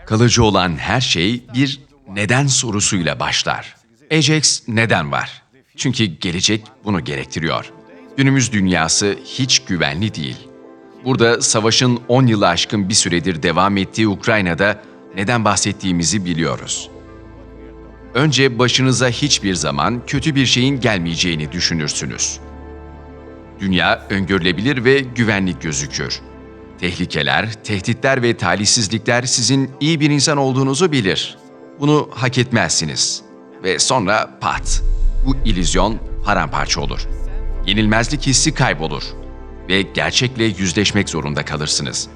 Kalıcı olan her şey bir neden sorusuyla başlar. Ajax neden var? Çünkü gelecek bunu gerektiriyor. Günümüz dünyası hiç güvenli değil. Burada savaşın 10 yılı aşkın bir süredir devam ettiği Ukrayna'da neden bahsettiğimizi biliyoruz. Önce başınıza hiçbir zaman kötü bir şeyin gelmeyeceğini düşünürsünüz. Dünya öngörülebilir ve güvenlik gözükür. Tehlikeler, tehditler ve talihsizlikler sizin iyi bir insan olduğunuzu bilir. Bunu hak etmezsiniz. Ve sonra pat, bu illüzyon paramparça olur. Yenilmezlik hissi kaybolur ve gerçekle yüzleşmek zorunda kalırsınız.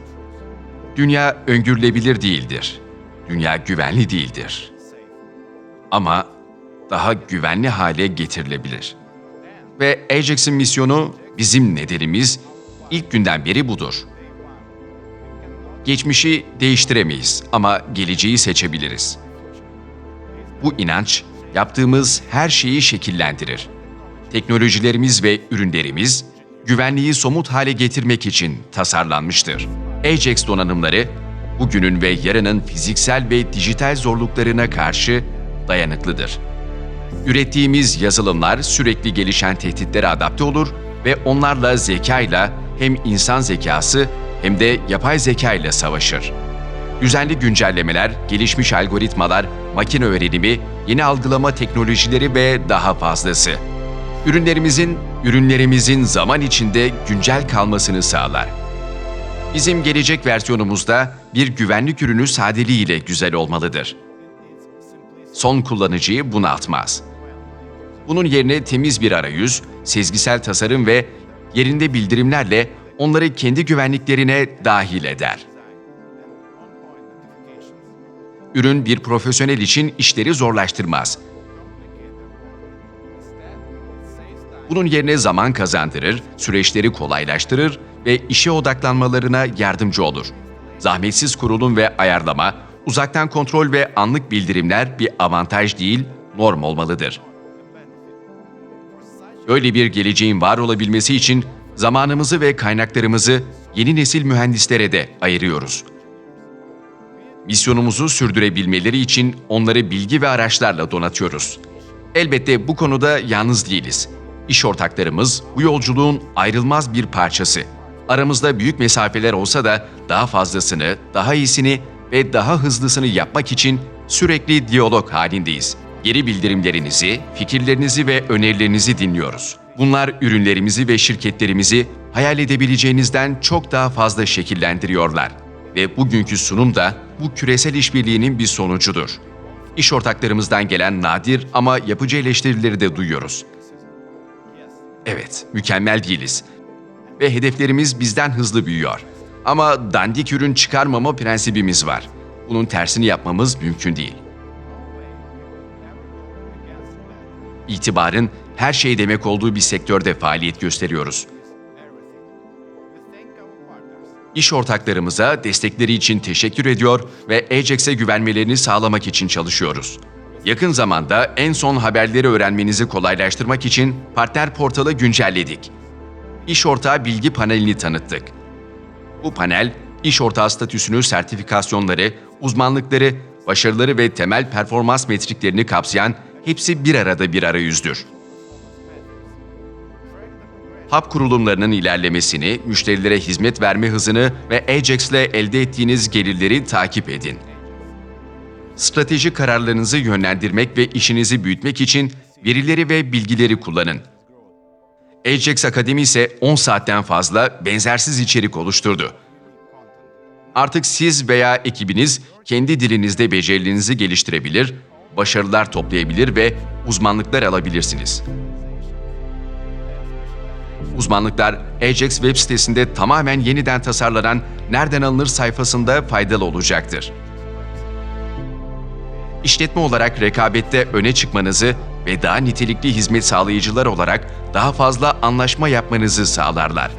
Dünya öngörülebilir değildir. Dünya güvenli değildir. Ama daha güvenli hale getirilebilir. Ve Ajax'in misyonu, bizim nedenimiz ilk günden beri budur. Geçmişi değiştiremeyiz ama geleceği seçebiliriz. Bu inanç, yaptığımız her şeyi şekillendirir. Teknolojilerimiz ve ürünlerimiz, güvenliği somut hale getirmek için tasarlanmıştır. Ajax donanımları, bugünün ve yarının fiziksel ve dijital zorluklarına karşı dayanıklıdır. Ürettiğimiz yazılımlar sürekli gelişen tehditlere adapte olur ve onlarla zekayla hem insan zekası hem de yapay zekayla savaşır. Düzenli güncellemeler, gelişmiş algoritmalar, makine öğrenimi, yeni algılama teknolojileri ve daha fazlası. Ürünlerimizin zaman içinde güncel kalmasını sağlar. Bizim gelecek versiyonumuzda bir güvenlik ürünü sadeliğiyle güzel olmalıdır. Son kullanıcıyı bunaltmaz. Bunun yerine temiz bir arayüz, sezgisel tasarım ve yerinde bildirimlerle onları kendi güvenliklerine dahil eder. Ürün bir profesyonel için işleri zorlaştırmaz. Bunun yerine zaman kazandırır, süreçleri kolaylaştırır ve işe odaklanmalarına yardımcı olur. Zahmetsiz kurulum ve ayarlama, uzaktan kontrol ve anlık bildirimler bir avantaj değil, norm olmalıdır. Böyle bir geleceğin var olabilmesi için zamanımızı ve kaynaklarımızı yeni nesil mühendislere de ayırıyoruz. Misyonumuzu sürdürebilmeleri için onları bilgi ve araçlarla donatıyoruz. Elbette bu konuda yalnız değiliz. İş ortaklarımız bu yolculuğun ayrılmaz bir parçası. Aramızda büyük mesafeler olsa da daha fazlasını, daha iyisini ve daha hızlısını yapmak için sürekli diyalog halindeyiz. Geri bildirimlerinizi, fikirlerinizi ve önerilerinizi dinliyoruz. Bunlar ürünlerimizi ve şirketlerimizi hayal edebileceğinizden çok daha fazla şekillendiriyorlar. Ve bugünkü sunum da bu küresel işbirliğinin bir sonucudur. İş ortaklarımızdan gelen nadir ama yapıcı eleştirileri de duyuyoruz. Evet, mükemmel değiliz. Ve hedeflerimiz bizden hızlı büyüyor. Ama dandik ürün çıkarmama prensibimiz var. Bunun tersini yapmamız mümkün değil. İtibarın her şey demek olduğu bir sektörde faaliyet gösteriyoruz. İş ortaklarımıza destekleri için teşekkür ediyor ve Ajax'e güvenmelerini sağlamak için çalışıyoruz. Yakın zamanda en son haberleri öğrenmenizi kolaylaştırmak için partner portalı güncelledik. İş ortağı bilgi panelini tanıttık. Bu panel, iş ortağı statüsünü, sertifikasyonları, uzmanlıkları, başarıları ve temel performans metriklerini kapsayan hepsi bir arada bir arayüzdür. Hub kurulumlarının ilerlemesini, müşterilere hizmet verme hızını ve Ajax'le elde ettiğiniz gelirleri takip edin. Strateji kararlarınızı yönlendirmek ve işinizi büyütmek için verileri ve bilgileri kullanın. Ajax Akademi ise 10 saatten fazla benzersiz içerik oluşturdu. Artık siz veya ekibiniz kendi dilinizde becerilerinizi geliştirebilir, başarılar toplayabilir ve uzmanlıklar alabilirsiniz. Uzmanlıklar Ajax web sitesinde tamamen yeniden tasarlanan Nereden Alınır sayfasında faydalı olacaktır. İşletme olarak rekabette öne çıkmanızı ve daha nitelikli hizmet sağlayıcılar olarak daha fazla anlaşma yapmanızı sağlarlar.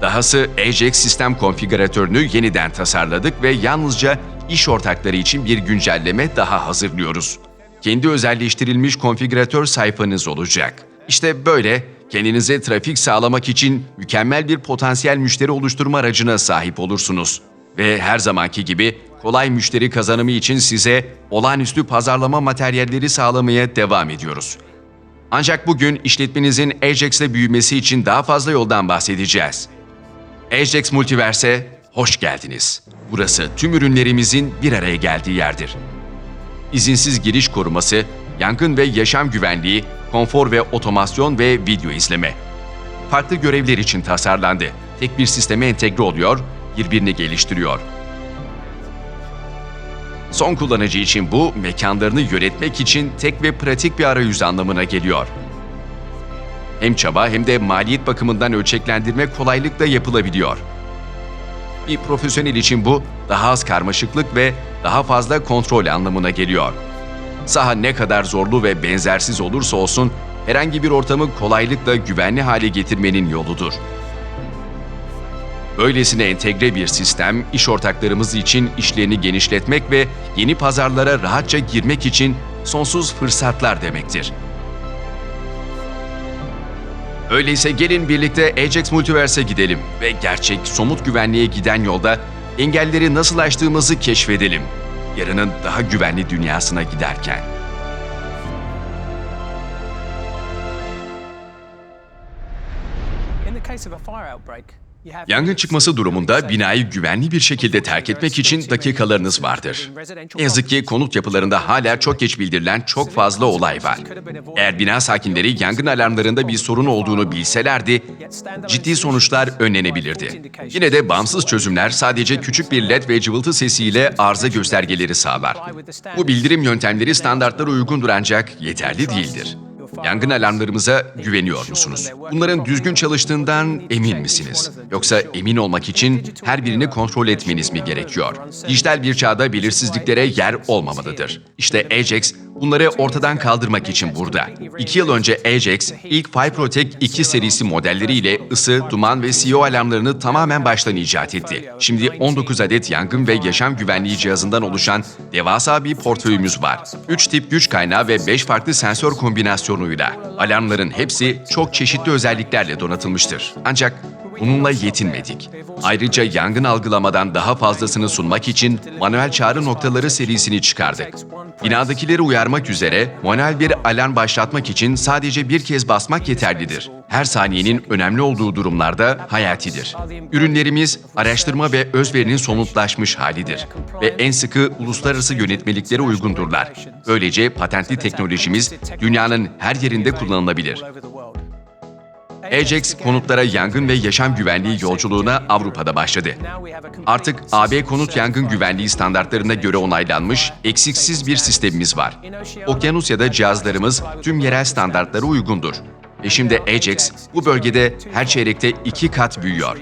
Dahası Ajax sistem konfigüratörünü yeniden tasarladık ve yalnızca iş ortakları için bir güncelleme daha hazırlıyoruz. Kendi özelleştirilmiş konfigüratör sayfanız olacak. İşte böyle kendinize trafik sağlamak için mükemmel bir potansiyel müşteri oluşturma aracına sahip olursunuz. Ve her zamanki gibi kolay müşteri kazanımı için size olağanüstü pazarlama materyalleri sağlamaya devam ediyoruz. Ancak bugün işletmenizin Ajax'le büyümesi için daha fazla yoldan bahsedeceğiz. Ajax Multiverse'e hoş geldiniz. Burası tüm ürünlerimizin bir araya geldiği yerdir. İzinsiz giriş koruması, yangın ve yaşam güvenliği, konfor ve otomasyon ve video izleme. Farklı görevler için tasarlandı. Tek bir sisteme entegre oluyor, birbirini geliştiriyor. Son kullanıcı için bu, mekanlarını yönetmek için tek ve pratik bir arayüz anlamına geliyor. Hem çaba hem de maliyet bakımından ölçeklendirme kolaylıkla yapılabiliyor. Bir profesyonel için bu, daha az karmaşıklık ve daha fazla kontrol anlamına geliyor. Saha ne kadar zorlu ve benzersiz olursa olsun, herhangi bir ortamı kolaylıkla güvenli hale getirmenin yoludur. Böylesine entegre bir sistem, iş ortaklarımız için işlerini genişletmek ve yeni pazarlara rahatça girmek için sonsuz fırsatlar demektir. Öyleyse gelin birlikte Ajax Multiverse'e gidelim ve gerçek, somut güvenliğe giden yolda engelleri nasıl aştığımızı keşfedelim. Yarının daha güvenli dünyasına giderken. Yangın çıkması durumunda binayı güvenli bir şekilde terk etmek için dakikalarınız vardır. Ne yazık ki konut yapılarında hala çok geç bildirilen çok fazla olay var. Eğer bina sakinleri yangın alarmlarında bir sorun olduğunu bilselerdi, ciddi sonuçlar önlenebilirdi. Yine de bağımsız çözümler sadece küçük bir led ve cıvıltı sesiyle arıza göstergeleri sağlar. Bu bildirim yöntemleri standartlara uygundur ancak yeterli değildir. Yangın alarmlarımıza güveniyor musunuz? Bunların düzgün çalıştığından emin misiniz? Yoksa emin olmak için her birini kontrol etmeniz mi gerekiyor? Dijital bir çağda belirsizliklere yer olmamalıdır. İşte Ajax bunları ortadan kaldırmak için burada. 2 yıl önce Ajax, ilk FireProtect 2 serisi modelleriyle ısı, duman ve CO alarmlarını tamamen baştan icat etti. Şimdi 19 adet yangın ve yaşam güvenliği cihazından oluşan devasa bir portföyümüz var. 3 tip güç kaynağı ve 5 farklı sensör kombinasyonuyla. Alarmların hepsi çok çeşitli özelliklerle donatılmıştır. Ancak bununla yetinmedik. Ayrıca yangın algılamadan daha fazlasını sunmak için manuel çağrı noktaları serisini çıkardık. Binadakileri uyarmak üzere manuel bir alarm başlatmak için sadece bir kez basmak yeterlidir. Her saniyenin önemli olduğu durumlarda hayatidir. Ürünlerimiz araştırma ve özverinin somutlaşmış halidir ve en sıkı uluslararası yönetmeliklere uygundurlar. Böylece patentli teknolojimiz dünyanın her yerinde kullanılabilir. Ajax, konutlara yangın ve yaşam güvenliği yolculuğuna Avrupa'da başladı. Artık AB konut yangın güvenliği standartlarına göre onaylanmış, eksiksiz bir sistemimiz var. Okyanusya'da cihazlarımız tüm yerel standartlara uygundur. Ve şimdi Ajax, bu bölgede her çeyrekte 2 kat büyüyor.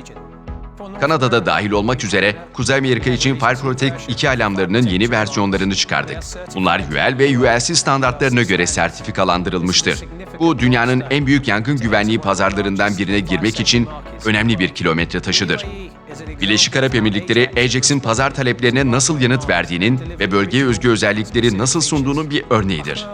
Kanada'da dahil olmak üzere Kuzey Amerika için FireProtect 2 alarmlarının yeni versiyonlarını çıkardık. Bunlar UL ve ULC standartlarına göre sertifikalandırılmıştır. Bu dünyanın en büyük yangın güvenliği pazarlarından birine girmek için önemli bir kilometre taşıdır. Birleşik Arap Emirlikleri, Ajax'in pazar taleplerine nasıl yanıt verdiğinin ve bölgeye özgü özellikleri nasıl sunduğunun bir örneğidir.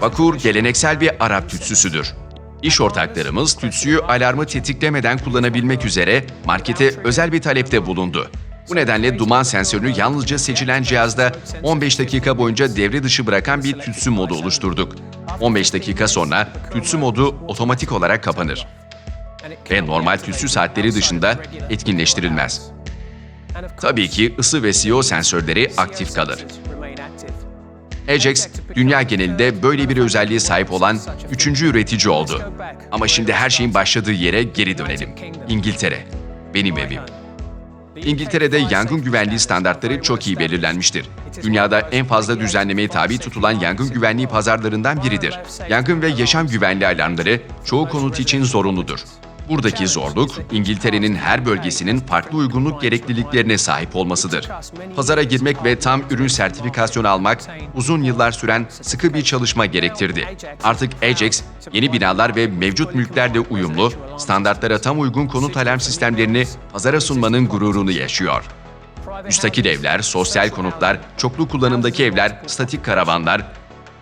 Bakur, geleneksel bir Arap tütsüsüdür. İş ortaklarımız tütsüyü alarmı tetiklemeden kullanabilmek üzere markete özel bir talepte bulundu. Bu nedenle duman sensörünü yalnızca seçilen cihazda 15 dakika boyunca devre dışı bırakan bir tütsü modu oluşturduk. 15 dakika sonra tütsü modu otomatik olarak kapanır ve normal tütsü saatleri dışında etkinleştirilmez. Tabii ki ısı ve CO sensörleri aktif kalır. Ajax, dünya genelinde böyle bir özelliğe sahip olan 3. üretici oldu. Ama şimdi her şeyin başladığı yere geri dönelim. İngiltere, benim evim. İngiltere'de yangın güvenliği standartları çok iyi belirlenmiştir. Dünyada en fazla düzenlemeye tabi tutulan yangın güvenliği pazarlarından biridir. Yangın ve yaşam güvenliği alarmları çoğu konut için zorunludur. Buradaki zorluk, İngiltere'nin her bölgesinin farklı uygunluk gerekliliklerine sahip olmasıdır. Pazara girmek ve tam ürün sertifikasyonu almak uzun yıllar süren sıkı bir çalışma gerektirdi. Artık Ajax, yeni binalar ve mevcut mülklerle uyumlu, standartlara tam uygun konut alarm sistemlerini pazara sunmanın gururunu yaşıyor. Müstakil evler, sosyal konutlar, çoklu kullanımdaki evler, statik karavanlar,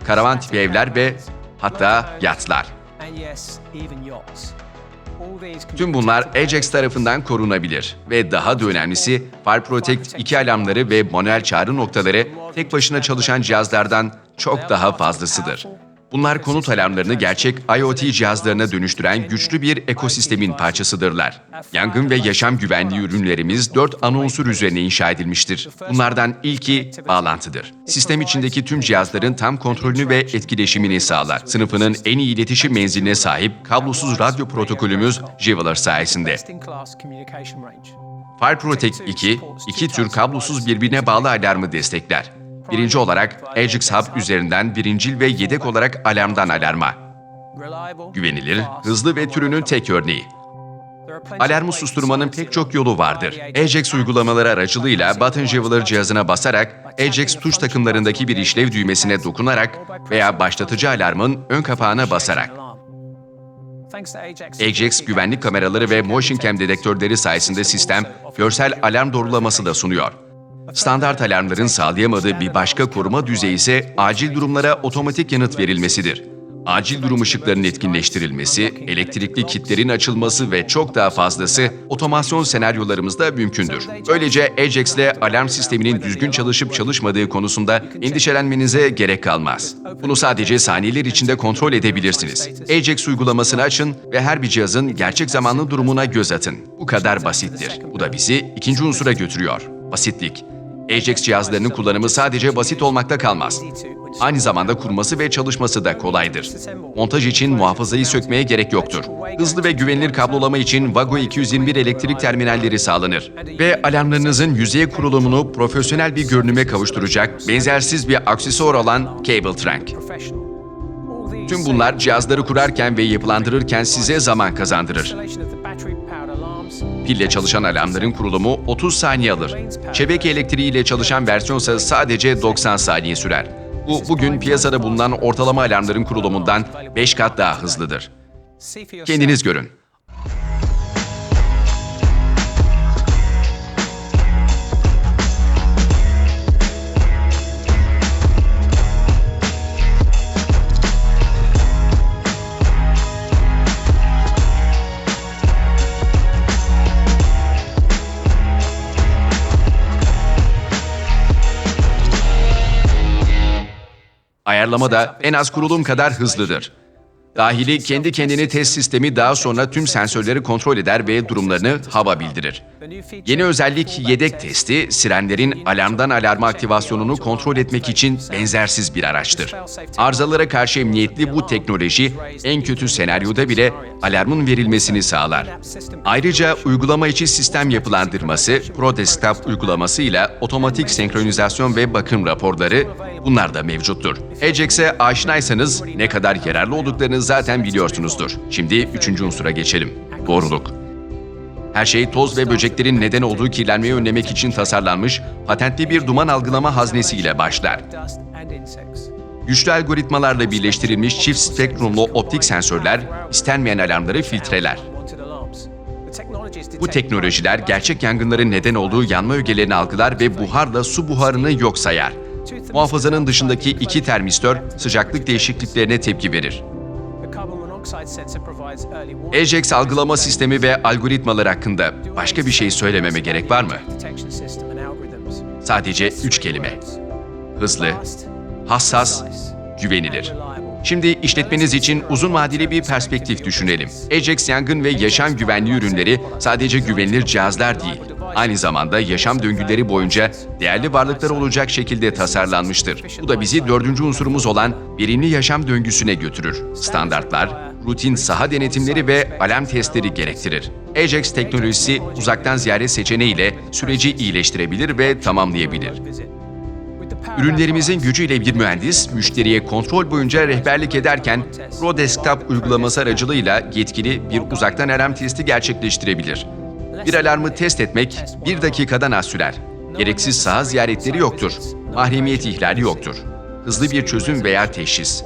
karavan tipi evler ve hatta yatlar. Tüm bunlar Ajax tarafından korunabilir ve daha da önemlisi FireProtect 2 alarmları ve manuel çağrı noktaları tek başına çalışan cihazlardan çok daha fazlasıdır. Bunlar konut alarmlarını gerçek IoT cihazlarına dönüştüren güçlü bir ekosistemin parçasıdırlar. Yangın ve yaşam güvenliği ürünlerimiz 4 ana unsur üzerine inşa edilmiştir. Bunlardan ilki bağlantıdır. Sistem içindeki tüm cihazların tam kontrolünü ve etkileşimini sağlar. Sınıfının en iyi iletişim menziline sahip kablosuz radyo protokolümüz Jewelr sayesinde. FireProtect 2, iki tür kablosuz birbirine bağlı alarmı destekler. Birinci olarak Ajax Hub üzerinden birincil ve yedek olarak alarmdan alarma. Güvenilir, hızlı ve türünün tek örneği. Alarmı susturmanın pek çok yolu vardır. Ajax uygulamaları aracılığıyla Button Jewelr cihazına basarak, Ajax tuş takımlarındaki bir işlev düğmesine dokunarak veya başlatıcı alarmın ön kapağına basarak. Ajax güvenlik kameraları ve motion cam dedektörleri sayesinde sistem, görsel alarm doğrulaması da sunuyor. Standart alarmların sağlayamadığı bir başka koruma düzeyi ise acil durumlara otomatik yanıt verilmesidir. Acil durum ışıklarının etkinleştirilmesi, elektrikli kilitlerin açılması ve çok daha fazlası otomasyon senaryolarımızda mümkündür. Böylece Ajax ile alarm sisteminin düzgün çalışıp çalışmadığı konusunda endişelenmenize gerek kalmaz. Bunu sadece saniyeler içinde kontrol edebilirsiniz. Ajax uygulamasını açın ve her bir cihazın gerçek zamanlı durumuna göz atın. Bu kadar basittir. Bu da bizi ikinci unsura götürüyor. Basitlik. Ajax cihazlarının kullanımı sadece basit olmakta kalmaz. Aynı zamanda kurması ve çalışması da kolaydır. Montaj için muhafazayı sökmeye gerek yoktur. Hızlı ve güvenilir kablolama için Vago 221 elektrik terminalleri sağlanır. Ve alarmlarınızın yüzey kurulumunu profesyonel bir görünüme kavuşturacak benzersiz bir aksesuar olan Cable Trunk. Tüm bunlar cihazları kurarken ve yapılandırırken size zaman kazandırır. Pille çalışan alarmların kurulumu 30 saniye alır. Şebeke elektriğiyle çalışan versiyonsa sadece 90 saniye sürer. Bu bugün piyasada bulunan ortalama alarmların kurulumundan 5 kat daha hızlıdır. Kendiniz görün. Ayarlama da en az kurulum kadar hızlıdır. Dahili kendi kendini test sistemi daha sonra tüm sensörleri kontrol eder ve durumlarını hava bildirir. Yeni özellik yedek testi, sirenlerin alarmdan alarma aktivasyonunu kontrol etmek için benzersiz bir araçtır. Arızalara karşı emniyetli bu teknoloji en kötü senaryoda bile alarmın verilmesini sağlar. Ayrıca uygulama içi sistem yapılandırması, ProDesktop uygulamasıyla otomatik senkronizasyon ve bakım raporları bunlar da mevcuttur. Ajax'e aşinaysanız ne kadar yararlı olduklarını zaten biliyorsunuzdur. Şimdi üçüncü unsura geçelim. Doğruluk. Her şey toz ve böceklerin neden olduğu kirlenmeyi önlemek için tasarlanmış, patentli bir duman algılama haznesiyle başlar. Güçlü algoritmalarla birleştirilmiş çift spektrumlu optik sensörler, istenmeyen alarmları filtreler. Bu teknolojiler gerçek yangınların neden olduğu yanma ögelerini algılar ve buharla su buharını yok sayar. Muhafazanın dışındaki iki termistör sıcaklık değişikliklerine tepki verir. Ajax algılama sistemi ve algoritmalar hakkında başka bir şey söylememe gerek var mı? Sadece 3 kelime. Hızlı, hassas, güvenilir. Şimdi işletmeniz için uzun vadeli bir perspektif düşünelim. Ajax yangın ve yaşam güvenliği ürünleri sadece güvenilir cihazlar değil, aynı zamanda yaşam döngüleri boyunca değerli varlıklar olacak şekilde tasarlanmıştır. Bu da bizi dördüncü unsurumuz olan verimli yaşam döngüsüne götürür. Standartlar, rutin saha denetimleri ve alarm testleri gerektirir. Ajax teknolojisi uzaktan ziyaret seçeneğiyle süreci iyileştirebilir ve tamamlayabilir. Ürünlerimizin gücüyle bir mühendis, müşteriye kontrol boyunca rehberlik ederken ProDesktop uygulaması aracılığıyla yetkili bir uzaktan alarm testi gerçekleştirebilir. Bir alarmı test etmek 1 dakikadan az sürer. Gereksiz saha ziyaretleri yoktur. Mahremiyet ihlali yoktur. Hızlı bir çözüm veya teşhis.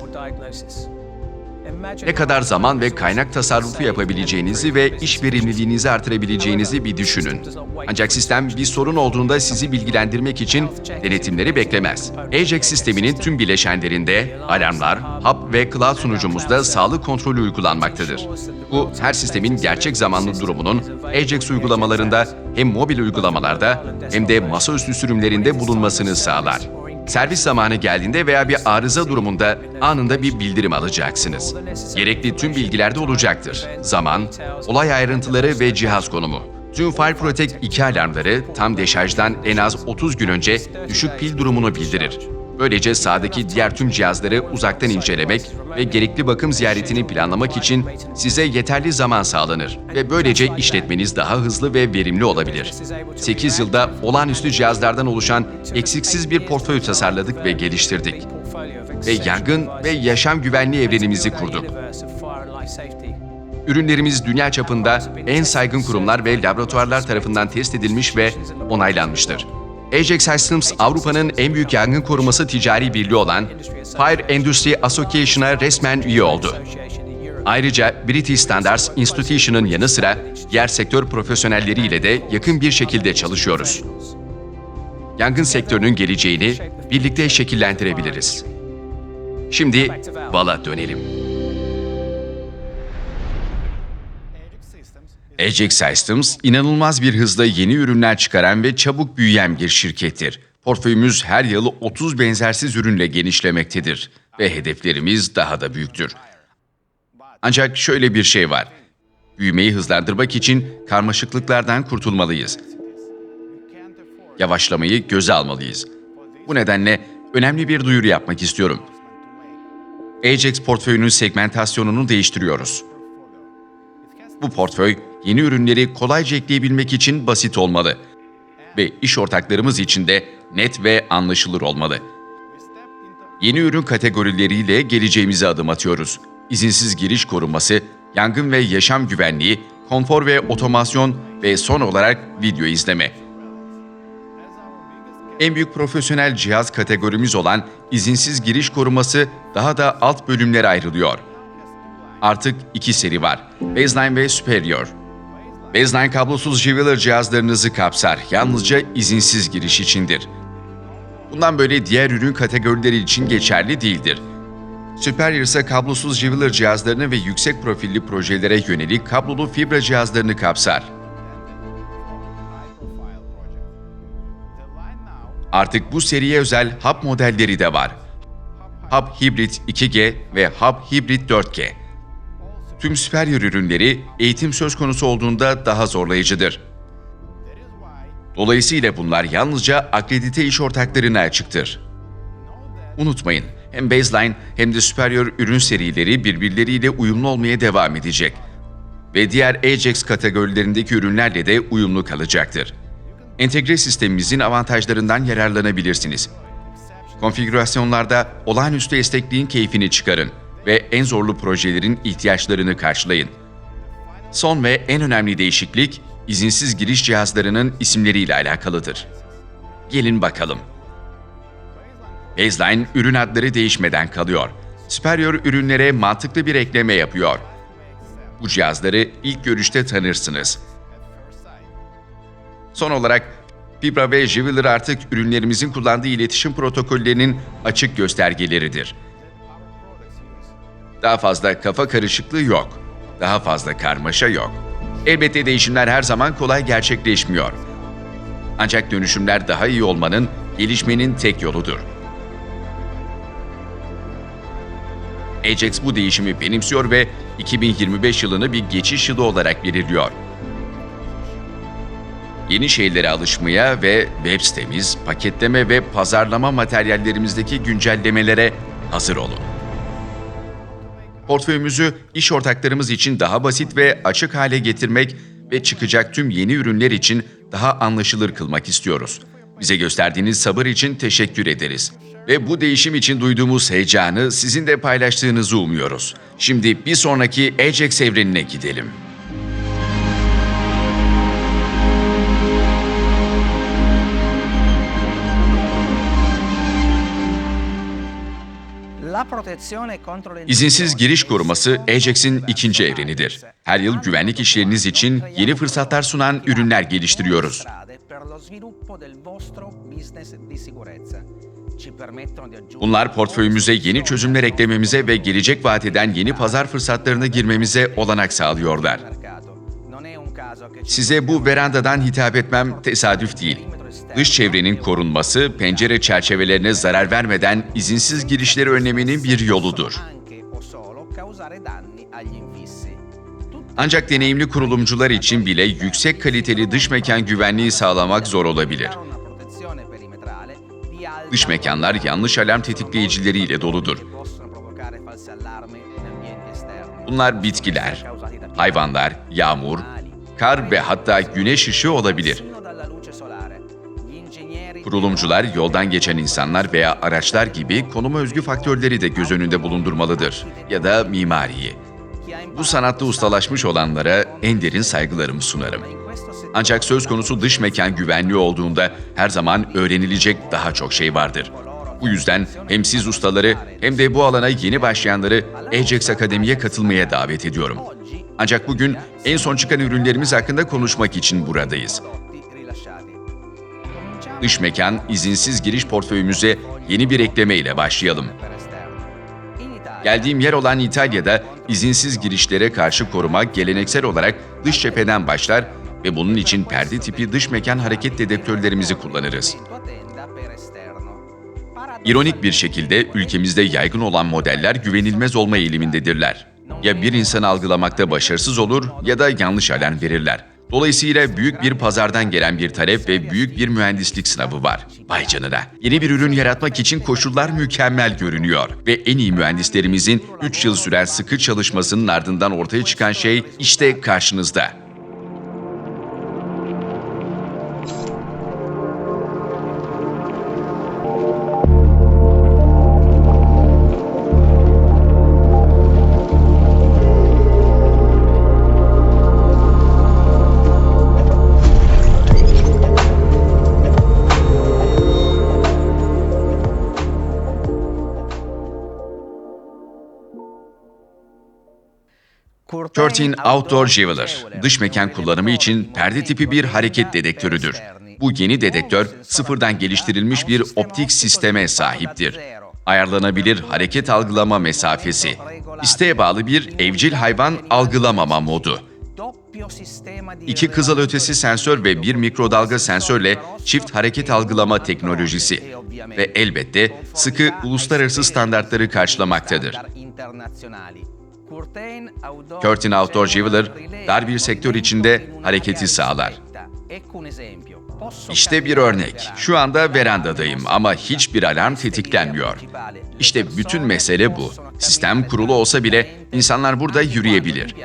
Ne kadar zaman ve kaynak tasarrufu yapabileceğinizi ve iş verimliliğinizi artırabileceğinizi bir düşünün. Ancak sistem bir sorun olduğunda sizi bilgilendirmek için denetimleri beklemez. Ajax sisteminin tüm bileşenlerinde alarmlar, hub ve cloud sunucumuzda sağlık kontrolü uygulanmaktadır. Bu, her sistemin gerçek zamanlı durumunun Ajax uygulamalarında hem mobil uygulamalarda hem de masaüstü sürümlerinde bulunmasını sağlar. Servis zamanı geldiğinde veya bir arıza durumunda anında bir bildirim alacaksınız. Gerekli tüm bilgiler de olacaktır. Zaman, olay ayrıntıları ve cihaz konumu. Tüm FireProtect 2 alarmları tam deşarjdan en az 30 gün önce düşük pil durumunu bildirir. Böylece sahadaki diğer tüm cihazları uzaktan incelemek ve gerekli bakım ziyaretini planlamak için size yeterli zaman sağlanır ve böylece işletmeniz daha hızlı ve verimli olabilir. 8 yılda olağanüstü cihazlardan oluşan eksiksiz bir portföy tasarladık ve geliştirdik. Ve yangın ve yaşam güvenliği evrenimizi kurduk. Ürünlerimiz dünya çapında en saygın kurumlar ve laboratuvarlar tarafından test edilmiş ve onaylanmıştır. Ajax Systems, Avrupa'nın en büyük yangın koruması ticari birliği olan Fire Industry Association'a resmen üye oldu. Ayrıca British Standards Institution'ın yanı sıra diğer sektör profesyonelleriyle de yakın bir şekilde çalışıyoruz. Yangın sektörünün geleceğini birlikte şekillendirebiliriz. Şimdi Ball'a dönelim. Ajax Systems, inanılmaz bir hızla yeni ürünler çıkaran ve çabuk büyüyen bir şirkettir. Portföyümüz her yıl 30 benzersiz ürünle genişlemektedir ve hedeflerimiz daha da büyüktür. Ancak şöyle bir şey var. Büyümeyi hızlandırmak için karmaşıklıklardan kurtulmalıyız. Yavaşlamayı göze almalıyız. Bu nedenle önemli bir duyuru yapmak istiyorum. Ajax portföyünün segmentasyonunu değiştiriyoruz. Bu portföy, yeni ürünleri kolayca ekleyebilmek için basit olmalı ve iş ortaklarımız için de net ve anlaşılır olmalı. Yeni ürün kategorileriyle geleceğimize adım atıyoruz. İzinsiz giriş korunması, yangın ve yaşam güvenliği, konfor ve otomasyon ve son olarak video izleme. En büyük profesyonel cihaz kategorimiz olan izinsiz giriş koruması daha da alt bölümlere ayrılıyor. Artık 2 seri var, Baseline ve Superior. Baseline kablosuz Jewelr cihazlarınızı kapsar, yalnızca izinsiz giriş içindir. Bundan böyle diğer ürün kategorileri için geçerli değildir. Superior ise kablosuz Jewelr cihazlarını ve yüksek profilli projelere yönelik kablolu fibra cihazlarını kapsar. Artık bu seriye özel hub modelleri de var. Hub Hybrid 2G ve Hub Hybrid 4G. Tüm Superior ürünleri eğitim söz konusu olduğunda daha zorlayıcıdır. Dolayısıyla bunlar yalnızca akredite iş ortaklarına açıktır. Unutmayın, hem Baseline hem de Superior ürün serileri birbirleriyle uyumlu olmaya devam edecek ve diğer Ajax kategorilerindeki ürünlerle de uyumlu kalacaktır. Entegre sistemimizin avantajlarından yararlanabilirsiniz. Konfigürasyonlarda olağanüstü esnekliğin keyfini çıkarın ve en zorlu projelerin ihtiyaçlarını karşılayın. Son ve en önemli değişiklik, izinsiz giriş cihazlarının isimleriyle alakalıdır. Gelin bakalım. Baseline ürün adları değişmeden kalıyor. Superior ürünlere mantıklı bir ekleme yapıyor. Bu cihazları ilk görüşte tanırsınız. Son olarak Fibra ve Jewelr artık ürünlerimizin kullandığı iletişim protokollerinin açık göstergeleridir. Daha fazla kafa karışıklığı yok. Daha fazla karmaşa yok. Elbette değişimler her zaman kolay gerçekleşmiyor. Ancak dönüşümler daha iyi olmanın, gelişmenin tek yoludur. Ajax bu değişimi benimsiyor ve 2025 yılını bir geçiş yılı olarak belirliyor. Yeni şeylere alışmaya ve web sitemiz, paketleme ve pazarlama materyallerimizdeki güncellemelere hazır olun. Portföyümüzü iş ortaklarımız için daha basit ve açık hale getirmek ve çıkacak tüm yeni ürünler için daha anlaşılır kılmak istiyoruz. Bize gösterdiğiniz sabır için teşekkür ederiz. Ve bu değişim için duyduğumuz heyecanı sizin de paylaştığınızı umuyoruz. Şimdi bir sonraki Ajax evrenine gidelim. İzinsiz giriş koruması Ajax'in ikinci evrenidir. Her yıl güvenlik işleriniz için yeni fırsatlar sunan ürünler geliştiriyoruz. Bunlar portföyümüze yeni çözümler eklememize ve gelecek vaat eden yeni pazar fırsatlarına girmemize olanak sağlıyorlar. Size bu verandadan hitap etmem tesadüf değil. Dış çevrenin korunması, pencere çerçevelerine zarar vermeden izinsiz girişleri önlemenin bir yoludur. Ancak deneyimli kurulumcular için bile yüksek kaliteli dış mekan güvenliği sağlamak zor olabilir. Dış mekanlar yanlış alarm tetikleyicileriyle doludur. Bunlar bitkiler, hayvanlar, yağmur, kar ve hatta güneş ışığı olabilir. Kurulumcular yoldan geçen insanlar veya araçlar gibi konuma özgü faktörleri de göz önünde bulundurmalıdır ya da mimariyi. Bu sanatta ustalaşmış olanlara en derin saygılarımı sunarım. Ancak söz konusu dış mekan güvenliği olduğunda her zaman öğrenilecek daha çok şey vardır. Bu yüzden hem siz ustaları hem de bu alana yeni başlayanları Ajax Akademi'ye katılmaya davet ediyorum. Ancak bugün en son çıkan ürünlerimiz hakkında konuşmak için buradayız. Dış mekan izinsiz giriş portföyümüze yeni bir ekleme ile başlayalım. Geldiğim yer olan İtalya'da izinsiz girişlere karşı koruma geleneksel olarak dış cepheden başlar ve bunun için perde tipi dış mekan hareket dedektörlerimizi kullanırız. İronik bir şekilde ülkemizde yaygın olan modeller güvenilmez olma eğilimindedirler. Ya bir insanı algılamakta başarısız olur ya da yanlış alarm verirler. Dolayısıyla büyük bir pazardan gelen bir talep ve büyük bir mühendislik sınavı var. Vay canına. Yeni bir ürün yaratmak için koşullar mükemmel görünüyor. Ve en iyi mühendislerimizin 3 yıl süren sıkı çalışmasının ardından ortaya çıkan şey işte karşınızda. Curtin Outdoor Jeweler, dış mekan kullanımı için perde tipi bir hareket dedektörüdür. Bu yeni dedektör, sıfırdan geliştirilmiş bir optik sisteme sahiptir. Ayarlanabilir hareket algılama mesafesi, isteğe bağlı bir evcil hayvan algılamama modu. 2 kızılötesi sensör ve 1 mikrodalga sensörle çift hareket algılama teknolojisi ve elbette sıkı uluslararası standartları karşılamaktadır. Curtin Outdoor Jeweler, dar bir sektör içinde hareketi sağlar. İşte bir örnek. Şu anda verandadayım ama hiçbir alarm tetiklenmiyor. İşte bütün mesele bu. Sistem kurulu olsa bile insanlar burada yürüyebilir.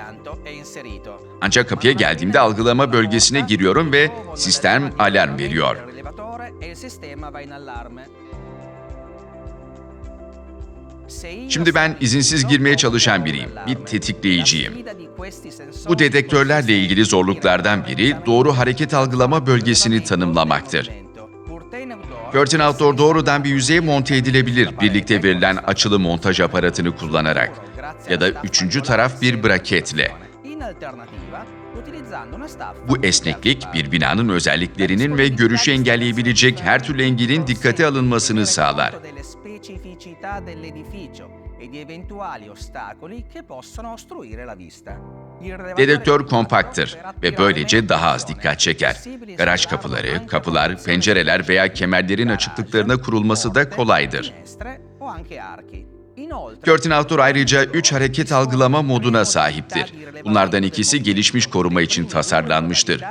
Ancak kapıya geldiğimde algılama bölgesine giriyorum ve sistem alarm veriyor. Şimdi ben izinsiz girmeye çalışan biriyim, bir tetikleyiciyim. Bu dedektörlerle ilgili zorluklardan biri doğru hareket algılama bölgesini tanımlamaktır. Curtin Outdoor doğrudan bir yüzeye monte edilebilir birlikte verilen açılı montaj aparatını kullanarak ya da üçüncü taraf bir braketle. Bu esneklik bir binanın özelliklerinin ve görüşü engelleyebilecek her türlü engelin dikkate alınmasını sağlar. Dedektör kompakttır ve böylece daha az dikkat çeker. Garaj kapıları, kapılar, pencereler veya kemerlerin açıklıklarına kurulması da kolaydır. Curtin Outdoor ayrıca 3 hareket algılama moduna sahiptir. Bunlardan ikisi gelişmiş koruma için tasarlanmıştır.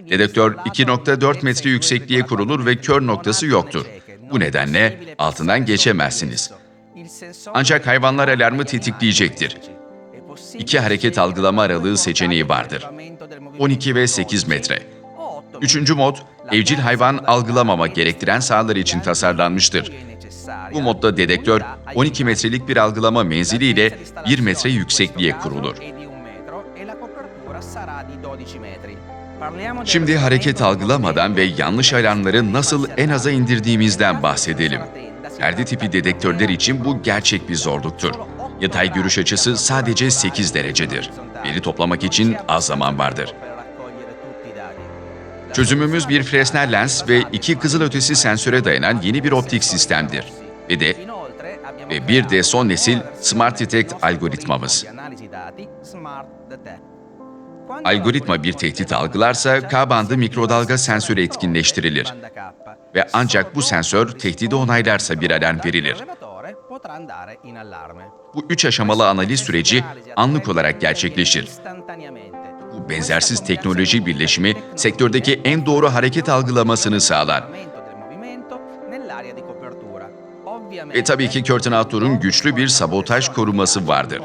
Dedektör 2.4 metre yüksekliğe kurulur ve kör noktası yoktur. Bu nedenle altından geçemezsiniz. Ancak hayvanlar alarmı tetikleyecektir. 2 hareket algılama aralığı seçeneği vardır. 12 ve 8 metre. 3. mod, evcil hayvan algılamama gerektiren sahalar için tasarlanmıştır. Bu modda dedektör 12 metrelik bir algılama menziliyle 1 metre yüksekliğe kurulur. Şimdi hareket algılamadan ve yanlış alarmları nasıl en aza indirdiğimizden bahsedelim. Perde tipi dedektörler için bu gerçek bir zorluktur. Yatay görüş açısı sadece 8 derecedir. Veri toplamak için az zaman vardır. Çözümümüz bir Fresnel lens ve 2 kızılötesi sensöre dayanan yeni bir optik sistemdir. Ve bir de son nesil Smart Detect algoritmamız. Algoritma bir tehdit algılarsa K-bandı mikrodalga sensörü etkinleştirilir. Ve ancak bu sensör tehdidi onaylarsa bir alarm verilir. Bu 3 aşamalı analiz süreci anlık olarak gerçekleşir. Bu benzersiz teknoloji birleşimi sektördeki en doğru hareket algılamasını sağlar. Ve tabii ki Curtain Outdoor'un güçlü bir sabotaj koruması vardır.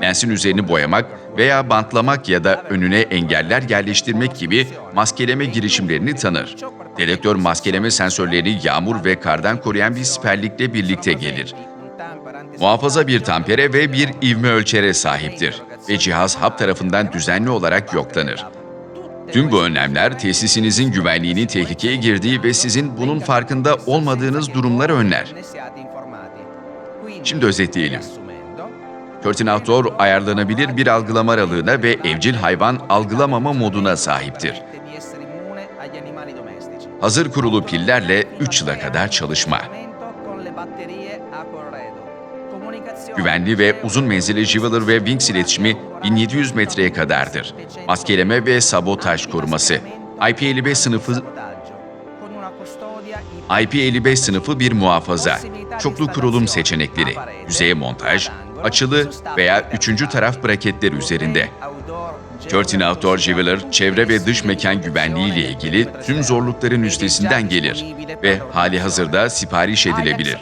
Lensin üzerini boyamak veya bantlamak ya da önüne engeller yerleştirmek gibi maskeleme girişimlerini tanır. Dedektör maskeleme sensörlerini yağmur ve kardan koruyan bir siperlikle birlikte gelir. Muhafaza bir tampere ve bir ivme ölçere sahiptir ve cihaz hap tarafından düzenli olarak yoklanır. Tüm bu önlemler tesisinizin güvenliğinin tehlikeye girdiği ve sizin bunun farkında olmadığınız durumları önler. Şimdi özetleyelim. Curtain Outdoor ayarlanabilir bir algılama aralığına ve evcil hayvan algılamama moduna sahiptir. Hazır kurulu pillerle 3 yıla kadar çalışma. Güvenli ve uzun menzilli Jewelr ve Wings iletişimi 1700 metreye kadardır. Maskeleme ve sabotaj koruması. IP55 sınıfı bir muhafaza. Çoklu kurulum seçenekleri. Yüzeye montaj, açılı veya üçüncü taraf braketler üzerinde. Curtain Outdoor Jewelr, çevre ve dış mekan güvenliği ile ilgili tüm zorlukların üstesinden gelir ve hali hazırda sipariş edilebilir.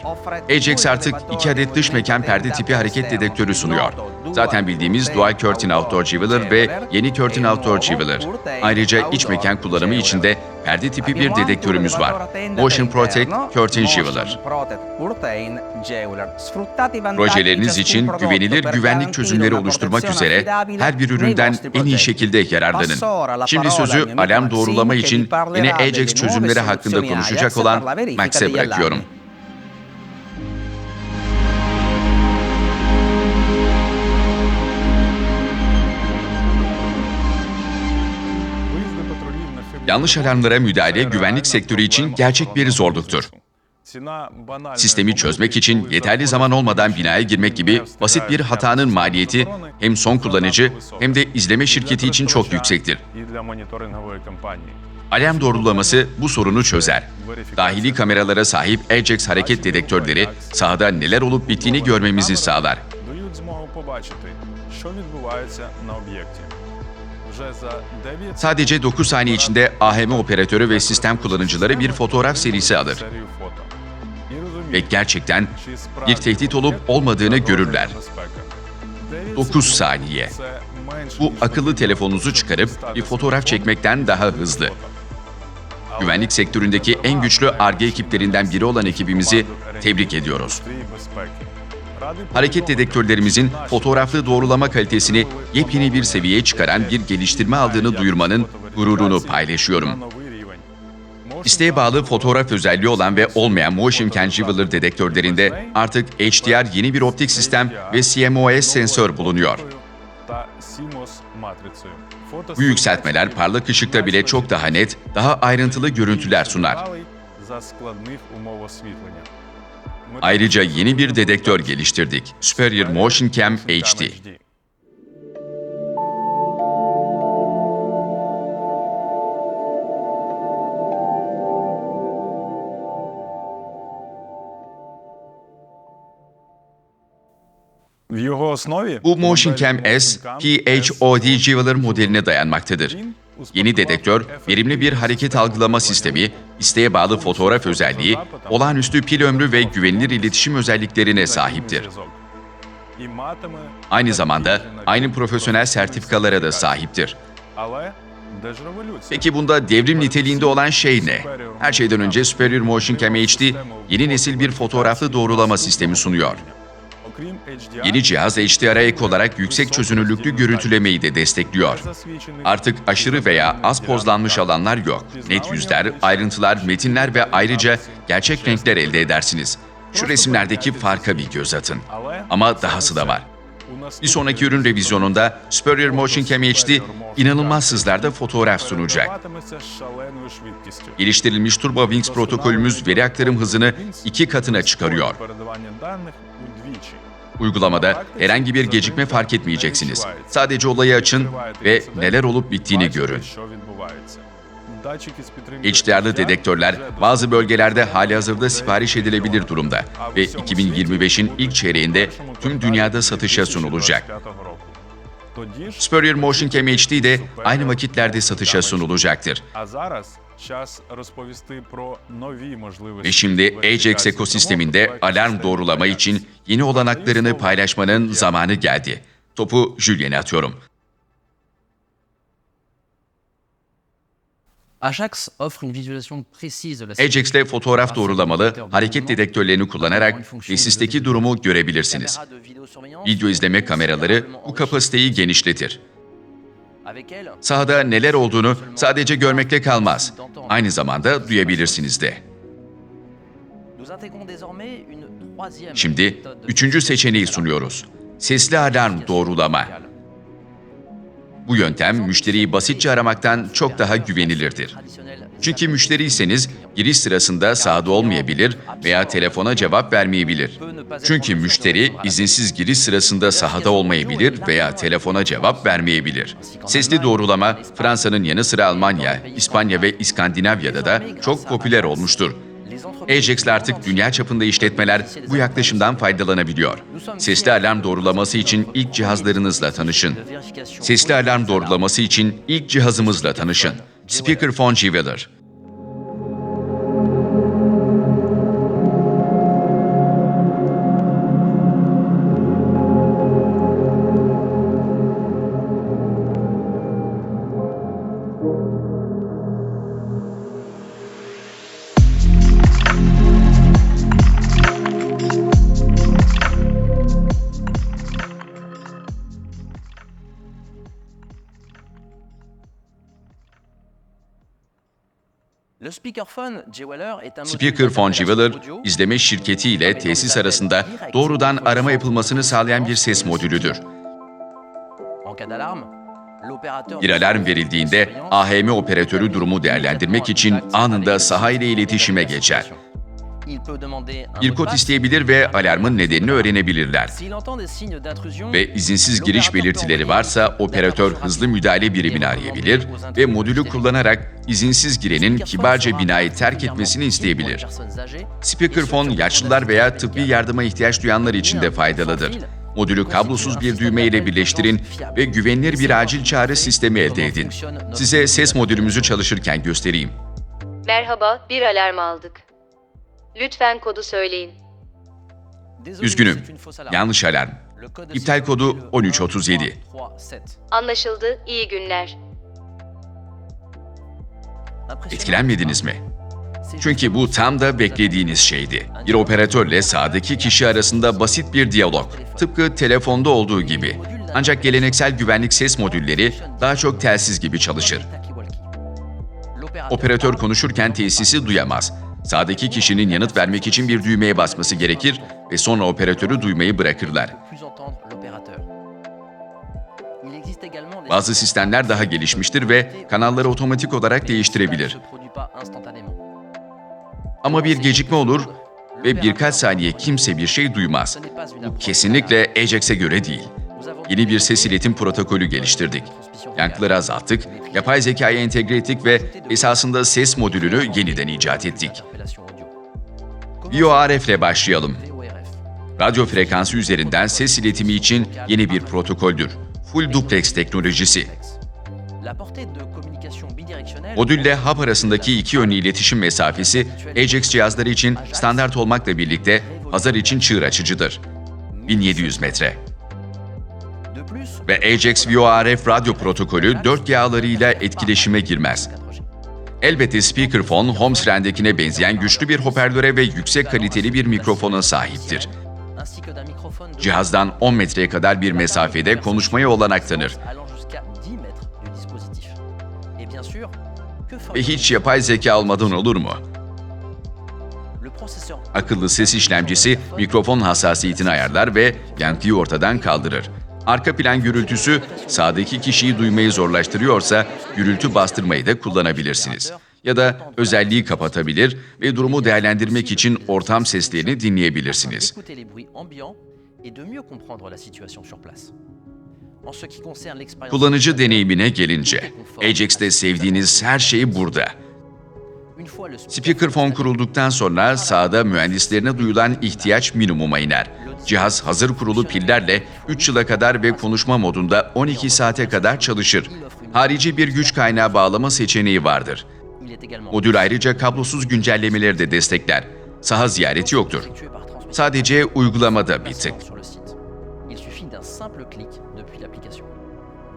Ajax artık 2 adet dış mekan perde tipi hareket dedektörü sunuyor. Zaten bildiğimiz Dual Curtain Outdoor Jewelr ve yeni Curtain Outdoor Jewelr. Ayrıca iç mekan kullanımı için de perde tipi bir dedektörümüz var. Motion Protect Curtain Jewelr. Projeleriniz için güvenilir güvenlik çözümleri oluşturmak üzere her bir üründen en iyi şekilde yararlanın. Şimdi sözü alarm doğrulama için yine Ajax çözümleri hakkında konuşacak olan Max'e bırakıyorum. Yanlış alarmlara müdahale güvenlik sektörü için gerçek bir zorluktur. Sistemi çözmek için yeterli zaman olmadan binaya girmek gibi basit bir hatanın maliyeti hem son kullanıcı hem de izleme şirketi için çok yüksektir. Alarm doğrulaması bu sorunu çözer. Dahili kameralara sahip Ajax hareket dedektörleri sahada neler olup bittiğini görmemizi sağlar. Sadece 9 saniye içinde AHM operatörü ve sistem kullanıcıları bir fotoğraf serisi alır. Ve gerçekten bir tehdit olup olmadığını görürler. 9 saniye. Bu akıllı telefonunuzu çıkarıp bir fotoğraf çekmekten daha hızlı. Güvenlik sektöründeki en güçlü Ar-Ge ekiplerinden biri olan ekibimizi tebrik ediyoruz. Hareket dedektörlerimizin fotoğraflı doğrulama kalitesini yepyeni bir seviyeye çıkaran bir geliştirme aldığını duyurmanın gururunu paylaşıyorum. İsteğe bağlı fotoğraf özelliği olan ve olmayan Motion Can Jewelr dedektörlerinde artık HDR yeni bir optik sistem ve CMOS sensör bulunuyor. Bu yükseltmeler parlak ışıkta bile çok daha net, daha ayrıntılı görüntüler sunar. Ayrıca yeni bir dedektör geliştirdik. Superior Motion Cam HD. Bu Motion Cam S, PHOD Jewelr modeline dayanmaktadır. Yeni dedektör, verimli bir hareket algılama sistemi, isteğe bağlı fotoğraf özelliği, olağanüstü pil ömrü ve güvenilir iletişim özelliklerine sahiptir. Aynı zamanda aynı profesyonel sertifikalara da sahiptir. Peki bunda devrim niteliğinde olan şey ne? Her şeyden önce Superior Motion Cam HD, yeni nesil bir fotoğraflı doğrulama sistemi sunuyor. Yeni cihaz HDR'a ek olarak yüksek çözünürlüklü görüntülemeyi de destekliyor. Artık aşırı veya az pozlanmış alanlar yok. Net yüzler, ayrıntılar, metinler ve ayrıca gerçek renkler elde edersiniz. Şu resimlerdeki farka bir göz atın. Ama dahası da var. Bir sonraki ürün revizyonunda Superior Motion Cam HD inanılmaz hızlarda fotoğraf sunacak. Geliştirilmiş TurboWinx protokolümüz veri aktarım hızını 2 katına çıkarıyor. Uygulamada herhangi bir gecikme fark etmeyeceksiniz. Sadece olayı açın ve neler olup bittiğini görün. HDR'lı dedektörler bazı bölgelerde halihazırda sipariş edilebilir durumda ve 2025'in ilk çeyreğinde tüm dünyada satışa sunulacak. Superior Motion Cam HD de aynı vakitlerde satışa sunulacaktır. Ve şimdi Ajax ekosisteminde alarm doğrulama için yeni olanaklarını paylaşmanın zamanı geldi. Topu Julien'e atıyorum. Ajax offre une visualisation précise de la Ajax'le fotoğraf doğrulamalı hareket dedektörlerini kullanarak tesisteki durumu görebilirsiniz. Video izleme kameraları bu kapasiteyi genişletir. Sahada neler olduğunu sadece görmekle kalmaz. Aynı zamanda duyabilirsiniz de. Şimdi üçüncü seçeneği sunuyoruz. Sesli alarm doğrulama. Bu yöntem müşteriyi basitçe aramaktan çok daha güvenilirdir. Çünkü müşteriyseniz giriş sırasında sahada olmayabilir veya telefona cevap vermeyebilir. Çünkü müşteri izinsiz giriş sırasında sahada olmayabilir veya telefona cevap vermeyebilir. Sesli doğrulama Fransa'nın yanı sıra Almanya, İspanya ve İskandinavya'da da çok popüler olmuştur. Ajax'le artık dünya çapında işletmeler bu yaklaşımdan faydalanabiliyor. Sesli alarm doğrulaması için ilk cihazlarınızla tanışın. Sesli alarm doğrulaması için ilk cihazımızla tanışın. Speakerphone Jeweler. Speakerphone Jeweler, izleme şirketi ile tesis arasında doğrudan arama yapılmasını sağlayan bir ses modülüdür. Bir alarm verildiğinde AHM operatörü durumu değerlendirmek için anında saha ile iletişime geçer. Bir kod isteyebilir ve alarmın nedenini öğrenebilirler. Ve izinsiz giriş belirtileri varsa operatör hızlı müdahale birimini arayabilir ve modülü kullanarak izinsiz girenin kibarca binayı terk etmesini isteyebilir. Speakerphone, yaşlılar veya tıbbi yardıma ihtiyaç duyanlar için de faydalıdır. Modülü kablosuz bir düğme ile birleştirin ve güvenilir bir acil çağrı sistemi elde edin. Size ses modülümüzü çalışırken göstereyim. Merhaba, bir alarm aldık. Lütfen kodu söyleyin. Üzgünüm, yanlış alarm. İptal kodu 1337. Anlaşıldı, iyi günler. Etkilenmediniz mi? Çünkü bu tam da beklediğiniz şeydi. Bir operatörle sahadaki kişi arasında basit bir diyalog. Tıpkı telefonda olduğu gibi. Ancak geleneksel güvenlik ses modülleri daha çok telsiz gibi çalışır. Operatör konuşurken tesisi duyamaz. Sahadaki kişinin yanıt vermek için bir düğmeye basması gerekir ve sonra operatörü duymayı bırakırlar. Bazı sistemler daha gelişmiştir ve kanalları otomatik olarak değiştirebilir. Ama bir gecikme olur ve birkaç saniye kimse bir şey duymaz. Bu kesinlikle Ajax'e göre değil. Yeni bir ses iletim protokolü geliştirdik. Yankıları azalttık, yapay zekaya entegre ettik ve esasında ses modülünü yeniden icat ettik. VoRF ile başlayalım. Radyo frekansı üzerinden ses iletimi için yeni bir protokoldür. Full Duplex teknolojisi. Modülle hap arasındaki iki yönlü iletişim mesafesi Ajax cihazları için standart olmakla birlikte pazar için çığır açıcıdır. 1700 metre. Ve Ajax VoRF radyo protokolü 4G ağlarıyla etkileşime girmez. Elbette speakerphone, home trendekine benzeyen güçlü bir hoparlöre ve yüksek kaliteli bir mikrofona sahiptir. ainsi que d'un microphone de Cihazdan 10 metreye kadar bir mesafede konuşmaya olanak tanır. allant jusqu'à 10 mètres du dispositif. Et bien sûr, que Ve ferions-nous? hiç yapay zeka almadan olur mu? Le processeur Akıllı ses işlemcisi mikrofon hassasiyetini ayarlar ve yankıyı ortadan kaldırır. Arka plan gürültüsü sağdaki kişiyi duymayı zorlaştırıyorsa gürültü bastırmayı da kullanabilirsiniz. Ya da özelliği kapatabilir ve durumu değerlendirmek için ortam seslerini dinleyebilirsiniz. d'écouter les bruits ambiants et de mieux comprendre la situation sur place. En ce qui concerne l'expérience Kullanıcı deneyimine gelince, Ajax'te sevdiğiniz her şey burada. une fois le Speakerphone kurulduktan sonra sahada mühendislerine duyulan ihtiyaç minimuma iner. Cihaz hazır kurulu pillerle 3 yıla kadar ve konuşma modunda 12 saate kadar çalışır. Harici bir güç kaynağı bağlama seçeneği vardır. il est également Modül ayrıca kablosuz güncellemeleri de destekler. Saha ziyareti yoktur. effectué par transmission Sadece uygulamada bir tık. sur le site. Il suffit d'un simple clic depuis l'application.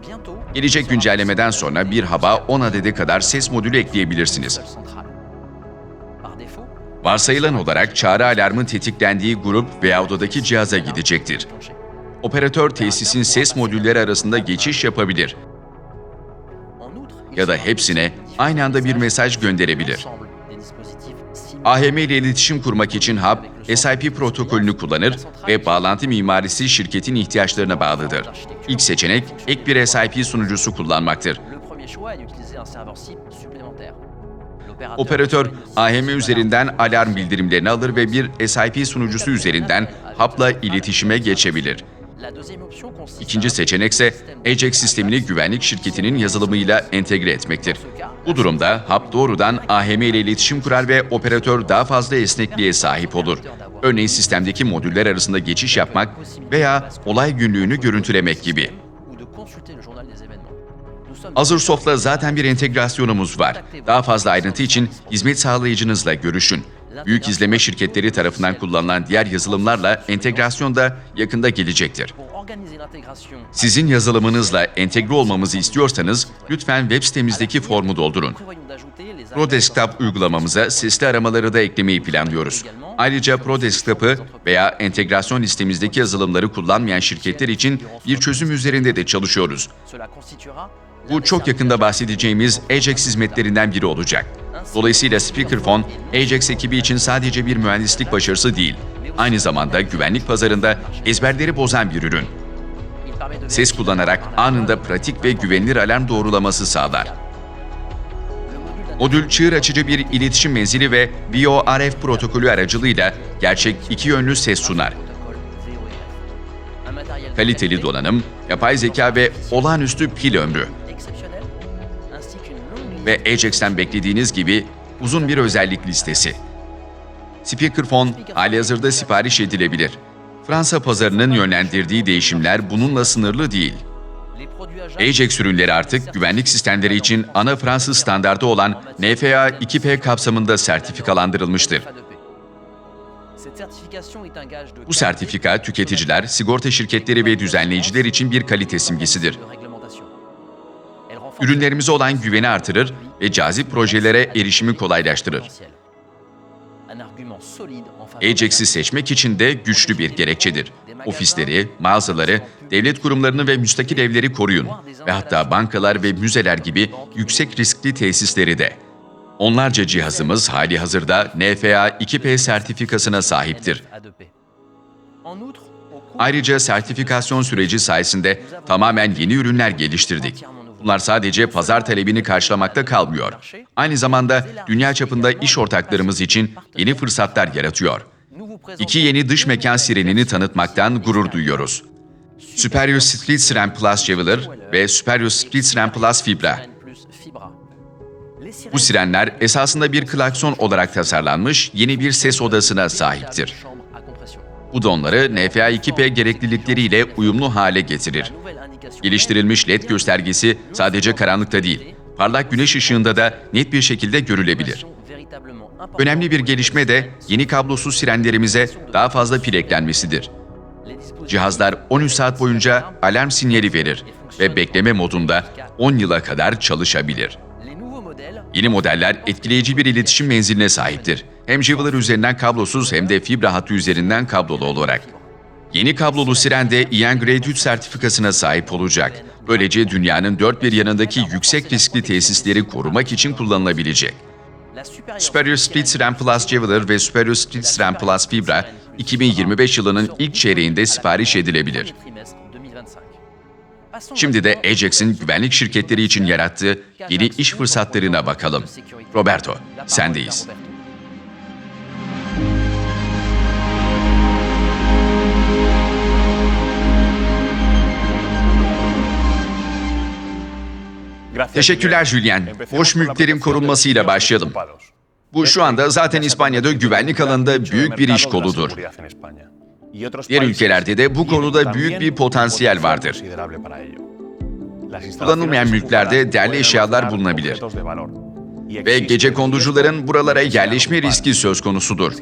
Bientôt, Gelecek güncellemeden sonra bir haba 10 adede kadar ses modülü ekleyebilirsiniz. centrale. Par défaut, Varsayılan olarak çağrı alarmın tetiklendiği grup veya odadaki cihaza gidecektir. enclenché. Operatör tesisin ses modülleri arasında geçiş yapabilir En outre, il ya da sera hepsine possible de aynı anda bir diffuser mesaj gönderebilir. l'ensemble des dispositifs simultanés. AHM ile iletişim kurmak için hub, SIP protokolünü kullanır ve bağlantı mimarisi şirketin ihtiyaçlarına bağlıdır. İlk seçenek ek bir SIP sunucusu kullanmaktır. Le premier choix est d'utiliser un serveur SIP supplémentaire. L'opérateur Operatör dispose AHM de üzerinden alarm bildirimlerini alır ve bir SIP sunucusu üzerinden hub'la iletişime geçebilir. La deuxième option consiste İkinci à seçenek ise Ajax sistemini güvenlik şirketinin yazılımıyla entegre etmektir. Bu durumda hub doğrudan AHM ile iletişim kurar ve operatör daha fazla esnekliğe sahip olur. Örneğin sistemdeki modüller arasında geçiş yapmak veya olay günlüğünü görüntülemek gibi. ou de consulter le journal des événements. Nous sommes Azursoft'la zaten bir entegrasyonumuz var. Daha fazla ayrıntı için hizmet sağlayıcınızla görüşün. Büyük izleme şirketleri tarafından kullanılan diğer yazılımlarla entegrasyon da yakında gelecektir. pour organiser l'intégration. Sizin yazılımınızla entegre olmamızı istiyorsanız lütfen web sitemizdeki formu doldurun. Prévoyons d'ajouter les ProDesktop uygulamamıza sesli aramaları da eklemeyi planlıyoruz. Ayrıca ProDesktop'ı veya entegrasyon listemizdeki yazılımları kullanmayan şirketler için bir çözüm üzerinde de çalışıyoruz. Cela constituera Bu çok yakında bahsedeceğimiz Ajax hizmetlerinden biri olacak. Dolayısıyla Speakerphone, Ajax ekibi için sadece bir mühendislik başarısı değil, aynı zamanda güvenlik pazarında ezberleri bozan bir ürün. il permet de Ses vérifier kullanarak par la anında pratik ve güvenilir alarm doğrulaması sağlar. Le module Modül çığır açıcı bir iletişim menzili ve VoRF protokolü aracılığıyla gerçek iki yönlü ses sunar. protocole VoRF. Un matériel de Kaliteli qualité, donanım, yapay zeka ve olağanüstü pil ömrü. exceptionnel, ainsi qu'une longue Ve Ajax'ten beklediğiniz gibi uzun bir özellik listesi. Speakerphone halihazırda sipariş edilebilir. Fransa pazarının yönlendirdiği değişimler bununla sınırlı değil. les produits Ajax Ajax ürünleri artık güvenlik sistemleri için ana Fransız standardı olan NFA 2P kapsamında sertifikalandırılmıştır. Cette certification est un gage de Bu sertifika tüketiciler, sigorta şirketleri ve düzenleyiciler için bir kalite simgesidir. de réglementation. Elle renforce Ürünlerimize olan güveni artırır ve cazip projelere erişimi kolaylaştırır. un argument solide en faveur Ajax'i seçmek için de güçlü bir gerekçedir. Ofisleri, mağazaları, devlet kurumlarını ve müstakil evleri koruyun ve hatta bankalar ve müzeler gibi yüksek riskli tesisleri de. Onlarca cihazımız hali hazırda NFA 2P sertifikasına sahiptir. A2P. En outre, au cours Ayrıca sertifikasyon süreci sayesinde tamamen yeni ürünler geliştirdik. Bunlar sadece pazar talebini karşılamakta kalmıyor. Aynı zamanda dünya çapında iş ortaklarımız için yeni fırsatlar yaratıyor. nous vous présentons İki yeni dış mekan sirenini tanıtmaktan gurur duyuyoruz. Superior Split Siren Plus Javeler ve Superior Split Siren Plus Fibra. Sirène plus Fibra. Les sirènes Bu sirenler esasında bir klakson olarak tasarlanmış yeni bir ses odasına sahiptir. chambre à compression. Bu da onları NFA 2P gereklilikleriyle uyumlu hale getirir. La nouvelle indication Geliştirilmiş LED göstergesi sadece karanlıkta değil, parlak güneş ışığında da net bir şekilde görülebilir. véritablement importante Önemli bir gelişme de yeni kablosuz sirenlerimize daha fazla pil eklenmesidir. les dispositifs Cihazlar 13 saat boyunca alarm sinyali verir ve bekleme modunda 10 yıla kadar çalışabilir. les nouveaux modèles Yeni modeller etkileyici bir iletişim menziline sahiptir. Hem Javeler üzerinden kablosuz hem de fibra hattı üzerinden kablolu olarak. Yeni kablolu siren de Ian Grade 3 sertifikasına sahip olacak. Böylece dünyanın dört bir yanındaki yüksek riskli tesisleri korumak için kullanılabilecek. Superior Split Siren Plus Javeler ve Superior Split Siren Plus Fibra 2025 yılının ilk çeyreğinde sipariş edilebilir. Şimdi de Ajax'in güvenlik şirketleri için yarattığı yeni iş fırsatlarına bakalım. Roberto, sendeyiz. Teşekkürler Julien. Boş mülklerin korunmasıyla başlayalım. Bu şu anda zaten İspanya'da güvenlik alanında büyük bir iş koludur. Diğer ülkelerde de bu konuda büyük bir potansiyel vardır. Kullanılmayan mülklerde değerli eşyalar bulunabilir. Ve gecekonducuların buralara yerleşme riski söz konusudur.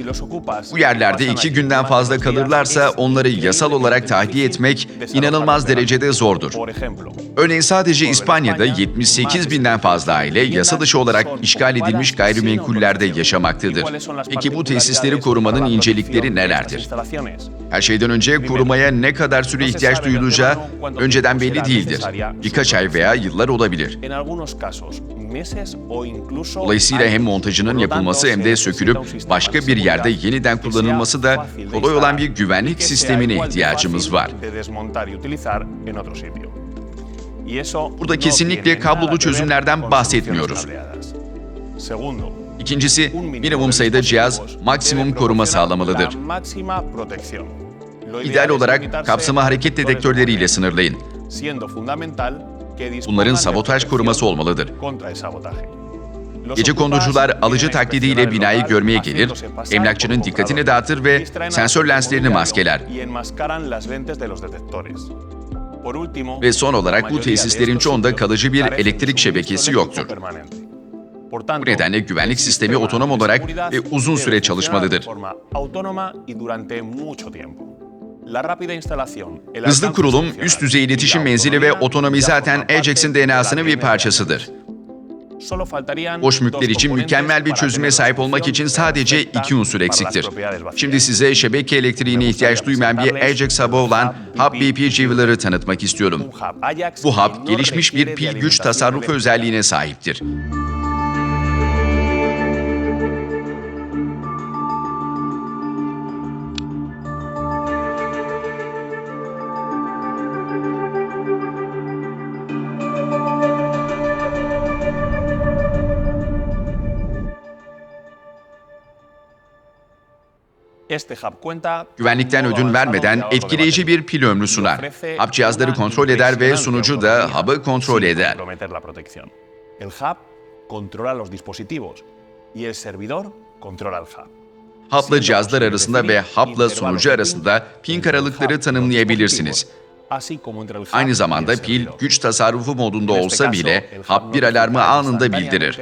Bu yerlerde 2 günden fazla kalırlarsa onları yasal olarak tahliye etmek inanılmaz derecede zordur. Örneğin sadece İspanya'da 78 binden fazla aile yasa dışı olarak işgal edilmiş gayrimenkullerde yaşamaktadır. Peki bu tesisleri korumanın incelikleri nelerdir? Her şeyden önce korumaya ne kadar süre ihtiyaç duyulacağı önceden belli değildir. Birkaç ay veya yıllar olabilir. Dolayısıyla hem montajının yapılması hem de sökülüp başka bir yerde yeniden kullanılması da kolay olan bir güvenlik sistemine ihtiyacımız var. Burada kesinlikle kablolu çözümlerden bahsetmiyoruz. İkincisi, minimum sayıda cihaz maksimum koruma sağlamalıdır. İdeal olarak kapsama hareket dedektörleriyle sınırlayın. Bunların sabotaj koruması olmalıdır. Gecekonducular alıcı taklidiyle binayı görmeye gelir, emlakçının dikkatini dağıtır ve sensör lenslerini maskeler. Ve son olarak bu tesislerin çoğunda kalıcı bir elektrik şebekesi yoktur. Bu nedenle güvenlik sistemi otonom olarak ve uzun süre çalışmalıdır. Hızlı kurulum, üst düzey iletişim menzili ve otonomi zaten Ajax'in DNA'sının bir parçasıdır. Boş mülkler için mükemmel bir çözüme sahip olmak için sadece 2 unsur eksiktir. Şimdi size şebeke elektriğine ihtiyaç duymayan bir Ajax hub'ı olan Hub BP Javeler'ı tanıtmak istiyorum. Bu hub, gelişmiş bir pil güç tasarrufu özelliğine sahiptir. Güvenlikten ödün vermeden etkileyici bir pil ömrü sunar. Hub cihazları kontrol eder ve sunucu da hub'ı kontrol eder. Hub'la cihazlar arasında ve hub'la sunucu arasında pin aralıkları tanımlayabilirsiniz. Aynı zamanda pil güç tasarrufu modunda olsa bile hub bir alarmı anında bildirir.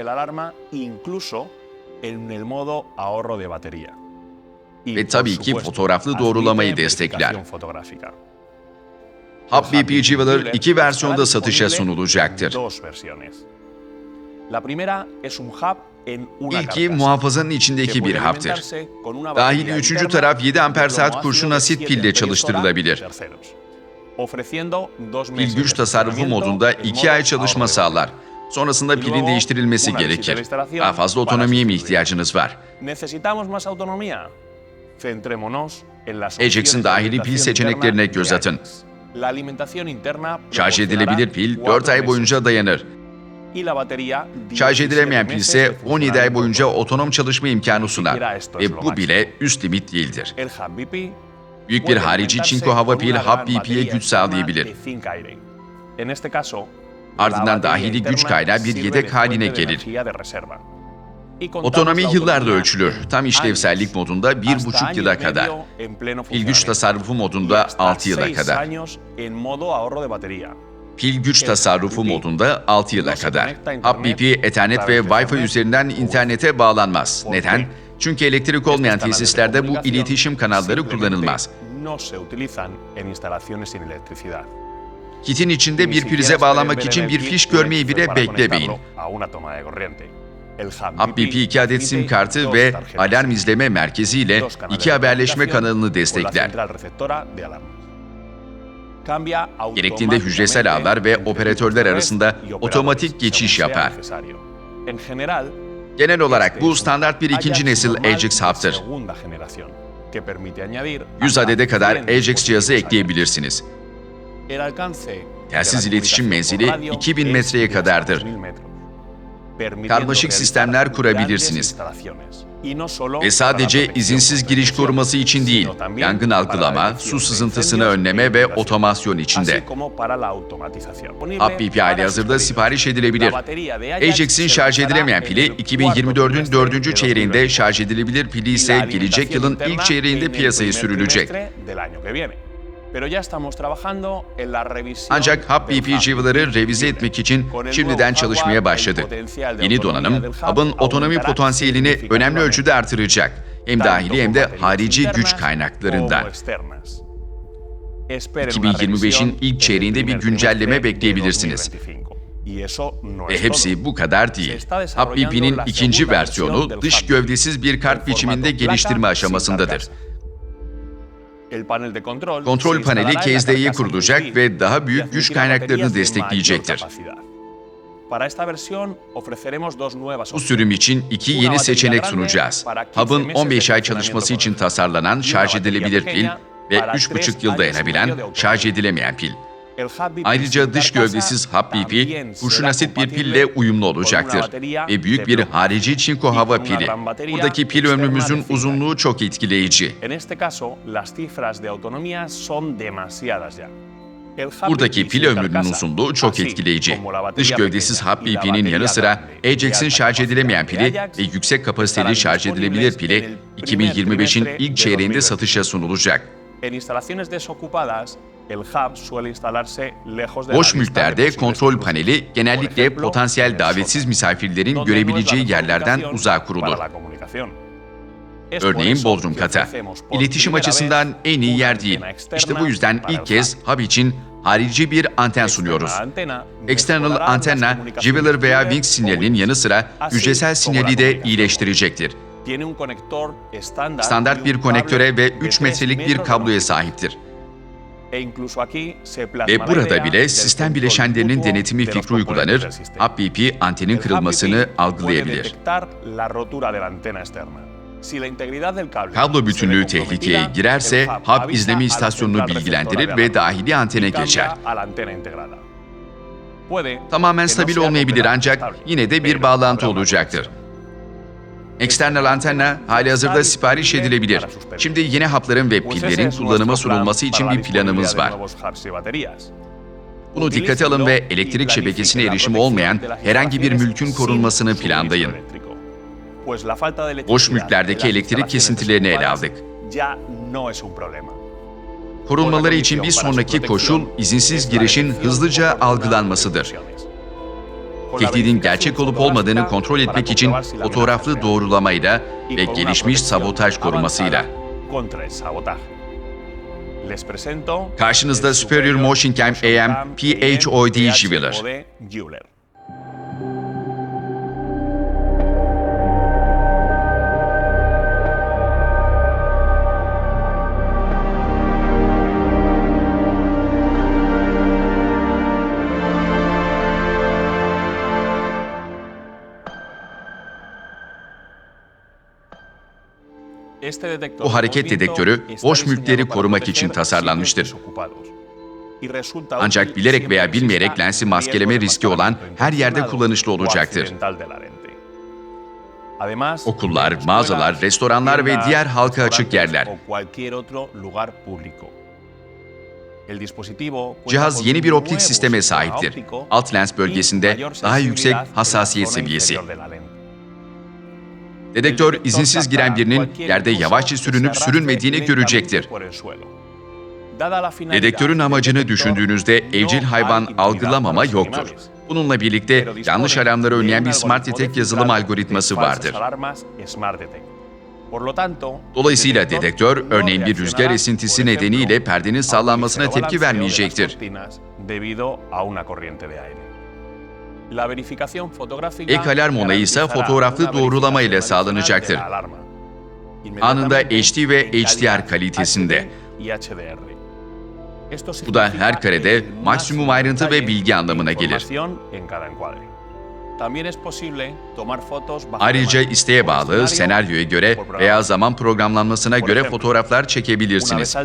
Ve tabii ki fotoğraflı doğrulamayı destekler. Hub BP Javeler 2 versiyonda satışa sunulacaktır. İlki muhafazanın içindeki bir hub'tır. Dahili 3. taraf 7 amper saat kurşun asit pille çalıştırılabilir. Pil güç tasarrufu modunda 2 ay çalışma sağlar. Sonrasında pilin değiştirilmesi gerekir. Daha fazla otonomiye mi ihtiyacınız var? Ajax'in dahili pil seçeneklerine göz atın. Şarj edilebilir pil 4 ay boyunca dayanır. Şarj edilemeyen pil ise 17 ay boyunca otonom çalışma imkanı sunar ve bu bile üst limit değildir. Büyük bir harici çinko hava pil Hub BP'ye güç sağlayabilir. Ardından dahili güç kaynağı bir yedek haline gelir. Otonomi yıllarla ölçülür. Tam işlevsellik modunda 1,5 yıla kadar. Pil güç tasarrufu modunda 6 yıla kadar. Pil güç tasarrufu modunda 6 yıla kadar. Hub BP, Ethernet ve Wi-Fi üzerinden internete bağlanmaz. Neden? Çünkü elektrik olmayan tesislerde bu iletişim kanalları kullanılmaz. Kitin içinde bir prize bağlamak için bir fiş görmeyi bile beklemeyin. HubBP 2 adet sim kartı ve alarm izleme merkezi ile 2 haberleşme kanalını destekler. Gerektiğinde hücresel ağlar ve operatörler arasında otomatik geçiş yapar. Genel olarak bu standart bir ikinci nesil Ajax Hub'tır. 100 adede kadar Ajax cihazı ekleyebilirsiniz. Telsiz iletişim menzili 2000 metreye kadardır. Karmaşık sistemler kurabilirsiniz. Ve sadece izinsiz giriş koruması için değil, yangın algılama, su sızıntısını önleme ve otomasyon içinde. HubBP halihazırda sipariş edilebilir. Ajax'in şarj edilemeyen pili 2024'ün 4. çeyreğinde, şarj edilebilir pili ise gelecek yılın ilk çeyreğinde piyasaya sürülecek. Ancak HubBP cihazları revize etmek için şimdiden çalışmaya başladı. Yeni donanım, Hub'ın otonomi potansiyelini önemli ölçüde artıracak. Hem dahili hem de harici güç kaynaklarından. 2025'in ilk çeyreğinde bir güncelleme bekleyebilirsiniz. Ve hepsi bu kadar değil. HubBP'nin ikinci versiyonu dış gövdesiz bir kart biçiminde geliştirme aşamasındadır. Kontrol paneli KSD'ye kurulacak ve daha büyük güç kaynaklarını destekleyecektir. Bu sürüm için 2 yeni seçenek sunacağız. Hub'ın 15 ay çalışması için tasarlanan şarj edilebilir pil ve 3,5 yıl dayanabilen şarj edilemeyen pil. Ayrıca dış gövdesiz HubBP, kurşun asit bir pille uyumlu olacaktır ve büyük bir harici çinko hava pili. Buradaki pil ömrümüzün uzunluğu çok etkileyici. Buradaki pil ömrünün uzunluğu çok etkileyici. Dış gövdesiz HubBP'nin yanı sıra Ajax'in şarj edilemeyen pili ve yüksek kapasiteli şarj edilebilir pili 2025'in ilk çeyreğinde satışa sunulacak. Boş mülklerde kontrol paneli genellikle potansiyel davetsiz misafirlerin görebileceği yerlerden uzağa kurulur. Örneğin Bodrum kata. İletişim açısından en iyi yer değil. İşte bu yüzden ilk kez Hub için harici bir anten sunuyoruz. External antenna, Jubiler veya Wings sinyalinin yanı sıra hücresel sinyali de iyileştirecektir. Standart bir konektöre ve 3 metrelik bir kabloya sahiptir. Ve burada bile sistem bileşenlerinin denetimi fikri uygulanır, HubBP antenin kırılmasını algılayabilir. Kablo bütünlüğü tehlikeye girerse Hub izleme istasyonunu bilgilendirir ve dahili antene geçer. Tamamen stabil olmayabilir ancak yine de bir bağlantı olacaktır. External antenna halihazırda sipariş edilebilir. Şimdi yeni hapların ve pillerin kullanıma sunulması için bir planımız var. Bunu dikkate alın ve elektrik şebekesine erişimi olmayan herhangi bir mülkün korunmasını planlayın. Boş mülklerdeki elektrik kesintilerini ele aldık. Korunmaları için bir sonraki koşul izinsiz girişin hızlıca algılanmasıdır. Tehdidin gerçek olup olmadığını kontrol etmek için fotoğraflı doğrulamayla ve gelişmiş sabotaj korumasıyla. Karşınızda Superior Motion Cam AM PHOD Jubiler. Bu hareket dedektörü boş mülkleri korumak için tasarlanmıştır. Ancak bilerek veya bilmeyerek lensi maskeleme riski olan her yerde kullanışlı olacaktır. Okullar, mağazalar, restoranlar ve diğer halka açık yerler. Cihaz yeni bir optik sisteme sahiptir. Alt lens bölgesinde daha yüksek hassasiyet seviyesi. Dedektör izinsiz giren birinin yerde yavaşça sürünüp sürünmediğini görecektir. Dedektörün amacını düşündüğünüzde evcil hayvan algılamama yoktur. Bununla birlikte yanlış alarmları önleyen bir Smart Detect yazılım algoritması vardır. Dolayısıyla dedektör, örneğin bir rüzgar esintisi nedeniyle perdenin sallanmasına tepki vermeyecektir. Ek alarm onayı ise fotoğraflı doğrulama ile sağlanacaktır. Anında HD ve HDR kalitesinde. Bu da her karede maksimum ayrıntı ve bilgi anlamına gelir. Ayrıca isteğe bağlı, senaryoya göre veya zaman programlanmasına göre fotoğraflar çekebilirsiniz.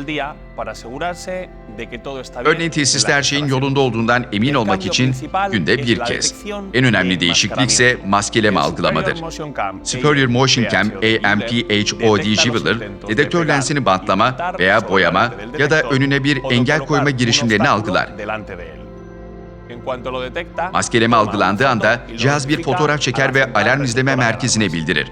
Örneğin tesiste her şeyin yolunda olduğundan emin olmak için günde bir kez. En önemli değişiklik ise maskeleme algılamadır. Superior Motion Cam AMPHOD Jeweler, dedektör lensini bantlama veya boyama ya da önüne bir engel koyma girişimlerini algılar. Maskeleme algılandığı anda cihaz bir fotoğraf çeker ve alarm izleme merkezine bildirir.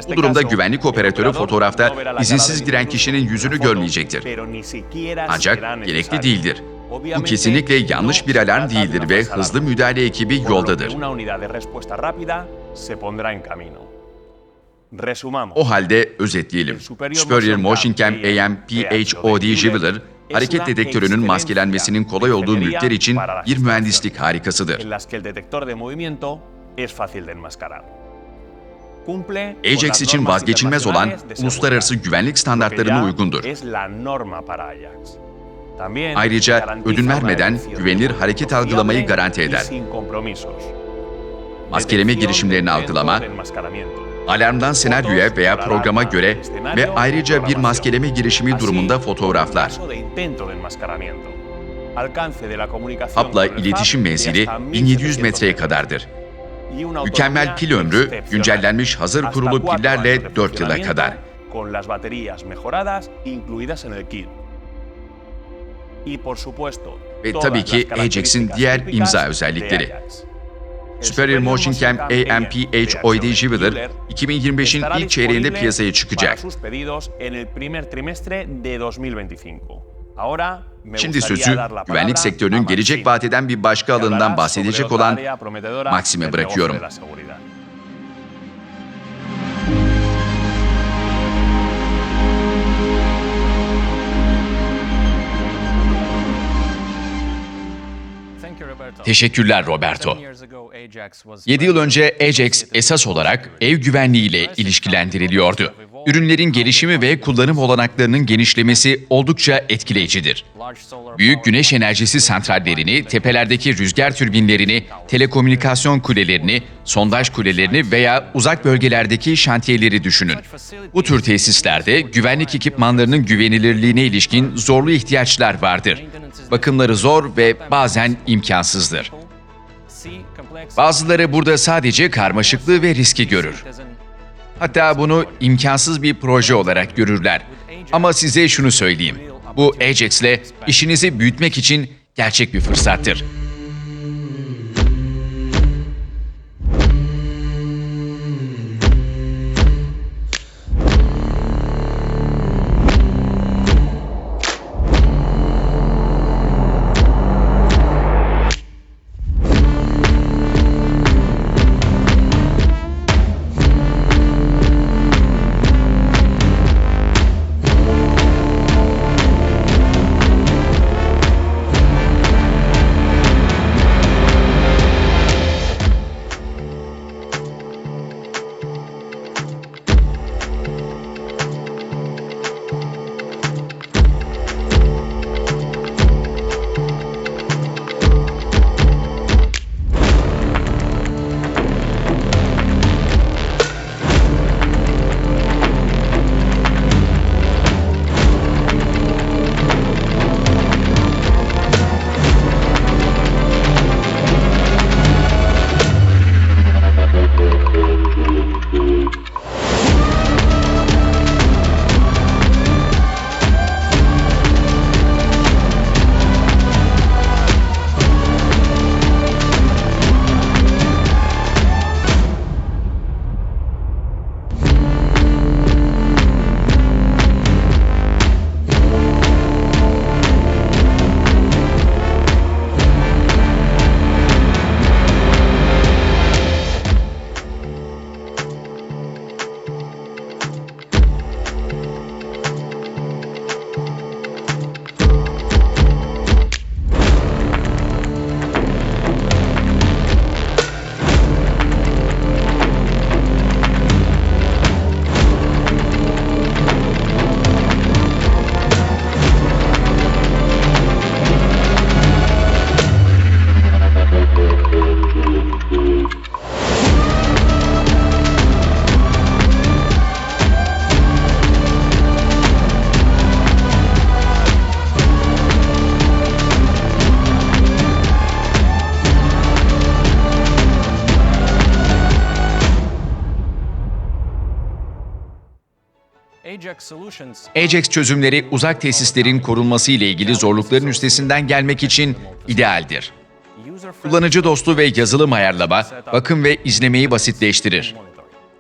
Bu durumda güvenlik operatörü fotoğrafta izinsiz giren kişinin yüzünü görmeyecektir. Ancak gerekli değildir. Bu kesinlikle yanlış bir alarm değildir ve hızlı müdahale ekibi yoldadır. O halde özetleyelim. Superior Motion Cam AMPHOD Jeweler, hareket dedektörünün maskelenmesinin kolay olduğu mülkler için bir mühendislik harikasıdır. Ajax için vazgeçilmez olan uluslararası güvenlik standartlarına uygundur. Ayrıca ödün vermeden güvenilir hareket algılamayı garanti eder. Maskeleme girişimlerini algılama, alarmdan senaryoya veya programa göre ve ayrıca bir maskeleme girişimi durumunda fotoğraflar. Hapla iletişim menzili 1700 metreye kadardır. Mükemmel pil ömrü, güncellenmiş hazır kurulu pillerle 4 yıla kadar. Ve tabii ki Ajax'in diğer imza özellikleri. Superior Motion Cam AMPHOD Jeweler 2025'in ilk çeyreğinde piyasaya çıkacak. Şimdi sözü güvenlik sektörünün gelecek vaat eden bir başka alanından bahsedecek olan Maxim'e bırakıyorum. Teşekkürler Roberto. 7 yıl önce Ajax esas olarak ev güvenliğiyle ilişkilendiriliyordu. Ürünlerin gelişimi ve kullanım olanaklarının genişlemesi oldukça etkileyicidir. Büyük güneş enerjisi santrallerini, tepelerdeki rüzgar türbinlerini, telekomünikasyon kulelerini, sondaj kulelerini veya uzak bölgelerdeki şantiyeleri düşünün. Bu tür tesislerde güvenlik ekipmanlarının güvenilirliğine ilişkin zorlu ihtiyaçlar vardır. Bakımları zor ve bazen imkansızdır. Bazıları burada sadece karmaşıklığı ve riski görür. Hatta bunu imkansız bir proje olarak görürler. Ama size şunu söyleyeyim. Bu Ajax'le işinizi büyütmek için gerçek bir fırsattır. Ajax çözümleri uzak tesislerin korunması ile ilgili zorlukların üstesinden gelmek için idealdir. Kullanıcı dostu ve yazılım ayarlama, bakım ve izlemeyi basitleştirir.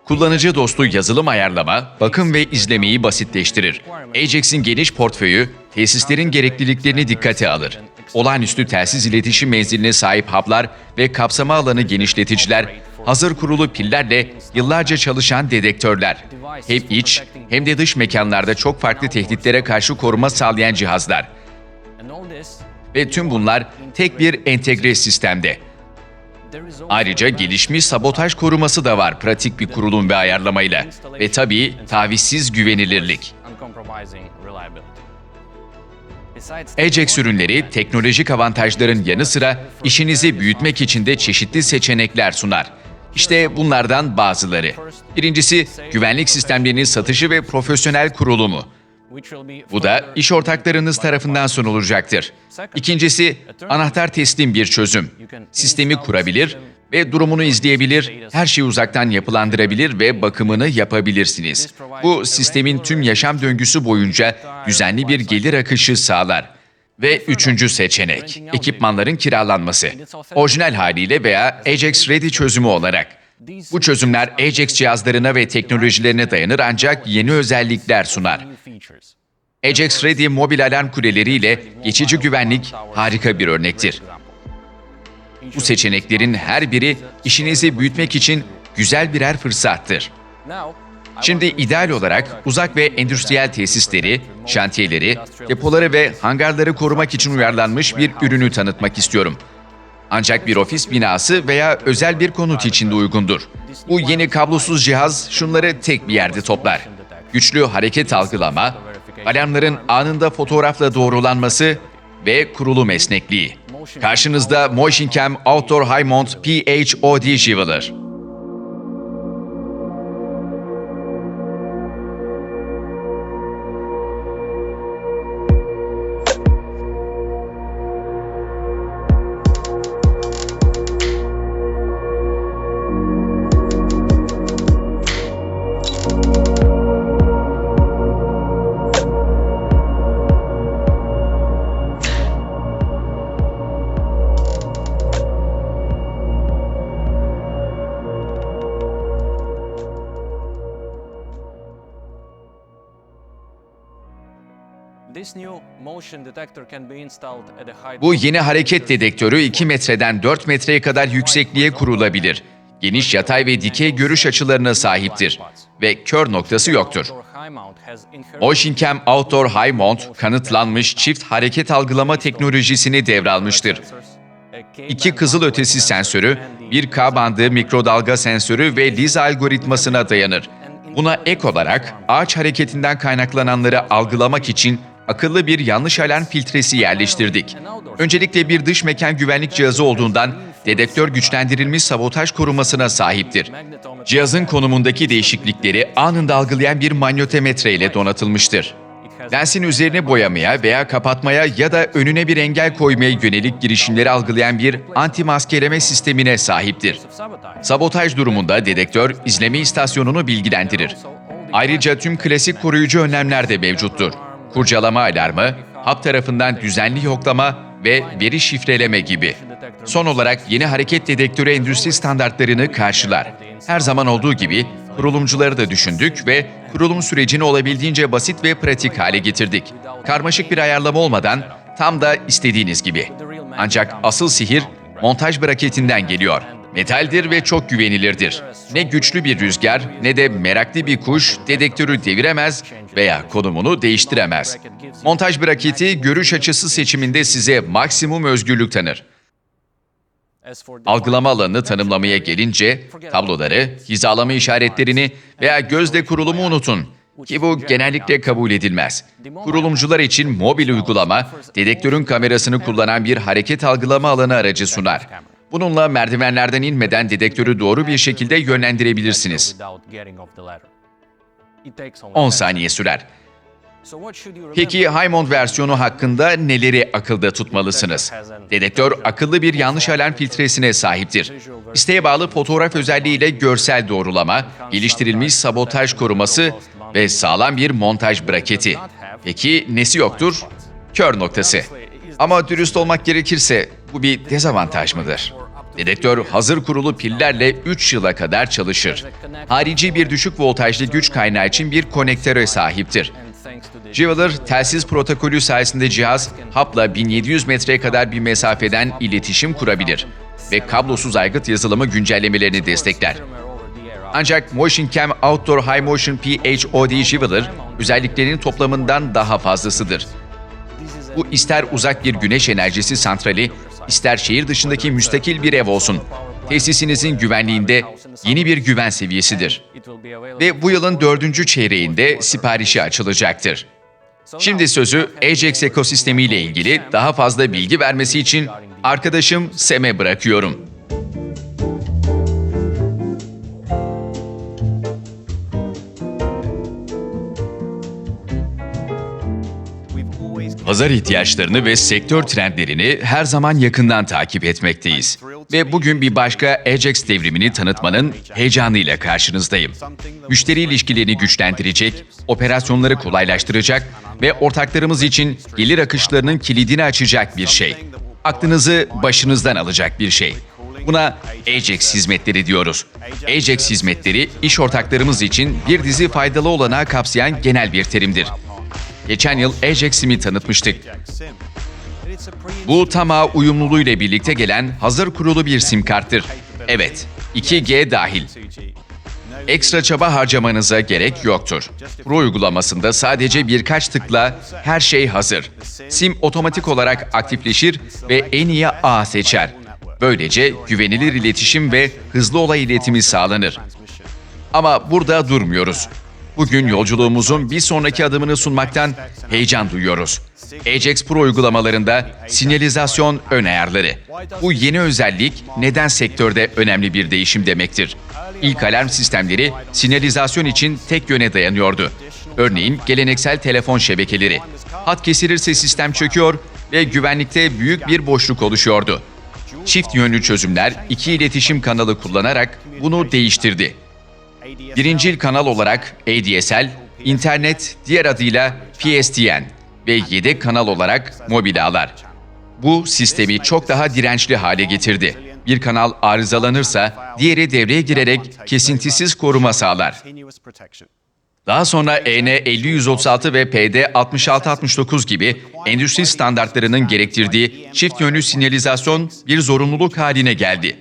Kullanıcı dostu yazılım ayarlama, bakım ve izlemeyi basitleştirir. Ajax'in geniş portföyü, tesislerin gerekliliklerini dikkate alır. Olağanüstü telsiz iletişim menziline sahip hub'lar ve kapsama alanı genişleticiler, hazır kurulu pillerle yıllarca çalışan dedektörler. Hem iç hem de dış mekanlarda çok farklı tehditlere karşı koruma sağlayan cihazlar. Ve tüm bunlar tek bir entegre sistemde. Ayrıca gelişmiş sabotaj koruması da var pratik bir kurulum ve ayarlamayla. Ve tabii tavizsiz güvenilirlik. Ajax ürünleri teknolojik avantajların yanı sıra işinizi büyütmek için de çeşitli seçenekler sunar. İşte bunlardan bazıları. Birincisi, güvenlik sistemlerinin satışı ve profesyonel kurulumu. Bu da iş ortaklarınız tarafından sunulacaktır. İkincisi, anahtar teslim bir çözüm. Sistemi kurabilir ve durumunu izleyebilir, her şeyi uzaktan yapılandırabilir ve bakımını yapabilirsiniz. Bu sistemin tüm yaşam döngüsü boyunca düzenli bir gelir akışı sağlar. Ve üçüncü seçenek, ekipmanların kiralanması. Orijinal haliyle veya Ajax Ready çözümü olarak. Bu çözümler Ajax cihazlarına ve teknolojilerine dayanır ancak yeni özellikler sunar. Ajax Ready mobil alarm kuleleriyle geçici güvenlik harika bir örnektir. Bu seçeneklerin her biri işinizi büyütmek için güzel birer fırsattır. Şimdi ideal olarak uzak ve endüstriyel tesisleri, şantiyeleri, depoları ve hangarları korumak için uyarlanmış bir ürünü tanıtmak istiyorum. Ancak bir ofis binası veya özel bir konut için de uygundur. Bu yeni kablosuz cihaz şunları tek bir yerde toplar. Güçlü hareket algılama, alarmların anında fotoğrafla doğrulanması ve kurulum esnekliği. Karşınızda MotionCam Outdoor High Mount PHOD Jivaler. Bu yeni hareket dedektörü 2 metreden 4 metreye kadar yüksekliğe kurulabilir. Geniş yatay ve dikey görüş açılarına sahiptir ve kör noktası yoktur. MotionCam Outdoor High Mount kanıtlanmış çift hareket algılama teknolojisini devralmıştır. 2 kızılötesi sensörü, 1 K bandı mikrodalga sensörü ve Liz algoritmasına dayanır. Buna ek olarak ağaç hareketinden kaynaklananları algılamak için akıllı bir yanlış alarm filtresi yerleştirdik. Öncelikle bir dış mekan güvenlik cihazı olduğundan dedektör güçlendirilmiş sabotaj korumasına sahiptir. Cihazın konumundaki değişiklikleri anında algılayan bir manyometre ile donatılmıştır. Lensin üzerine boyamaya veya kapatmaya ya da önüne bir engel koymaya yönelik girişimleri algılayan bir anti-maskeleme sistemine sahiptir. Sabotaj durumunda dedektör izleme istasyonunu bilgilendirir. Ayrıca tüm klasik koruyucu önlemler de mevcuttur. Kurcalama alarmı, hap tarafından düzenli yoklama ve veri şifreleme gibi. Son olarak yeni hareket dedektörü endüstri standartlarını karşılar. Her zaman olduğu gibi kurulumcuları da düşündük ve kurulum sürecini olabildiğince basit ve pratik hale getirdik. Karmaşık bir ayarlama olmadan tam da istediğiniz gibi. Ancak asıl sihir montaj braketinden geliyor. Metaldir ve çok güvenilirdir. Ne güçlü bir rüzgar ne de meraklı bir kuş dedektörü deviremez veya konumunu değiştiremez. Montaj braketi görüş açısı seçiminde size maksimum özgürlük tanır. Algılama alanını tanımlamaya gelince tabloları, hizalama işaretlerini veya gözle kurulumu unutun ki bu genellikle kabul edilmez. Kurulumcular için mobil uygulama, dedektörün kamerasını kullanan bir hareket algılama alanı aracı sunar. Bununla merdivenlerden inmeden dedektörü doğru bir şekilde yönlendirebilirsiniz. 10 saniye sürer. Peki High Mount versiyonu hakkında neleri akılda tutmalısınız? Dedektör akıllı bir yanlış alarm filtresine sahiptir. İsteğe bağlı fotoğraf özelliğiyle görsel doğrulama, geliştirilmiş sabotaj koruması, ve sağlam bir montaj braketi. Peki nesi yoktur? Kör noktası. Ama dürüst olmak gerekirse bu bir dezavantaj mıdır? Dedektör hazır kurulu pillerle 3 yıla kadar çalışır. Harici bir düşük voltajlı güç kaynağı için bir konektöre sahiptir. Jeweler telsiz protokolü sayesinde cihaz hapla 1700 metreye kadar bir mesafeden iletişim kurabilir ve kablosuz aygıt yazılımı güncellemelerini destekler. Ancak MotionCam Outdoor High Motion PHOD Jeweler özelliklerinin toplamından daha fazlasıdır. Bu ister uzak bir güneş enerjisi santrali, ister şehir dışındaki müstakil bir ev olsun. Tesisinizin güvenliğinde yeni bir güven seviyesidir. Ve bu yılın 4. çeyreğinde siparişi açılacaktır. Şimdi sözü Ajax ekosistemiyle ilgili daha fazla bilgi vermesi için arkadaşım Sem'e bırakıyorum. Pazar ihtiyaçlarını ve sektör trendlerini her zaman yakından takip etmekteyiz. Ve bugün bir başka Ajax devrimini tanıtmanın heyecanıyla karşınızdayım. Müşteri ilişkilerini güçlendirecek, operasyonları kolaylaştıracak ve ortaklarımız için gelir akışlarının kilidini açacak bir şey. Aklınızı başınızdan alacak bir şey. Buna Ajax hizmetleri diyoruz. Ajax hizmetleri, iş ortaklarımız için bir dizi faydalı olanağı kapsayan genel bir terimdir. Geçen yıl Ajax SIM'i tanıtmıştık. Bu tam ağ uyumluluğuyla birlikte gelen hazır kurulu bir sim karttır. Evet, 2G dahil. Ekstra çaba harcamanıza gerek yoktur. Pro uygulamasında sadece birkaç tıkla her şey hazır. SIM otomatik olarak aktifleşir ve en iyi ağ seçer. Böylece güvenilir iletişim ve hızlı olay iletimi sağlanır. Ama burada durmuyoruz. Bugün yolculuğumuzun bir sonraki adımını sunmaktan heyecan duyuyoruz. Ajax Pro uygulamalarında sinyalizasyon ön ayarları. Bu yeni özellik neden sektörde önemli bir değişim demektir. İlk alarm sistemleri sinyalizasyon için tek yöne dayanıyordu. Örneğin geleneksel telefon şebekeleri. Hat kesilirse sistem çöküyor ve güvenlikte büyük bir boşluk oluşuyordu. Çift yönlü çözümler iki iletişim kanalı kullanarak bunu değiştirdi. Birincil kanal olarak ADSL, internet diğer adıyla PSTN ve yedek kanal olarak mobil ağlar. Bu sistemi çok daha dirençli hale getirdi. Bir kanal arızalanırsa diğeri devreye girerek kesintisiz koruma sağlar. Daha sonra EN 50136 ve PD 6669 gibi endüstri standartlarının gerektirdiği çift yönlü sinyalizasyon bir zorunluluk haline geldi.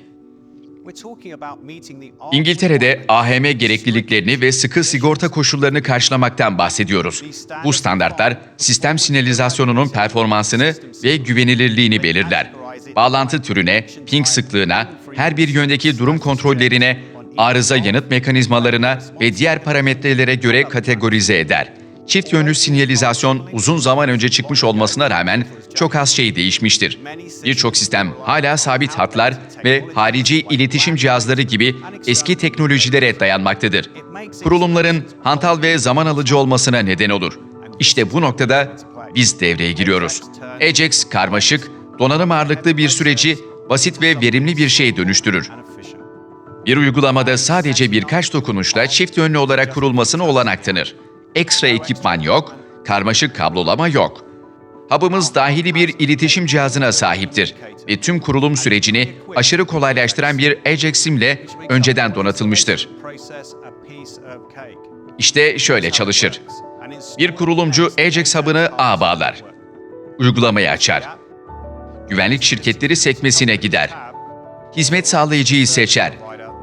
İngiltere'de AHM gerekliliklerini ve sıkı sigorta koşullarını karşılamaktan bahsediyoruz. Bu standartlar sistem sinyalizasyonunun performansını ve güvenilirliğini belirler. Bağlantı türüne, ping sıklığına, her bir yöndeki durum kontrollerine, arıza yanıt mekanizmalarına ve diğer parametrelere göre kategorize eder. Çift yönlü sinyalizasyon uzun zaman önce çıkmış olmasına rağmen çok az şey değişmiştir. Birçok sistem hala sabit hatlar ve harici iletişim cihazları gibi eski teknolojilere dayanmaktadır. Kurulumların hantal ve zaman alıcı olmasına neden olur. İşte bu noktada biz devreye giriyoruz. Ajax karmaşık, donanım ağırlıklı bir süreci basit ve verimli bir şeye dönüştürür. Bir uygulamada sadece birkaç dokunuşla çift yönlü olarak kurulmasına olanak tanır. Ekstra ekipman yok, karmaşık kablolama yok. Hub'ımız dahili bir iletişim cihazına sahiptir ve tüm kurulum sürecini aşırı kolaylaştıran bir Ajax SIM'le önceden donatılmıştır. İşte şöyle çalışır. Bir kurulumcu Ajax Hub'ını ağa bağlar. Uygulamayı açar. Güvenlik şirketleri sekmesine gider. Hizmet sağlayıcıyı seçer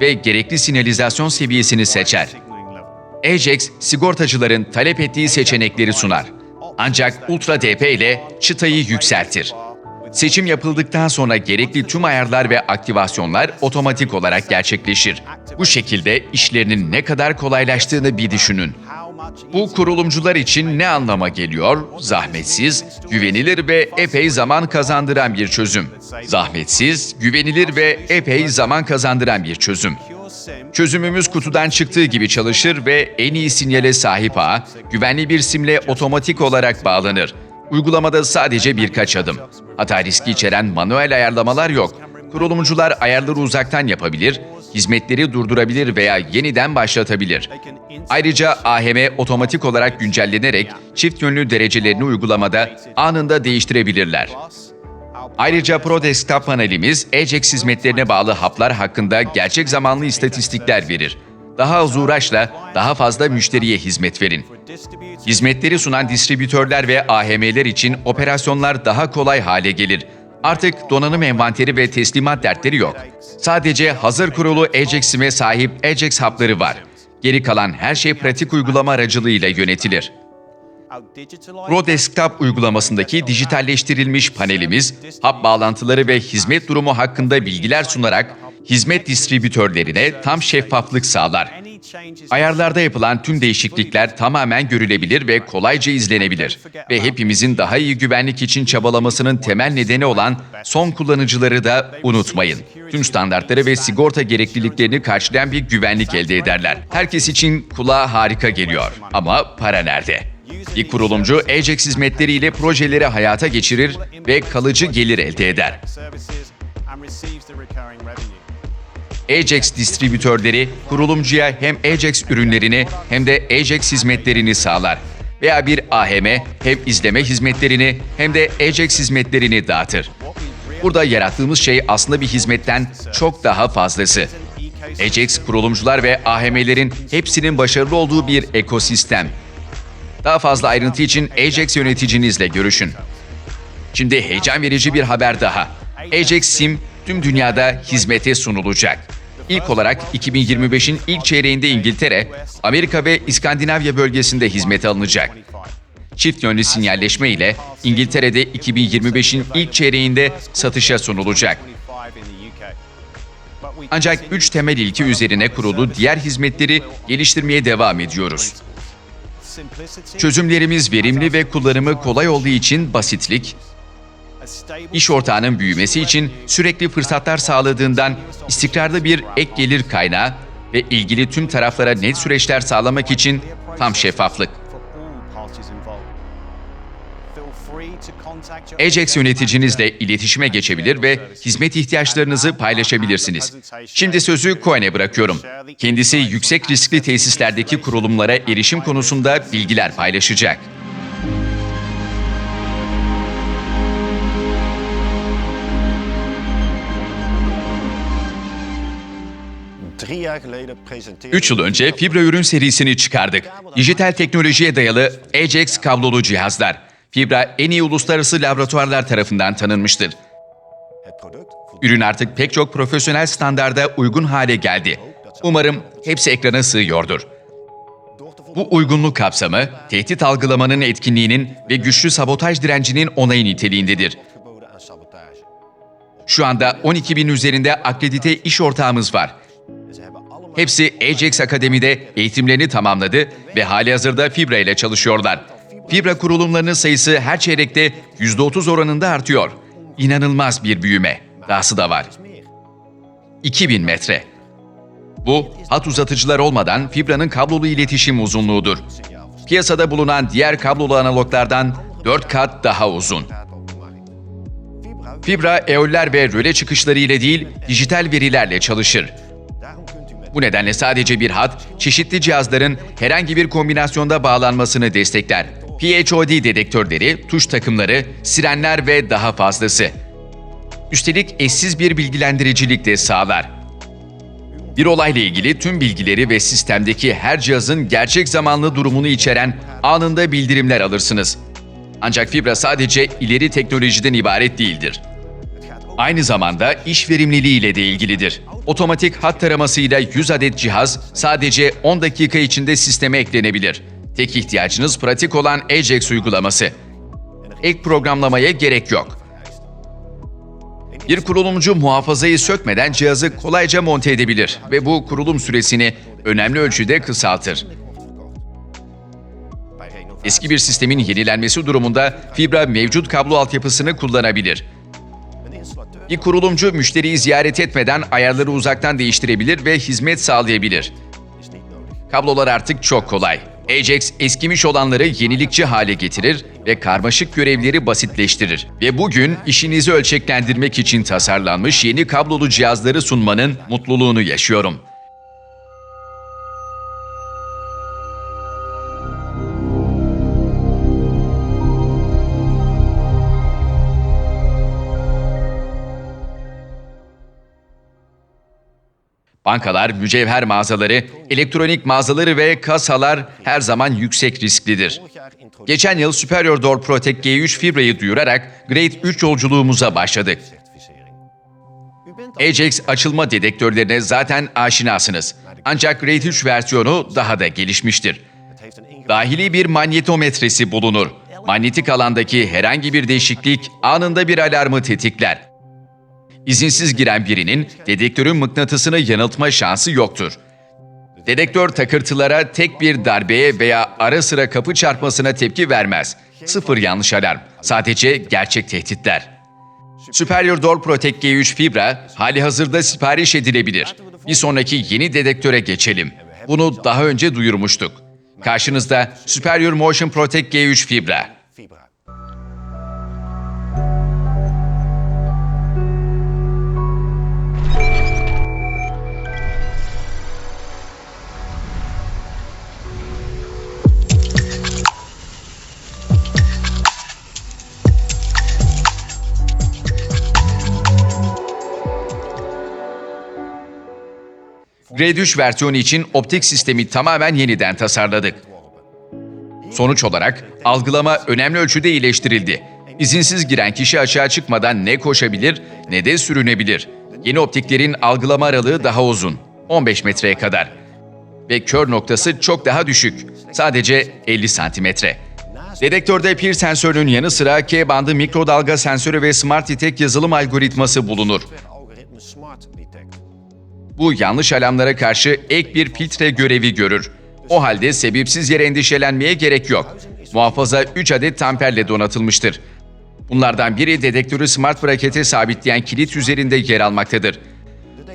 ve gerekli sinyalizasyon seviyesini seçer. Ajax, sigortacıların talep ettiği seçenekleri sunar. Ancak Ultra DP ile çıtayı yükseltir. Seçim yapıldıktan sonra gerekli tüm ayarlar ve aktivasyonlar otomatik olarak gerçekleşir. Bu şekilde işlerinin ne kadar kolaylaştığını bir düşünün. Bu kurulumcular için ne anlama geliyor? Zahmetsiz, güvenilir ve epey zaman kazandıran bir çözüm. Zahmetsiz, güvenilir ve epey zaman kazandıran bir çözüm. Çözümümüz kutudan çıktığı gibi çalışır ve en iyi sinyale sahip ağ, güvenli bir simle otomatik olarak bağlanır. Uygulamada sadece birkaç adım. Hata riski içeren manuel ayarlamalar yok. Kurulumcular ayarları uzaktan yapabilir, hizmetleri durdurabilir veya yeniden başlatabilir. Ayrıca AHM otomatik olarak güncellenerek çift yönlü derecelerini uygulamada anında değiştirebilirler. Ayrıca Pro Desktop panelimiz, Ajax hizmetlerine bağlı haplar hakkında gerçek zamanlı istatistikler verir. Daha az uğraşla daha fazla müşteriye hizmet verin. Hizmetleri sunan distribütörler ve AHM'ler için operasyonlar daha kolay hale gelir. Artık donanım envanteri ve teslimat dertleri yok. Sadece hazır kurulu Ajax SIM'e sahip Ajax hapları var. Geri kalan her şey pratik uygulama aracılığıyla yönetilir. Pro Desktop uygulamasındaki dijitalleştirilmiş panelimiz, hap bağlantıları ve hizmet durumu hakkında bilgiler sunarak hizmet distribütörlerine tam şeffaflık sağlar. Ayarlarda yapılan tüm değişiklikler tamamen görülebilir ve kolayca izlenebilir. Ve hepimizin daha iyi güvenlik için çabalamasının temel nedeni olan son kullanıcıları da unutmayın. Tüm standartları ve sigorta gerekliliklerini karşılayan bir güvenlik elde ederler. Herkes için kulağa harika geliyor. Ama para nerede? Bir kurulumcu Ajax hizmetleriyle projeleri hayata geçirir ve kalıcı gelir elde eder. Ajax distribütörleri kurulumcuya hem Ajax ürünlerini hem de Ajax hizmetlerini sağlar. Veya bir AHM hem izleme hizmetlerini hem de Ajax hizmetlerini dağıtır. Burada yarattığımız şey aslında bir hizmetten çok daha fazlası. Ajax kurulumcular ve AHM'lerin hepsinin başarılı olduğu bir ekosistem. Daha fazla ayrıntı için Ajax yöneticinizle görüşün. Şimdi heyecan verici bir haber daha. Ajax SIM tüm dünyada hizmete sunulacak. İlk olarak 2025'in ilk çeyreğinde İngiltere, Amerika ve İskandinavya bölgesinde hizmete alınacak. Çift yönlü sinyalleşme ile İngiltere'de 2025'in ilk çeyreğinde satışa sunulacak. Ancak 3 temel ilke üzerine kurulu diğer hizmetleri geliştirmeye devam ediyoruz. Çözümlerimiz verimli ve kullanımı kolay olduğu için basitlik, İş ortağının büyümesi için sürekli fırsatlar sağladığından istikrarlı bir ek gelir kaynağı ve ilgili tüm taraflara net süreçler sağlamak için tam şeffaflık. Ajax yöneticinizle iletişime geçebilir ve hizmet ihtiyaçlarınızı paylaşabilirsiniz. Şimdi sözü Cohen'e bırakıyorum. Kendisi yüksek riskli tesislerdeki kurulumlara erişim konusunda bilgiler paylaşacak. Üç yıl önce Fibra ürün serisini çıkardık. Dijital teknolojiye dayalı Ajax kablolu cihazlar. Fibra en iyi uluslararası laboratuvarlar tarafından tanınmıştır. Ürün artık pek çok profesyonel standarda uygun hale geldi. Umarım hepsi ekrana sığıyordur. Bu uygunluk kapsamı, tehdit algılamanın etkinliğinin ve güçlü sabotaj direncinin onayı niteliğindedir. Şu anda 12.000 üzerinde akredite iş ortağımız var. Hepsi Ajax Akademi'de eğitimlerini tamamladı ve halihazırda Fibra ile çalışıyorlar. Fibra kurulumlarının sayısı her çeyrekte %30 oranında artıyor. İnanılmaz bir büyüme. Dahası da var. 2000 metre. Bu, hat uzatıcılar olmadan Fibra'nın kablolu iletişim uzunluğudur. Piyasada bulunan diğer kablolu analoglardan 4 kat daha uzun. Fibra, eoller ve röle çıkışları ile değil, dijital verilerle çalışır. Bu nedenle sadece bir hat, çeşitli cihazların herhangi bir kombinasyonda bağlanmasını destekler. PHOD dedektörleri, tuş takımları, sirenler ve daha fazlası. Üstelik eşsiz bir bilgilendiricilik de sağlar. Bir olayla ilgili tüm bilgileri ve sistemdeki her cihazın gerçek zamanlı durumunu içeren anında bildirimler alırsınız. Ancak Fibra sadece ileri teknolojiden ibaret değildir. Aynı zamanda iş verimliliği ile de ilgilidir. Otomatik hat taramasıyla 100 adet cihaz sadece 10 dakika içinde sisteme eklenebilir. Tek ihtiyacınız pratik olan Ajax uygulaması. Ek programlamaya gerek yok. Bir kurulumcu muhafazayı sökmeden cihazı kolayca monte edebilir ve bu kurulum süresini önemli ölçüde kısaltır. Eski bir sistemin yenilenmesi durumunda Fibra mevcut kablo altyapısını kullanabilir. Bir kurulumcu müşteriyi ziyaret etmeden ayarları uzaktan değiştirebilir ve hizmet sağlayabilir. Kablolar artık çok kolay. Ajax eskimiş olanları yenilikçi hale getirir ve karmaşık görevleri basitleştirir. Ve bugün işinizi ölçeklendirmek için tasarlanmış yeni kablolu cihazları sunmanın mutluluğunu yaşıyorum. Bankalar, mücevher mağazaları, elektronik mağazaları ve kasalar her zaman yüksek risklidir. Geçen yıl Superior Door Protect G3 Fibra'yı duyurarak Grade 3 yolculuğumuza başladık. Ajax açılma dedektörlerine zaten aşinasınız. Ancak Grade 3 versiyonu daha da gelişmiştir. Dahili bir manyetometresi bulunur. Manyetik alandaki herhangi bir değişiklik anında bir alarmı tetikler. İzinsiz giren birinin dedektörün mıknatısını yanıltma şansı yoktur. Dedektör takırtılara, tek bir darbeye veya ara sıra kapı çarpmasına tepki vermez. Sıfır yanlış alarm, sadece gerçek tehditler. Superior Door Protect G3 Fibra halihazırda sipariş edilebilir. Bir sonraki yeni dedektöre geçelim. Bunu daha önce duyurmuştuk. Karşınızda Superior Motion Protect G3 Fibra. Grade 3 versiyonu için optik sistemi tamamen yeniden tasarladık. Sonuç olarak algılama önemli ölçüde iyileştirildi. İzinsiz giren kişi açığa çıkmadan ne koşabilir ne de sürünebilir. Yeni optiklerin algılama aralığı daha uzun, 15 metreye kadar. Ve kör noktası çok daha düşük, sadece 50 santimetre. Dedektörde PIR sensörünün yanı sıra K-bandı mikrodalga sensörü ve Smart Detect yazılım algoritması bulunur. Bu yanlış alarmlara karşı ek bir filtre görevi görür. O halde sebepsiz yere endişelenmeye gerek yok. Muhafaza 3 adet tamperle donatılmıştır. Bunlardan biri dedektörü smart brakete sabitleyen kilit üzerinde yer almaktadır.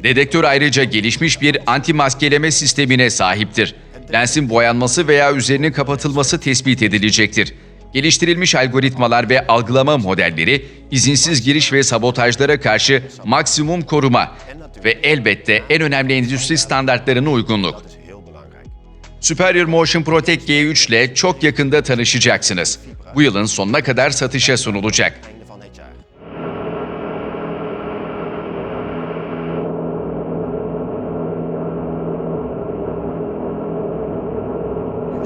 Dedektör ayrıca gelişmiş bir anti maskeleme sistemine sahiptir. Lensin boyanması veya üzerinin kapatılması tespit edilecektir. Geliştirilmiş algoritmalar ve algılama modelleri izinsiz giriş ve sabotajlara karşı maksimum koruma ve elbette en önemli endüstri standartlarına uygunluk. Superior Motion Protect G3 ile çok yakında tanışacaksınız. Bu yılın sonuna kadar satışa sunulacak.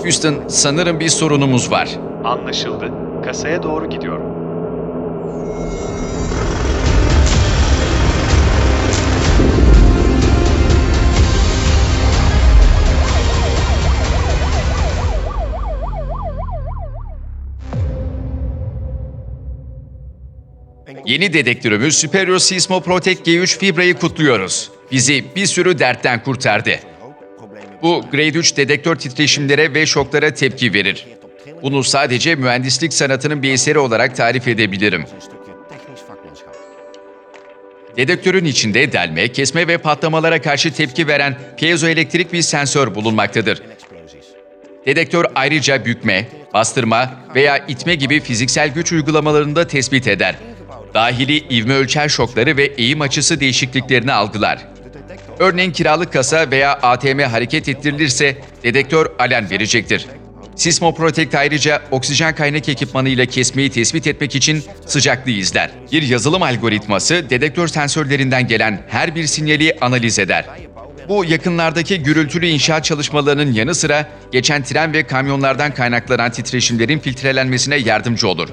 Houston, sanırım bir sorunumuz var. Anlaşıldı. Kasaya doğru gidiyorum. Yeni dedektörümüz Superior Seismo Protect G3 Fibra'yı kutluyoruz. Bizi bir sürü dertten kurtardı. Bu Grade 3 dedektör titreşimlere ve şoklara tepki verir. Bunu sadece mühendislik sanatının bir eseri olarak tarif edebilirim. Dedektörün içinde delme, kesme ve patlamalara karşı tepki veren piezoelektrik bir sensör bulunmaktadır. Dedektör ayrıca bükme, bastırma veya itme gibi fiziksel güç uygulamalarını da tespit eder. Dahili ivme ölçer şokları ve eğim açısı değişikliklerini algılar. Örneğin kiralık kasa veya ATM hareket ettirilirse dedektör alarm verecektir. Seismo Protect ayrıca oksijen kaynak ekipmanıyla kesmeyi tespit etmek için sıcaklığı izler. Bir yazılım algoritması dedektör sensörlerinden gelen her bir sinyali analiz eder. Bu yakınlardaki gürültülü inşaat çalışmalarının yanı sıra geçen tren ve kamyonlardan kaynaklanan titreşimlerin filtrelenmesine yardımcı olur.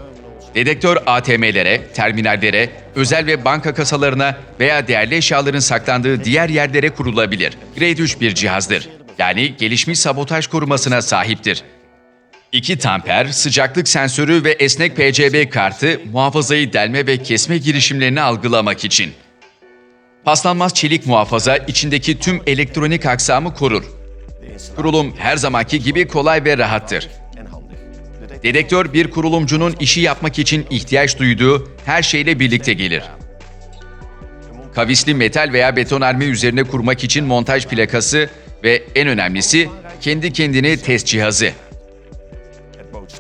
Dedektör ATM'lere, terminallere, özel ve banka kasalarına veya değerli eşyaların saklandığı diğer yerlere kurulabilir. Grade 3 bir cihazdır. Yani gelişmiş sabotaj korumasına sahiptir. 2 tamper, sıcaklık sensörü ve esnek PCB kartı muhafazayı delme ve kesme girişimlerini algılamak için. Paslanmaz çelik muhafaza içindeki tüm elektronik aksamı korur. Kurulum her zamanki gibi kolay ve rahattır. Dedektör bir kurulumcunun işi yapmak için ihtiyaç duyduğu her şeyle birlikte gelir. Kavisli metal veya betonarme üzerine kurmak için montaj plakası ve en önemlisi kendi kendine test cihazı.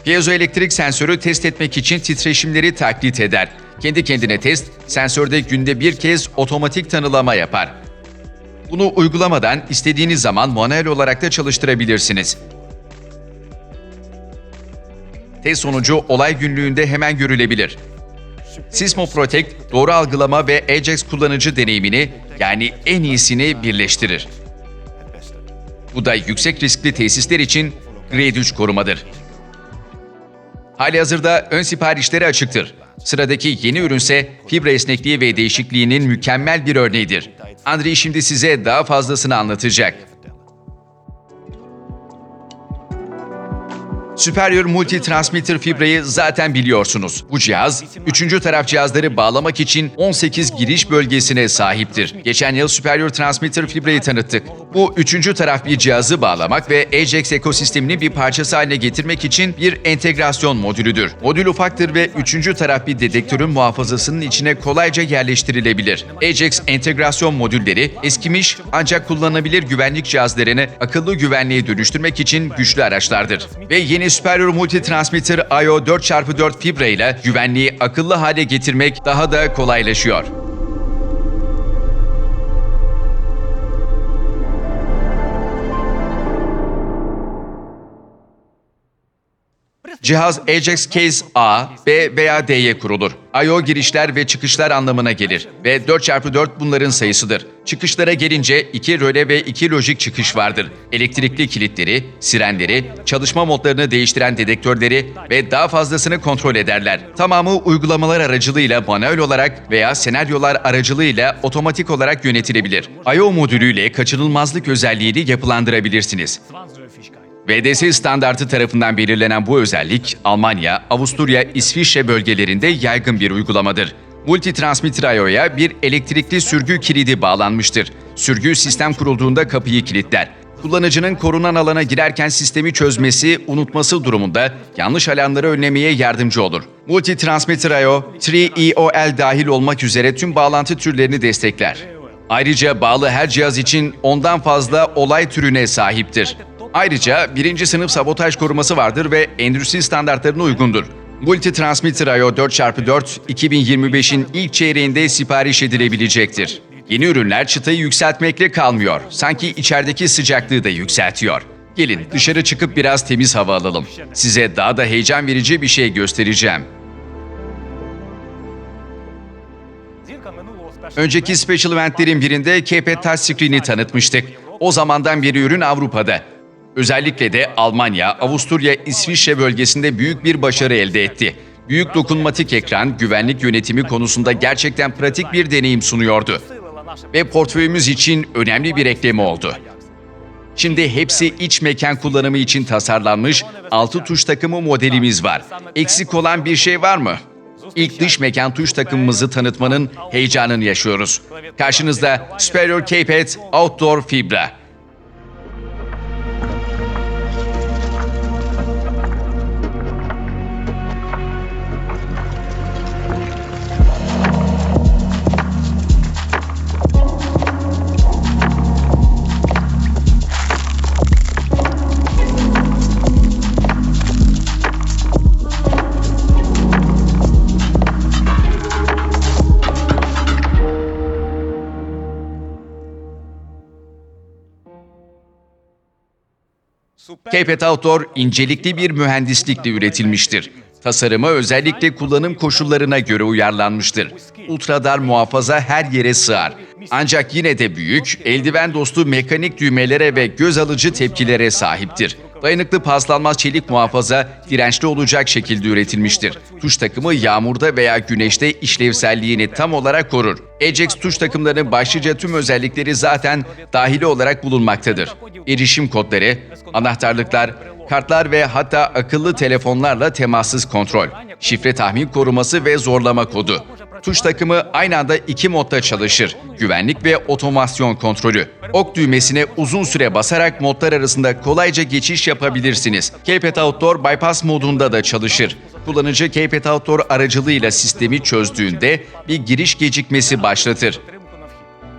Piezoelektrik sensörü test etmek için titreşimleri taklit eder. Kendi kendine test, sensörde günde bir kez otomatik tanılama yapar. Bunu uygulamadan istediğiniz zaman manuel olarak da çalıştırabilirsiniz. Test sonucu olay günlüğünde hemen görülebilir. Sismo Protect, doğru algılama ve Ajax kullanıcı deneyimini, yani en iyisini birleştirir. Bu da yüksek riskli tesisler için Grade 3 korumadır. Halihazırda ön siparişleri açıktır. Sıradaki yeni ürünse fibra esnekliği ve değişikliğinin mükemmel bir örneğidir. Andrei şimdi size daha fazlasını anlatacak. Superior Multi Transmitter fibrayı zaten biliyorsunuz. Bu cihaz, üçüncü taraf cihazları bağlamak için 18 giriş bölgesine sahiptir. Geçen yıl Superior Transmitter fibrayı tanıttık. Bu üçüncü taraf bir cihazı bağlamak ve Ajax ekosisteminin bir parçası haline getirmek için bir entegrasyon modülüdür. Modül ufaktır ve üçüncü taraf bir dedektörün muhafazasının içine kolayca yerleştirilebilir. Ajax entegrasyon modülleri eskimiş ancak kullanılabilir güvenlik cihazlarını akıllı güvenliğe dönüştürmek için güçlü araçlardır. Ve yeni Superior Multi Transmitter IO 4x4 fibra ile güvenliği akıllı hale getirmek daha da kolaylaşıyor. Cihaz Ajax Case A, B veya D'ye kurulur. I/O girişler ve çıkışlar anlamına gelir ve 4x4 bunların sayısıdır. Çıkışlara gelince 2 röle ve 2 lojik çıkış vardır. Elektrikli kilitleri, sirenleri, çalışma modlarını değiştiren dedektörleri ve daha fazlasını kontrol ederler. Tamamı uygulamalar aracılığıyla manuel olarak veya senaryolar aracılığıyla otomatik olarak yönetilebilir. I/O modülüyle kaçınılmazlık özelliğini yapılandırabilirsiniz. VDS standartı tarafından belirlenen bu özellik, Almanya, Avusturya, İsviçre bölgelerinde yaygın bir uygulamadır. Multitransmitter I/O'ya bir elektrikli sürgü kilidi bağlanmıştır. Sürgü sistem kurulduğunda kapıyı kilitler. Kullanıcının korunan alana girerken sistemi çözmesi, unutması durumunda yanlış alarmları önlemeye yardımcı olur. Multitransmitter I/O, 3EOL dahil olmak üzere tüm bağlantı türlerini destekler. Ayrıca bağlı her cihaz için ondan fazla olay türüne sahiptir. Ayrıca birinci sınıf sabotaj koruması vardır ve endüstri standartlarına uygundur. Multitransmitter I/O 4x4 2025'in ilk çeyreğinde sipariş edilebilecektir. Yeni ürünler çıtayı yükseltmekle kalmıyor. Sanki içerideki sıcaklığı da yükseltiyor. Gelin dışarı çıkıp biraz temiz hava alalım. Size daha da heyecan verici bir şey göstereceğim. Önceki special eventlerin birinde Keypad Touchscreen'i tanıtmıştık. O zamandan beri ürün Avrupa'da. Özellikle de Almanya, Avusturya, İsviçre bölgesinde büyük bir başarı elde etti. Büyük dokunmatik ekran, güvenlik yönetimi konusunda gerçekten pratik bir deneyim sunuyordu. Ve portföyümüz için önemli bir ekleme oldu. Şimdi hepsi iç mekan kullanımı için tasarlanmış 6 tuş takımı modelimiz var. Eksik olan bir şey var mı? İlk dış mekan tuş takımımızı tanıtmanın heyecanını yaşıyoruz. Karşınızda Superior Keypad Outdoor Fibra. Keypad Outdoor incelikli bir mühendislikle üretilmiştir. Tasarımı özellikle kullanım koşullarına göre uyarlanmıştır. Ultradar muhafaza her yere sığar. Ancak yine de büyük, eldiven dostu mekanik düğmelere ve göz alıcı tepkilere sahiptir. Dayanıklı paslanmaz çelik muhafaza dirençli olacak şekilde üretilmiştir. Tuş takımı yağmurda veya güneşte işlevselliğini tam olarak korur. Ajax tuş takımlarının başlıca tüm özellikleri zaten dahili olarak bulunmaktadır. Erişim kodları, anahtarlıklar, kartlar ve hatta akıllı telefonlarla temassız kontrol, şifre tahmin koruması ve zorlama kodu. Tuş takımı aynı anda 2 modda çalışır. Güvenlik ve otomasyon kontrolü. Ok düğmesine uzun süre basarak modlar arasında kolayca geçiş yapabilirsiniz. Keypad Outdoor Bypass modunda da çalışır. Kullanıcı Keypad Outdoor aracılığıyla sistemi çözdüğünde bir giriş gecikmesi başlatır.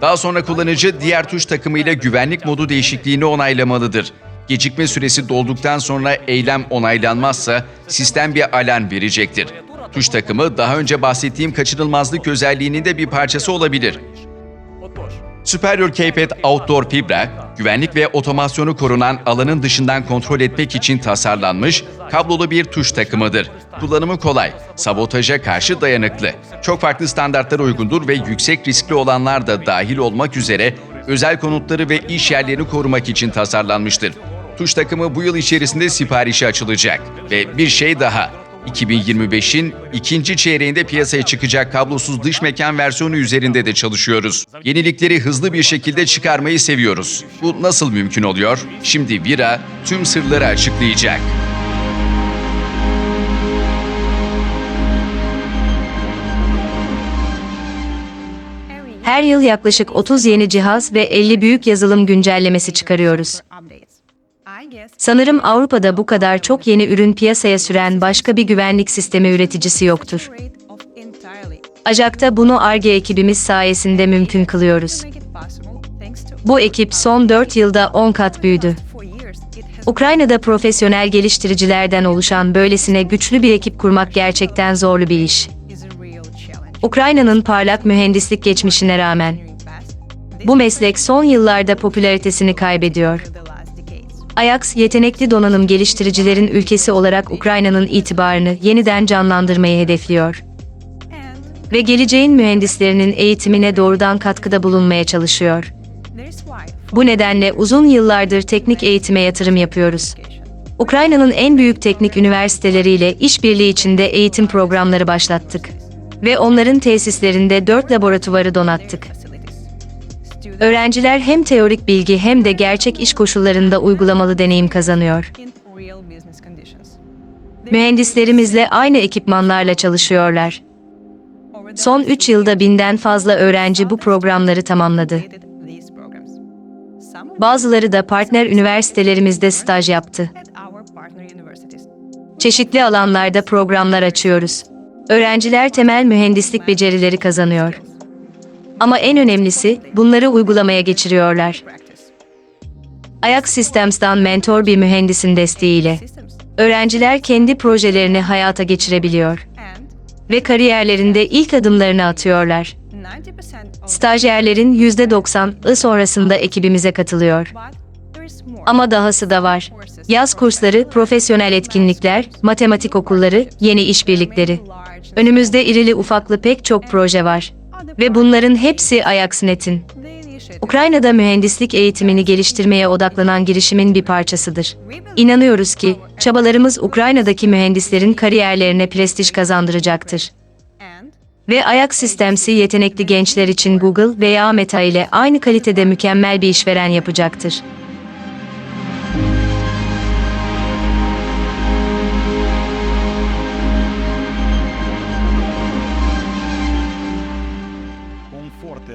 Daha sonra kullanıcı diğer tuş takımıyla güvenlik modu değişikliğini onaylamalıdır. Gecikme süresi dolduktan sonra eylem onaylanmazsa sistem bir alarm verecektir. Tuş takımı daha önce bahsettiğim kaçınılmazlık özelliğinin de bir parçası olabilir. Superior Keypad Outdoor Fibra, güvenlik ve otomasyonu korunan alanın dışından kontrol etmek için tasarlanmış, kablolu bir tuş takımıdır. Kullanımı kolay, sabotaja karşı dayanıklı. Çok farklı standartlara uygundur ve yüksek riskli olanlar da dahil olmak üzere özel konutları ve iş yerlerini korumak için tasarlanmıştır. Tuş takımı bu yıl içerisinde siparişi açılacak. Ve bir şey daha, 2025'in ikinci çeyreğinde piyasaya çıkacak kablosuz dış mekan versiyonu üzerinde de çalışıyoruz. Yenilikleri hızlı bir şekilde çıkarmayı seviyoruz. Bu nasıl mümkün oluyor? Şimdi Vira tüm sırları açıklayacak. Her yıl yaklaşık 30 yeni cihaz ve 50 büyük yazılım güncellemesi çıkarıyoruz. Sanırım Avrupa'da bu kadar çok yeni ürün piyasaya süren başka bir güvenlik sistemi üreticisi yoktur. Ajak'ta bunu Ar-Ge ekibimiz sayesinde mümkün kılıyoruz. Bu ekip son 4 yılda 10 kat büyüdü. Ukrayna'da profesyonel geliştiricilerden oluşan böylesine güçlü bir ekip kurmak gerçekten zorlu bir iş. Ukrayna'nın parlak mühendislik geçmişine rağmen bu meslek son yıllarda popülaritesini kaybediyor. Ajax, yetenekli donanım geliştiricilerin ülkesi olarak Ukrayna'nın itibarını yeniden canlandırmayı hedefliyor. Ve geleceğin mühendislerinin eğitimine doğrudan katkıda bulunmaya çalışıyor. Bu nedenle uzun yıllardır teknik eğitime yatırım yapıyoruz. Ukrayna'nın en büyük teknik üniversiteleriyle işbirliği içinde eğitim programları başlattık. Ve onların tesislerinde 4 laboratuvarı donattık. Öğrenciler hem teorik bilgi hem de gerçek iş koşullarında uygulamalı deneyim kazanıyor. Mühendislerimizle aynı ekipmanlarla çalışıyorlar. Son 3 yılda 1000'den fazla öğrenci bu programları tamamladı. Bazıları da partner üniversitelerimizde staj yaptı. Çeşitli alanlarda programlar açıyoruz. Öğrenciler temel mühendislik becerileri kazanıyor. Ama en önemlisi, bunları uygulamaya geçiriyorlar. Ajax Systems'dan mentor bir mühendisin desteğiyle öğrenciler kendi projelerini hayata geçirebiliyor ve kariyerlerinde ilk adımlarını atıyorlar. Stajyerlerin %90'ı sonrasında ekibimize katılıyor. Ama dahası da var. Yaz kursları, profesyonel etkinlikler, matematik okulları, yeni işbirlikleri. Önümüzde irili ufaklı pek çok proje var. Ve bunların hepsi Ajax.net'in. Ukrayna'da mühendislik eğitimini geliştirmeye odaklanan girişimin bir parçasıdır. İnanıyoruz ki, çabalarımız Ukrayna'daki mühendislerin kariyerlerine prestij kazandıracaktır. Ve Ajax Systems'i yetenekli gençler için Google veya Meta ile aynı kalitede mükemmel bir işveren yapacaktır.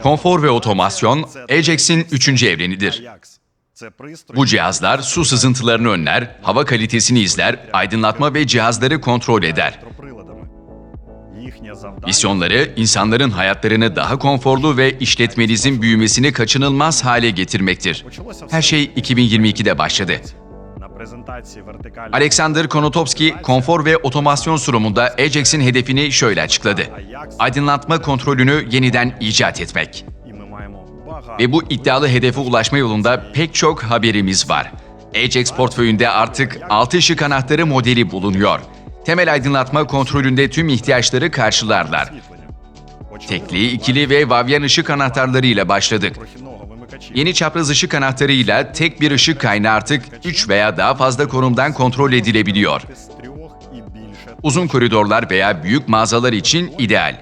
Konfor ve otomasyon, Ajax'in 3. evrenidir. Bu cihazlar su sızıntılarını önler, hava kalitesini izler, aydınlatma ve cihazları kontrol eder. Misyonları, insanların hayatlarını daha konforlu ve işletmenizin büyümesini kaçınılmaz hale getirmektir. Her şey 2022'de başladı. Alexander Konotopski, konfor ve otomasyon sunumunda Ajax'in hedefini şöyle açıkladı. Aydınlatma kontrolünü yeniden icat etmek. Ve bu iddialı hedefe ulaşma yolunda pek çok haberimiz var. Ajax portföyünde artık 6 ışık anahtarı modeli bulunuyor. Temel aydınlatma kontrolünde tüm ihtiyaçları karşılarlar. Tekli, ikili ve vavyen ışık anahtarlarıyla başladık. Yeni çapraz ışık anahtarıyla tek bir ışık kaynağı artık 3 veya daha fazla konumdan kontrol edilebiliyor. Uzun koridorlar veya büyük mağazalar için ideal.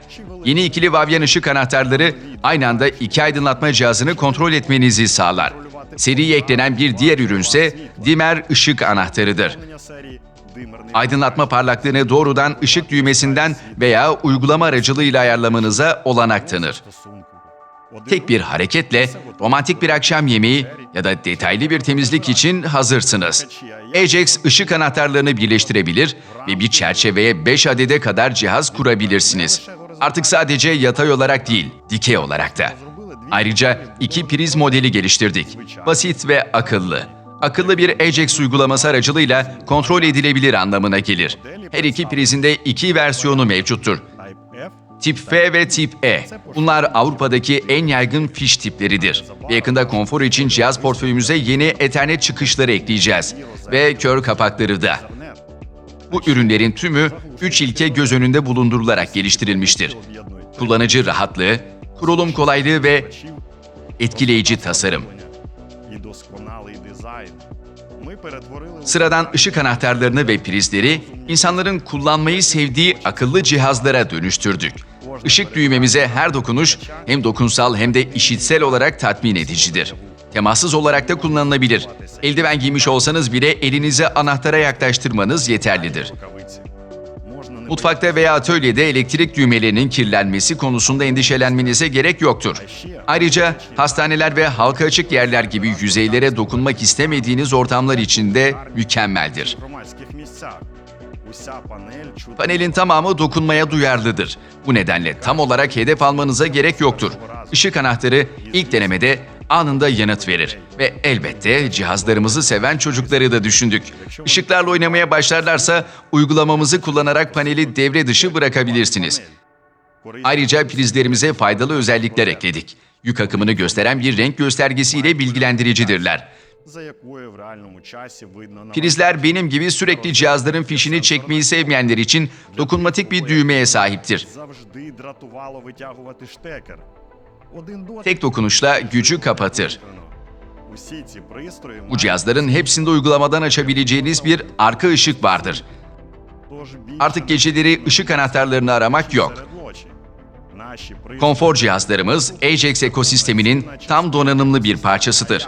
Yeni ikili vavyen ışık anahtarları aynı anda 2 aydınlatma cihazını kontrol etmenizi sağlar. Seriye eklenen bir diğer ürünse dimmer ışık anahtarıdır. Aydınlatma parlaklığını doğrudan ışık düğmesinden veya uygulama aracılığıyla ayarlamanıza olanak tanır. Tek bir hareketle romantik bir akşam yemeği ya da detaylı bir temizlik için hazırsınız. Ajax ışık anahtarlarını birleştirebilir ve bir çerçeveye 5 adede kadar cihaz kurabilirsiniz. Artık sadece yatay olarak değil, dikey olarak da. Ayrıca 2 priz modeli geliştirdik. Basit ve akıllı. Akıllı bir Ajax uygulaması aracılığıyla kontrol edilebilir anlamına gelir. Her iki prizin de iki versiyonu mevcuttur. Tip F ve Tip E. Bunlar Avrupa'daki en yaygın fiş tipleridir. Ve yakında konfor için cihaz portföyümüze yeni Ethernet çıkışları ekleyeceğiz. Ve kör kapakları da. Bu ürünlerin tümü 3 ilke göz önünde bulundurularak geliştirilmiştir. Kullanıcı rahatlığı, kurulum kolaylığı ve etkileyici tasarım. Sıradan ışık anahtarlarını ve prizleri insanların kullanmayı sevdiği akıllı cihazlara dönüştürdük. Işık düğmemize her dokunuş hem dokunsal hem de işitsel olarak tatmin edicidir. Temassız olarak da kullanılabilir. Eldiven giymiş olsanız bile elinizi anahtara yaklaştırmanız yeterlidir. Mutfakta veya atölyede elektrik düğmelerinin kirlenmesi konusunda endişelenmenize gerek yoktur. Ayrıca hastaneler ve halka açık yerler gibi yüzeylere dokunmak istemediğiniz ortamlar için de mükemmeldir. Panelin tamamı dokunmaya duyarlıdır. Bu nedenle tam olarak hedef almanıza gerek yoktur. Işık anahtarı ilk denemede anında yanıt verir. Ve elbette cihazlarımızı seven çocukları da düşündük. Işıklarla oynamaya başlarlarsa uygulamamızı kullanarak paneli devre dışı bırakabilirsiniz. Ayrıca prizlerimize faydalı özellikler ekledik. Yük akımını gösteren bir renk göstergesiyle bilgilendiricidirler. Prizler benim gibi sürekli cihazların fişini çekmeyi sevmeyenler için dokunmatik bir düğmeye sahiptir. Tek dokunuşla gücü kapatır. Bu cihazların hepsinde uygulamadan açabileceğiniz bir arka ışık vardır. Artık geceleri ışık anahtarlarını aramak yok. Konfor cihazlarımız Ajax ekosisteminin tam donanımlı bir parçasıdır.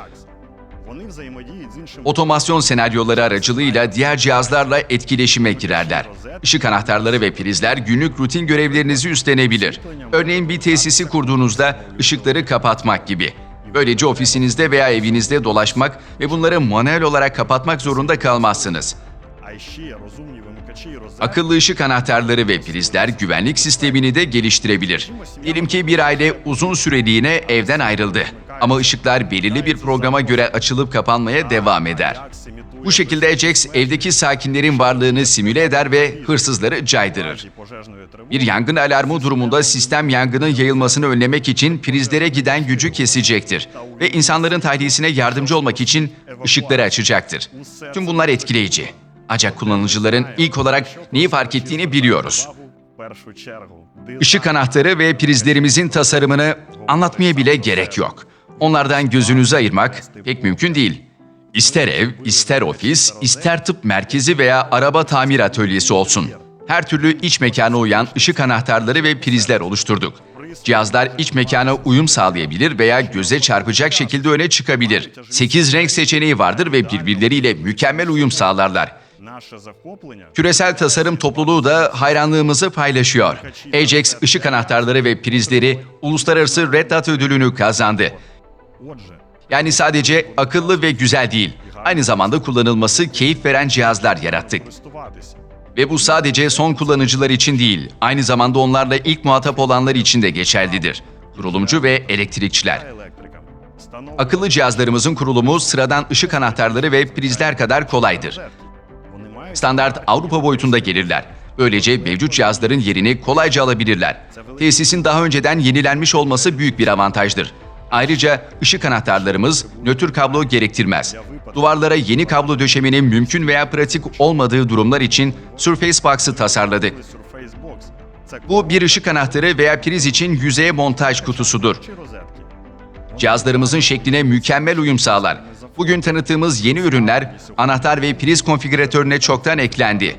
Otomasyon senaryoları aracılığıyla diğer cihazlarla etkileşime girerler. Işık anahtarları ve prizler günlük rutin görevlerinizi üstlenebilir. Örneğin bir tesisi kurduğunuzda ışıkları kapatmak gibi. Böylece ofisinizde veya evinizde dolaşmak ve bunları manuel olarak kapatmak zorunda kalmazsınız. Akıllı ışık anahtarları ve prizler güvenlik sistemini de geliştirebilir. Diyelim ki bir aile uzun süreliğine evden ayrıldı. Ama ışıklar belirli bir programa göre açılıp kapanmaya devam eder. Bu şekilde Ajax evdeki sakinlerin varlığını simüle eder ve hırsızları caydırır. Bir yangın alarmı durumunda sistem yangının yayılmasını önlemek için prizlere giden gücü kesecektir ve insanların tahliyesine yardımcı olmak için ışıkları açacaktır. Tüm bunlar etkileyici. Ancak kullanıcıların ilk olarak neyi fark ettiğini biliyoruz. Işık anahtarı ve prizlerimizin tasarımını anlatmaya bile gerek yok. Onlardan gözünüzü ayırmak pek mümkün değil. İster ev, ister ofis, ister tıp merkezi veya araba tamir atölyesi olsun. Her türlü iç mekana uyan ışık anahtarları ve prizler oluşturduk. Cihazlar iç mekana uyum sağlayabilir veya göze çarpacak şekilde öne çıkabilir. 8 renk seçeneği vardır ve birbirleriyle mükemmel uyum sağlarlar. Küresel tasarım topluluğu da hayranlığımızı paylaşıyor. Ajax ışık anahtarları ve prizleri Uluslararası Red Dot ödülünü kazandı. Yani sadece akıllı ve güzel değil, aynı zamanda kullanılması keyif veren cihazlar yarattık. Ve bu sadece son kullanıcılar için değil, aynı zamanda onlarla ilk muhatap olanlar için de geçerlidir. Kurulumcu ve elektrikçiler. Akıllı cihazlarımızın kurulumu sıradan ışık anahtarları ve prizler kadar kolaydır. Standart Avrupa boyutunda gelirler. Böylece mevcut cihazların yerini kolayca alabilirler. Tesisin daha önceden yenilenmiş olması büyük bir avantajdır. Ayrıca ışık anahtarlarımız nötr kablo gerektirmez. Duvarlara yeni kablo döşemenin mümkün veya pratik olmadığı durumlar için Surface Box'ı tasarladık. Bu bir ışık anahtarı veya priz için yüzeye montaj kutusudur. Cihazlarımızın şekline mükemmel uyum sağlar. Bugün tanıttığımız yeni ürünler anahtar ve priz konfigüratörüne çoktan eklendi.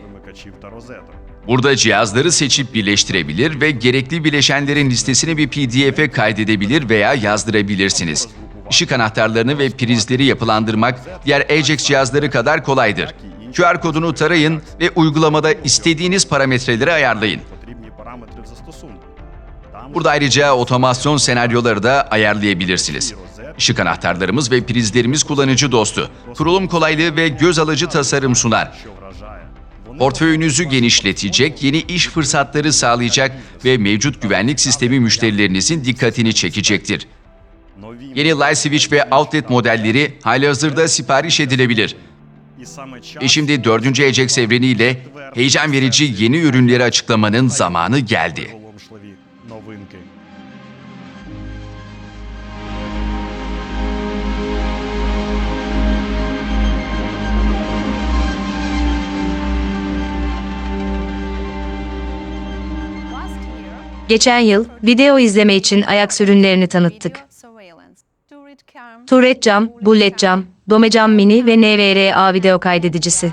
Burada cihazları seçip birleştirebilir ve gerekli bileşenlerin listesini bir PDF'e kaydedebilir veya yazdırabilirsiniz. Işık anahtarlarını ve prizleri yapılandırmak diğer Ajax cihazları kadar kolaydır. QR kodunu tarayın ve uygulamada istediğiniz parametreleri ayarlayın. Burada ayrıca otomasyon senaryoları da ayarlayabilirsiniz. Işık anahtarlarımız ve prizlerimiz kullanıcı dostu, kurulum kolaylığı ve göz alıcı tasarım sunar. Portföyünüzü genişletecek, yeni iş fırsatları sağlayacak ve mevcut güvenlik sistemi müşterilerinizin dikkatini çekecektir. Yeni light switch ve outlet modelleri halihazırda sipariş edilebilir. Şimdi 4. Ajax evreniyle heyecan verici yeni ürünleri açıklamanın zamanı geldi. Geçen yıl video izleme için Ajax ürünlerini tanıttık. Turret Cam, Bullet Cam, Dome Cam Mini ve NVRA video kaydedicisi.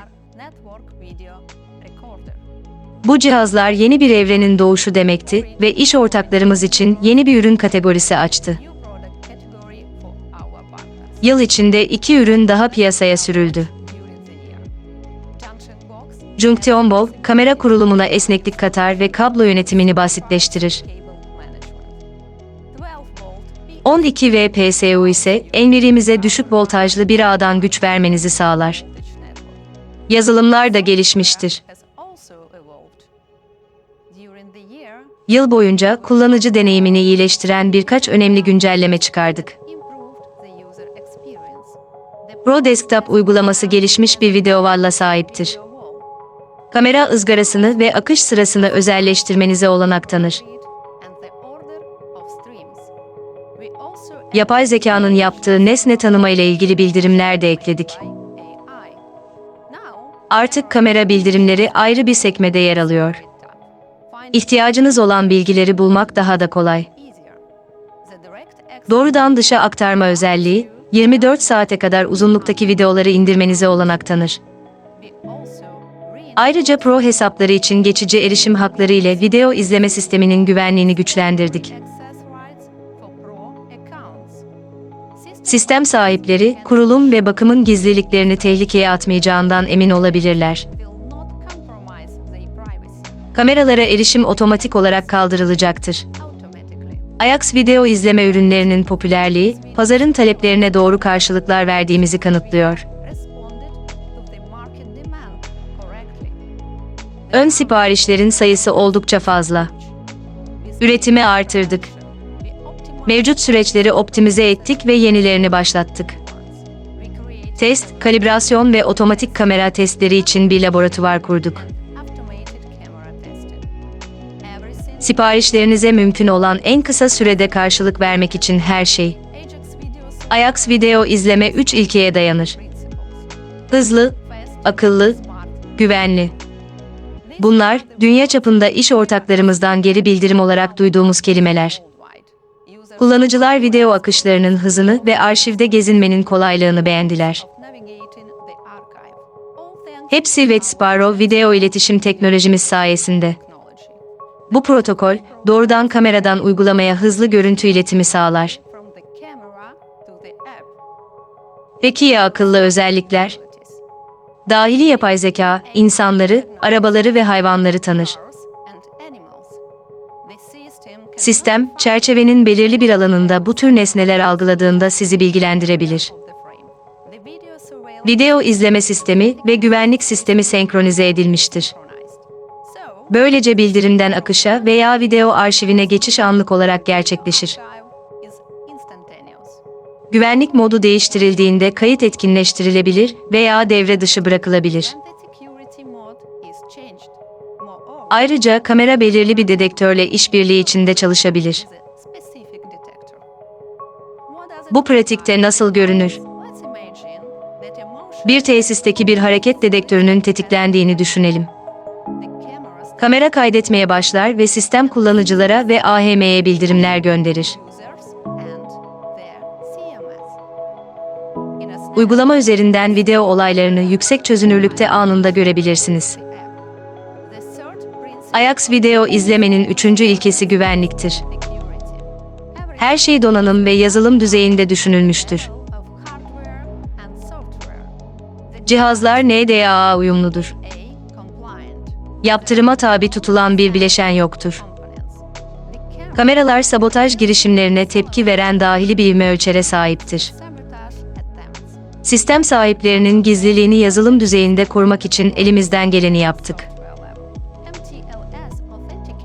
Bu cihazlar yeni bir evrenin doğuşu demekti ve iş ortaklarımız için yeni bir ürün kategorisi açtı. Yıl içinde 2 ürün daha piyasaya sürüldü. Junction Box, kamera kurulumuna esneklik katar ve kablo yönetimini basitleştirir. 12V PSU ise enverimize düşük voltajlı bir ağdan güç vermenizi sağlar. Yazılımlar da gelişmiştir. Yıl boyunca kullanıcı deneyimini iyileştiren birkaç önemli güncelleme çıkardık. Pro Desktop uygulaması gelişmiş bir video wall'a sahiptir. Kamera ızgarasını ve akış sırasını özelleştirmenize olanak tanır. Yapay zekanın yaptığı nesne tanıma ile ilgili bildirimler de ekledik. Artık kamera bildirimleri ayrı bir sekmede yer alıyor. İhtiyacınız olan bilgileri bulmak daha da kolay. Doğrudan dışa aktarma özelliği, 24 saate kadar uzunluktaki videoları indirmenize olanak tanır. Ayrıca Pro hesapları için geçici erişim hakları ile video izleme sisteminin güvenliğini güçlendirdik. Sistem sahipleri, kurulum ve bakımın gizliliklerini tehlikeye atmayacağından emin olabilirler. Kameralara erişim otomatik olarak kaldırılacaktır. Ajax video izleme ürünlerinin popülerliği, pazarın taleplerine doğru karşılıklar verdiğimizi kanıtlıyor. Ön siparişlerin sayısı oldukça fazla. Üretimi artırdık. Mevcut süreçleri optimize ettik ve yenilerini başlattık. Test, kalibrasyon ve otomatik kamera testleri için bir laboratuvar kurduk. Siparişlerinize mümkün olan en kısa sürede karşılık vermek için her şey. Ajax video izleme 3 ilkeye dayanır. Hızlı, akıllı, güvenli. Bunlar, dünya çapında iş ortaklarımızdan geri bildirim olarak duyduğumuz kelimeler. Kullanıcılar video akışlarının hızını ve arşivde gezinmenin kolaylığını beğendiler. Hepsi Wet Sparrow video iletişim teknolojimiz sayesinde. Bu protokol, doğrudan kameradan uygulamaya hızlı görüntü iletimi sağlar. Peki ya akıllı özellikler? Dahili yapay zeka, insanları, arabaları ve hayvanları tanır. Sistem, çerçevenin belirli bir alanında bu tür nesneler algıladığında sizi bilgilendirebilir. Video izleme sistemi ve güvenlik sistemi senkronize edilmiştir. Böylece bildirimden akışa veya video arşivine geçiş anlık olarak gerçekleşir. Güvenlik modu değiştirildiğinde kayıt etkinleştirilebilir veya devre dışı bırakılabilir. Ayrıca kamera belirli bir dedektörle işbirliği içinde çalışabilir. Bu pratikte nasıl görünür? Bir tesisteki bir hareket dedektörünün tetiklendiğini düşünelim. Kamera kaydetmeye başlar ve sistem kullanıcılara ve AHM'ye bildirimler gönderir. Uygulama üzerinden video olaylarını yüksek çözünürlükte anında görebilirsiniz. Ajax video izlemenin 3. ilkesi güvenliktir. Her şey donanım ve yazılım düzeyinde düşünülmüştür. Cihazlar NDAA uyumludur. Yaptırıma tabi tutulan bir bileşen yoktur. Kameralar sabotaj girişimlerine tepki veren dahili bir ivme ölçere sahiptir. Sistem sahiplerinin gizliliğini yazılım düzeyinde korumak için elimizden geleni yaptık.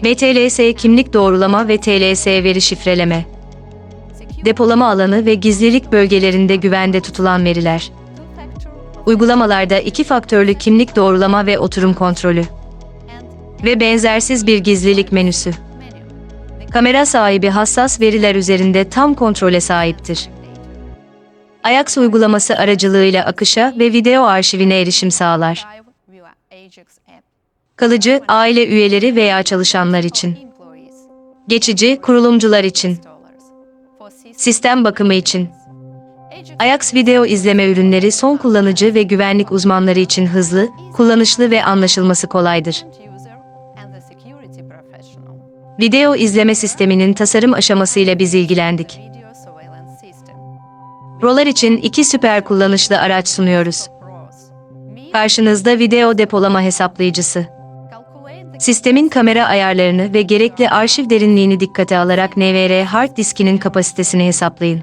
MTLS kimlik doğrulama ve TLS veri şifreleme. depolama alanı ve gizlilik bölgelerinde güvende tutulan veriler. Uygulamalarda 2 faktörlü kimlik doğrulama ve oturum kontrolü ve benzersiz bir gizlilik menüsü. Kamera sahibi hassas veriler üzerinde tam kontrole sahiptir. Ajax uygulaması aracılığıyla akışa ve video arşivine erişim sağlar. Kalıcı, aile üyeleri veya çalışanlar için. Geçici, kurulumcular için. Sistem bakımı için. Ajax video izleme ürünleri son kullanıcı ve güvenlik uzmanları için hızlı, kullanışlı ve anlaşılması kolaydır. Video izleme sisteminin tasarım aşamasıyla biz ilgilendik. Pro'lar için 2 süper kullanışlı araç sunuyoruz. Karşınızda video depolama hesaplayıcısı. Sistemin kamera ayarlarını ve gerekli arşiv derinliğini dikkate alarak NVR hard diskinin kapasitesini hesaplayın.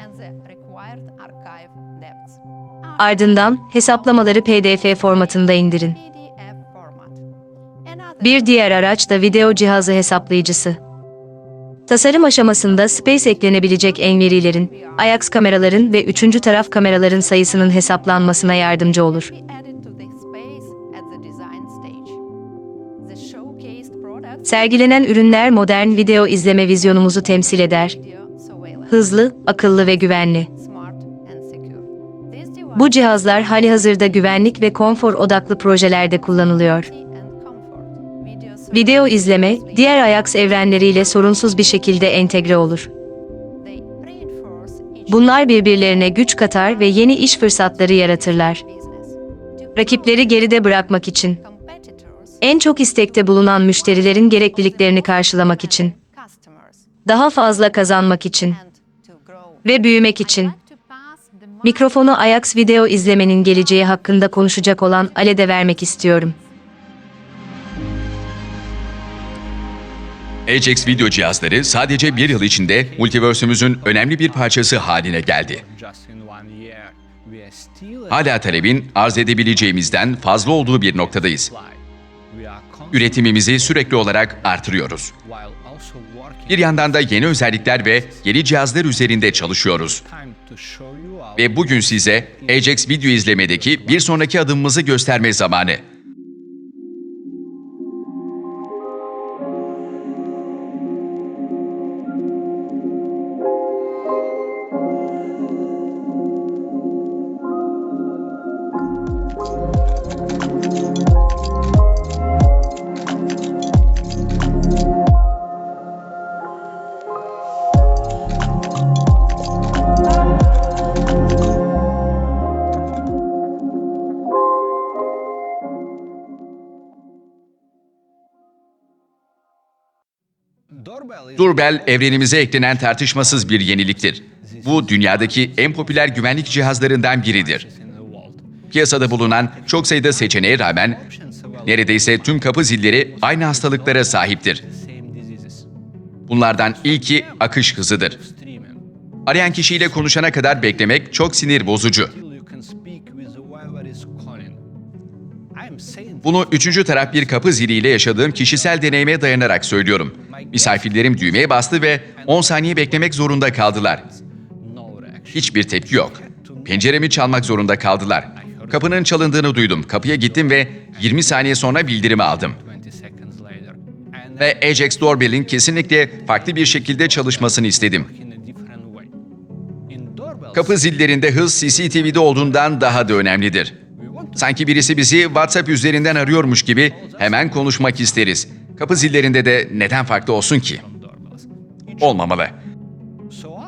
Ardından hesaplamaları PDF formatında indirin. Bir diğer araç da video cihazı hesaplayıcısı. Tasarım aşamasında Space eklenebilecek en verilerin, Ajax kameraların ve üçüncü taraf kameraların sayısının hesaplanmasına yardımcı olur. Sergilenen ürünler modern video izleme vizyonumuzu temsil eder. Hızlı, akıllı ve güvenli. Bu cihazlar halihazırda güvenlik ve konfor odaklı projelerde kullanılıyor. Video izleme, diğer Ajax evrenleriyle sorunsuz bir şekilde entegre olur. Bunlar birbirlerine güç katar ve yeni iş fırsatları yaratırlar. Rakipleri geride bırakmak için, en çok istekte bulunan müşterilerin gerekliliklerini karşılamak için, daha fazla kazanmak için ve büyümek için. Mikrofonu Ajax video izlemenin geleceği hakkında konuşacak olan Alede vermek istiyorum. Ajax video cihazları sadece bir yıl içinde Multiverse'ümüzün önemli bir parçası haline geldi. Hala talebin arz edebileceğimizden fazla olduğu bir noktadayız. Üretimimizi sürekli olarak artırıyoruz. Bir yandan da yeni özellikler ve yeni cihazlar üzerinde çalışıyoruz. Ve bugün size Ajax video izlemedeki bir sonraki adımımızı gösterme zamanı. Doorbell evrenimize eklenen tartışmasız bir yeniliktir. Bu dünyadaki en popüler güvenlik cihazlarından biridir. Piyasada bulunan çok sayıda seçeneğe rağmen neredeyse tüm kapı zilleri aynı hastalıklara sahiptir. Bunlardan ilki akış hızıdır. Arayan kişiyle konuşana kadar beklemek çok sinir bozucu. Bunu üçüncü taraf bir kapı ziliyle yaşadığım kişisel deneyime dayanarak söylüyorum. Misafirlerim düğmeye bastı ve 10 saniye beklemek zorunda kaldılar. Hiçbir tepki yok. Penceremi çalmak zorunda kaldılar. Kapının çalındığını duydum. Kapıya gittim ve 20 saniye sonra bildirimi aldım. Ve Ajax Doorbell'in kesinlikle farklı bir şekilde çalışmasını istedim. Kapı zillerinde hız CCTV'de olduğundan daha da önemlidir. Sanki birisi bizi WhatsApp üzerinden arıyormuş gibi hemen konuşmak isteriz. Kapı zillerinde de neden farklı olsun ki? Olmamalı.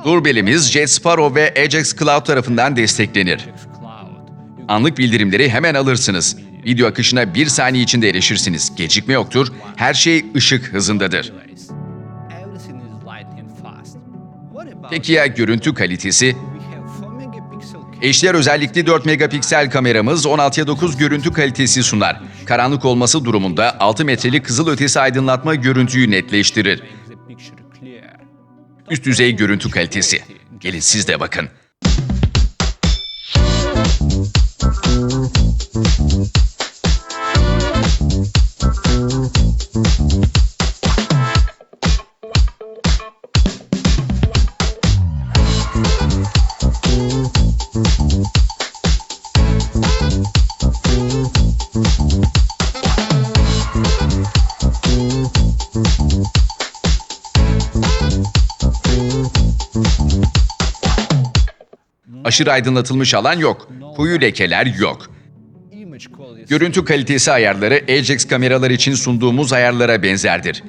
Doorbell'imiz Jet Sparrow ve Ajax Cloud tarafından desteklenir. Anlık bildirimleri hemen alırsınız. Video akışına 1 saniye içinde erişirsiniz. Gecikme yoktur. Her şey ışık hızındadır. Peki ya görüntü kalitesi? HDR özellikli 4 megapiksel kameramız 16'ya 9 görüntü kalitesi sunar. Karanlık olması durumunda 6 metrelik kızılötesi aydınlatma görüntüyü netleştirir. Üst düzey görüntü kalitesi. Gelin siz de bakın. Aşırı aydınlatılmış alan yok. Koyu lekeler yok. Görüntü kalitesi ayarları Ajax kameralar için sunduğumuz ayarlara benzerdir.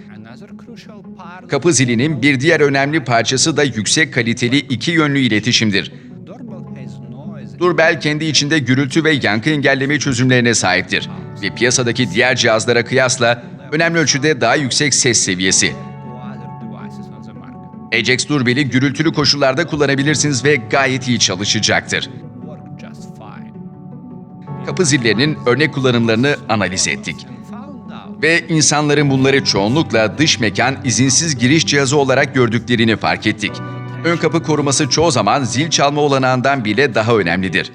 Kapı zilinin bir diğer önemli parçası da yüksek kaliteli iki yönlü iletişimdir. Doorbell kendi içinde gürültü ve yankı engelleme çözümlerine sahiptir ve piyasadaki diğer cihazlara kıyasla önemli ölçüde daha yüksek ses seviyesi. Ajax Doorbell'i gürültülü koşullarda kullanabilirsiniz ve gayet iyi çalışacaktır. Kapı zillerinin örnek kullanımlarını analiz ettik. Ve insanların bunları çoğunlukla dış mekan izinsiz giriş cihazı olarak gördüklerini fark ettik. Ön kapı koruması çoğu zaman zil çalma olanağından bile daha önemlidir.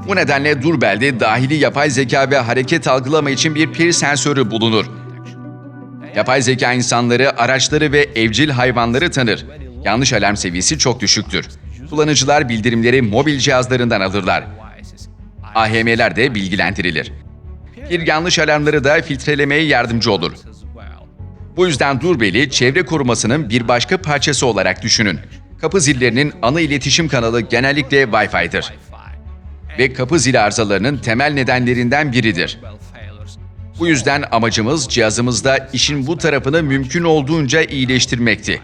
Bu nedenle Doorbell'de dahili yapay zeka ve hareket algılama için bir pil sensörü bulunur. Yapay zeka insanları, araçları ve evcil hayvanları tanır. Yanlış alarm seviyesi çok düşüktür. Kullanıcılar bildirimleri mobil cihazlarından alırlar. AHM'ler de bilgilendirilir. Bir yanlış alarmları da filtrelemeye yardımcı olur. Bu yüzden Doorbell'i çevre korumasının bir başka parçası olarak düşünün. Kapı zillerinin ana iletişim kanalı genellikle Wi-Fi'dir. Ve kapı zili arızalarının temel nedenlerinden biridir. Bu yüzden amacımız cihazımızda işin bu tarafını mümkün olduğunca iyileştirmekti.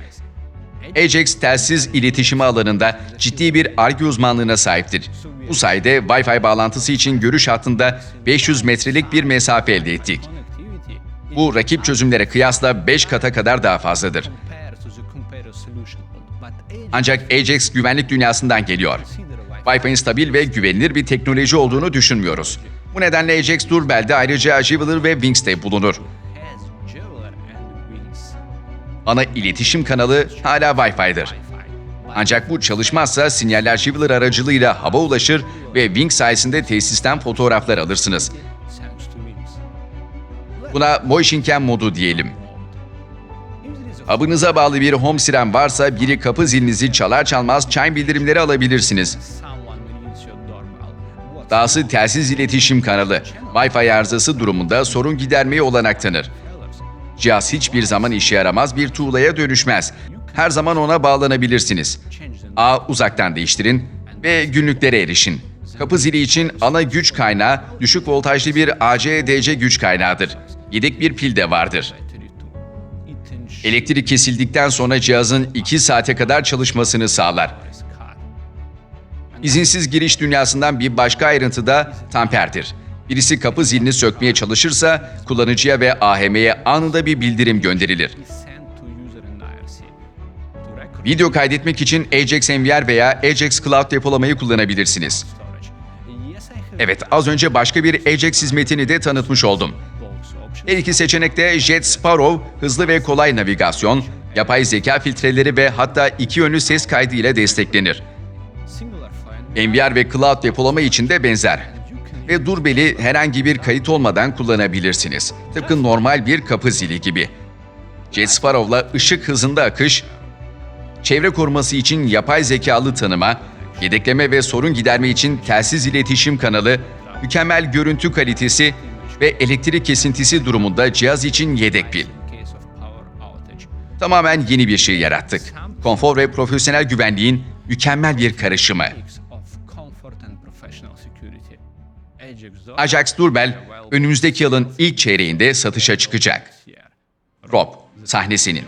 Ajax telsiz iletişimi alanında ciddi bir Ar-Ge uzmanlığına sahiptir. Bu sayede Wi-Fi bağlantısı için görüş hattında 500 metrelik bir mesafe elde ettik. Bu rakip çözümlere kıyasla 5 kata kadar daha fazladır. Ancak Ajax güvenlik dünyasından geliyor. Wi-Fi'nin stabil ve güvenilir bir teknoloji olduğunu düşünmüyoruz. Bu nedenle Ajax Doorbell'de ayrıca Jewelr ve Wings de bulunur. Ana iletişim kanalı hala Wi-Fi'dir. Ancak bu çalışmazsa sinyaller Jewelr aracılığıyla hava ulaşır ve Wings sayesinde tesisten fotoğraflar alırsınız. Buna Motion Cam modu diyelim. Hub'ınıza bağlı bir home siren varsa biri kapı zilinizi çalar çalmaz chime bildirimleri alabilirsiniz. Dahası telsiz iletişim kanalı, Wi-Fi arızası durumunda sorun gidermeye olanak tanır. Cihaz hiçbir zaman işe yaramaz bir tuğlaya dönüşmez. Her zaman ona bağlanabilirsiniz. Ağı uzaktan değiştirin ve günlüklere erişin. Kapı zili için ana güç kaynağı düşük voltajlı bir AC/DC güç kaynağıdır. Yedek bir pil de vardır. Elektrik kesildikten sonra cihazın 2 saate kadar çalışmasını sağlar. İzinsiz giriş dünyasından bir başka ayrıntı da tamperdir. Birisi kapı zilini sökmeye çalışırsa kullanıcıya ve AHM'ye anında bir bildirim gönderilir. Video kaydetmek için Ajax NVR veya Ajax Cloud depolamayı kullanabilirsiniz. Evet, az önce başka bir Ajax hizmetini de tanıtmış oldum. Her iki seçenekte Jet Sparrow, hızlı ve kolay navigasyon, yapay zeka filtreleri ve hatta iki yönlü ses kaydı ile desteklenir. NVR ve Cloud depolama için de benzer. Ve Doorbell'i herhangi bir kayıt olmadan kullanabilirsiniz. Tıpkı normal bir kapı zili gibi. Jet Sparrow'la ışık hızında akış, çevre koruması için yapay zekalı tanıma, yedekleme ve sorun giderme için telsiz iletişim kanalı, mükemmel görüntü kalitesi ve elektrik kesintisi durumunda cihaz için yedek pil. Tamamen yeni bir şey yarattık. Konfor ve profesyonel güvenliğin mükemmel bir karışımı. Ajax Doorbell önümüzdeki yılın ilk çeyreğinde satışa çıkacak. Rob, sahne senin.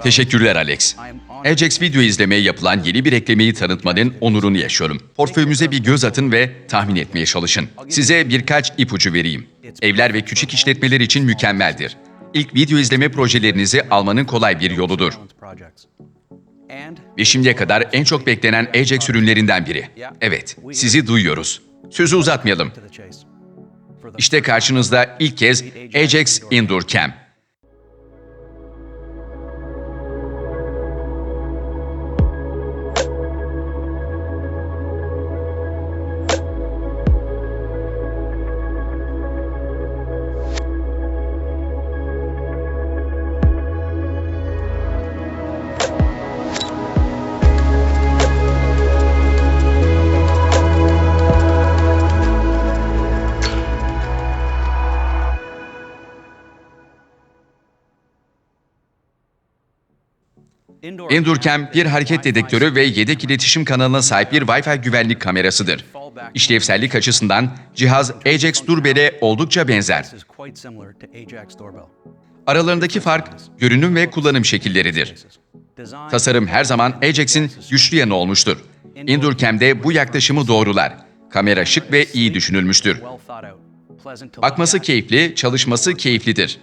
Teşekkürler Alex. Ajax video izlemeye yapılan yeni bir eklemeyi tanıtmanın onurunu yaşıyorum. Portföyümüze bir göz atın ve tahmin etmeye çalışın. Size birkaç ipucu vereyim. Evler ve küçük işletmeler için mükemmeldir. İlk video izleme projelerinizi almanın kolay bir yoludur. Ve şimdiye kadar en çok beklenen Ajax ürünlerinden biri. Evet, sizi duyuyoruz. Sözü uzatmayalım. İşte karşınızda ilk kez Ajax Indoor Cam. Endurcam bir hareket dedektörü ve yedek iletişim kanalına sahip bir Wi-Fi güvenlik kamerasıdır. İşlevsellik açısından cihaz Ajax Doorbell'e oldukça benzer. Aralarındaki fark görünüm ve kullanım şekilleridir. Tasarım her zaman Ajax'in güçlü yanı olmuştur. Endurcam'de bu yaklaşımı doğrular. Kamera şık ve iyi düşünülmüştür. Bakması keyifli, çalışması keyiflidir.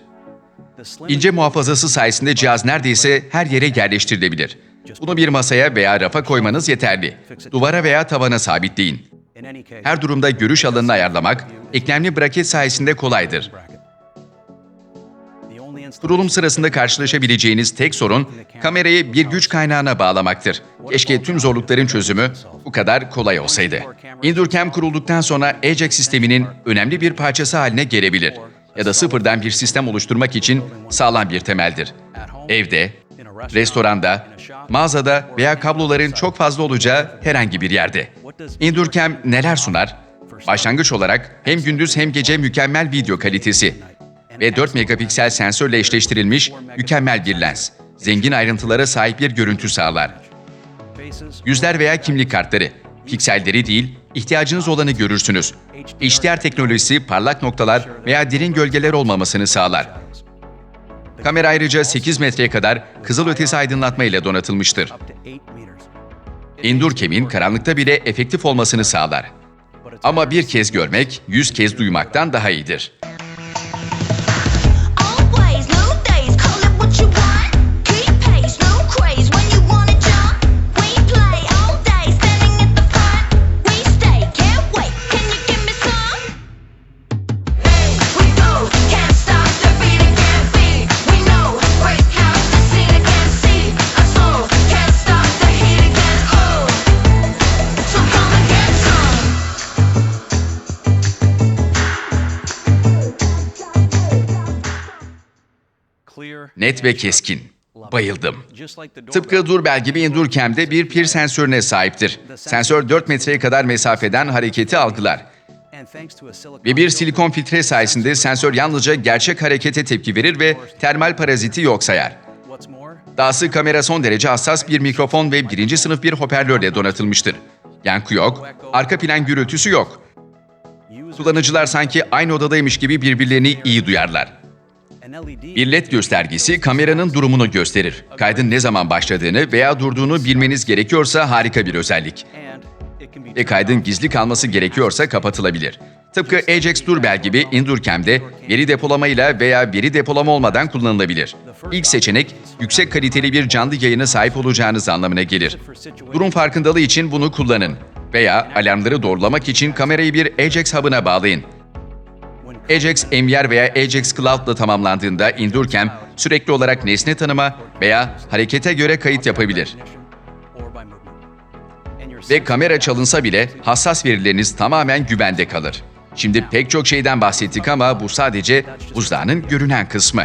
İnce muhafazası sayesinde cihaz neredeyse her yere yerleştirilebilir. Bunu bir masaya veya rafa koymanız yeterli. Duvara veya tavana sabitleyin. Her durumda görüş alanını ayarlamak, eklemli braket sayesinde kolaydır. Kurulum sırasında karşılaşabileceğiniz tek sorun, kamerayı bir güç kaynağına bağlamaktır. Keşke tüm zorlukların çözümü bu kadar kolay olsaydı. Endurcam kurulduktan sonra Ajax sisteminin önemli bir parçası haline gelebilir. Ya da sıfırdan bir sistem oluşturmak için sağlam bir temeldir. Evde, restoranda, mağazada veya kabloların çok fazla olacağı herhangi bir yerde. Endurcam neler sunar? Başlangıç olarak hem gündüz hem gece mükemmel video kalitesi ve 4 megapiksel sensörle eşleştirilmiş mükemmel bir lens. Zengin ayrıntılara sahip bir görüntü sağlar. Yüzler veya kimlik kartları, pikselleri değil, ihtiyacınız olanı görürsünüz. HDR teknolojisi parlak noktalar veya derin gölgeler olmamasını sağlar. Kamera ayrıca 8 metreye kadar kızılötesi aydınlatma ile donatılmıştır. Endurcam'in karanlıkta bile efektif olmasını sağlar. Ama bir kez görmek, 100 kez duymaktan daha iyidir. Always new days, call it what you want. Keep pace, no craze when you wanna jump. We play all day, standing at the front. We stay, can't wait. Can you give me some? We go, can't stop the beat, can't beat. We know, break house, the scene can't see. Our soul can't stop the heat again. Oh, so come and get some. Net ve keskin. Bayıldım. Tıpkı Doorbell gibi Endurcam'de bir pir sensörüne sahiptir. Sensör 4 metreye kadar mesafeden hareketi algılar. Ve bir silikon filtre sayesinde sensör yalnızca gerçek harekete tepki verir ve termal paraziti yok sayar. Dahası kamera son derece hassas bir mikrofon ve birinci sınıf bir hoparlörle donatılmıştır. Yankı yok, arka plan gürültüsü yok. Kullanıcılar sanki aynı odadaymış gibi birbirlerini iyi duyarlar. Bir LED göstergesi kameranın durumunu gösterir. Kaydın ne zaman başladığını veya durduğunu bilmeniz gerekiyorsa harika bir özellik. Ve kaydın gizli kalması gerekiyorsa kapatılabilir. Tıpkı Ajax Doorbell gibi Endurcam'de veri depolamayla veya veri depolama olmadan kullanılabilir. İlk seçenek, yüksek kaliteli bir canlı yayına sahip olacağınız anlamına gelir. Durum farkındalığı için bunu kullanın. Veya alarmları doğrulamak için kamerayı bir Ajax hub'ına bağlayın. Ajax MVR veya Ajax Cloud'la tamamlandığında Endurcam sürekli olarak nesne tanıma veya harekete göre kayıt yapabilir. Ve kamera çalınsa bile hassas verileriniz tamamen güvende kalır. Şimdi pek çok şeyden bahsettik ama bu sadece buzdağının görünen kısmı.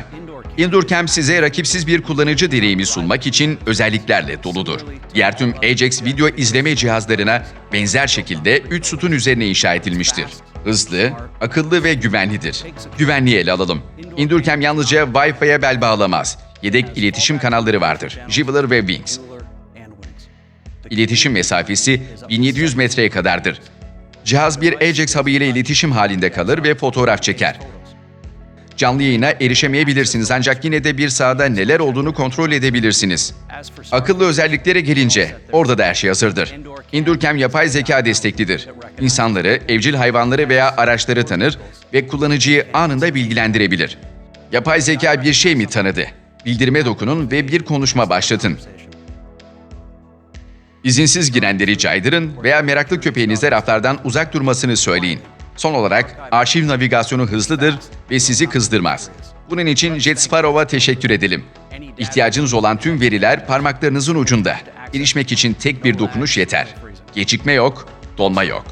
Endurcam size rakipsiz bir kullanıcı deneyimi sunmak için özelliklerle doludur. Diğer tüm Ajax video izleme cihazlarına benzer şekilde 3 sütun üzerine inşa edilmiştir. Hızlı, akıllı ve güvenlidir. Güvenliği ele alalım. Endurcam yalnızca Wi-Fi'ye bel bağlamaz. Yedek iletişim kanalları vardır. Jibbler ve Wings. İletişim mesafesi 1700 metreye kadardır. Cihaz bir Ajax hub'ı ile iletişim halinde kalır ve fotoğraf çeker. Canlı yayına erişemeyebilirsiniz ancak yine de bir sahada neler olduğunu kontrol edebilirsiniz. Akıllı özelliklere gelince orada da her şey hazırdır. Endurcam yapay zeka desteklidir. İnsanları, evcil hayvanları veya araçları tanır ve kullanıcıyı anında bilgilendirebilir. Yapay zeka bir şey mi tanıdı? Bildirime dokunun ve bir konuşma başlatın. İzinsiz girenleri caydırın veya meraklı köpeğinize raflardan uzak durmasını söyleyin. Son olarak arşiv navigasyonu hızlıdır ve sizi kızdırmaz. Bunun için Jet Sparrow'a teşekkür edelim. İhtiyacınız olan tüm veriler parmaklarınızın ucunda. Erişmek için tek bir dokunuş yeter. Gecikme yok, donma yok.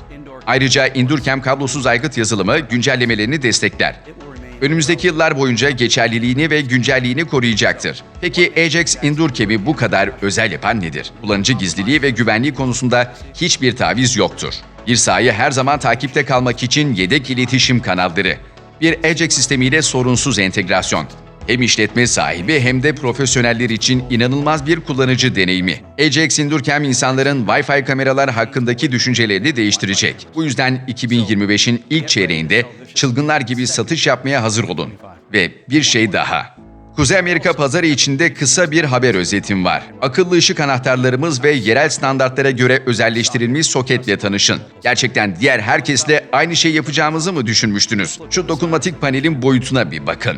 Ayrıca Endurcam kablosuz aygıt yazılımı güncellemelerini destekler. Önümüzdeki yıllar boyunca geçerliliğini ve güncelliğini koruyacaktır. Peki Ajax Endurcam'i bu kadar özel yapan nedir? Kullanıcı gizliliği ve güvenliği konusunda hiçbir taviz yoktur. Bir sahayı her zaman takipte kalmak için yedek iletişim kanalları. Bir Ajax sistemiyle sorunsuz entegrasyon. Hem işletme sahibi hem de profesyoneller için inanılmaz bir kullanıcı deneyimi. Ajax Indoorcam insanların Wi-Fi kameralar hakkındaki düşüncelerini değiştirecek. Bu yüzden 2025'in ilk çeyreğinde çılgınlar gibi satış yapmaya hazır olun. Ve bir şey daha. Kuzey Amerika pazarı içinde kısa bir haber özetim var. Akıllı ışık anahtarlarımız ve yerel standartlara göre özelleştirilmiş soketle tanışın. Gerçekten diğer herkesle aynı şey yapacağımızı mı düşünmüştünüz? Şu dokunmatik panelin boyutuna bir bakın.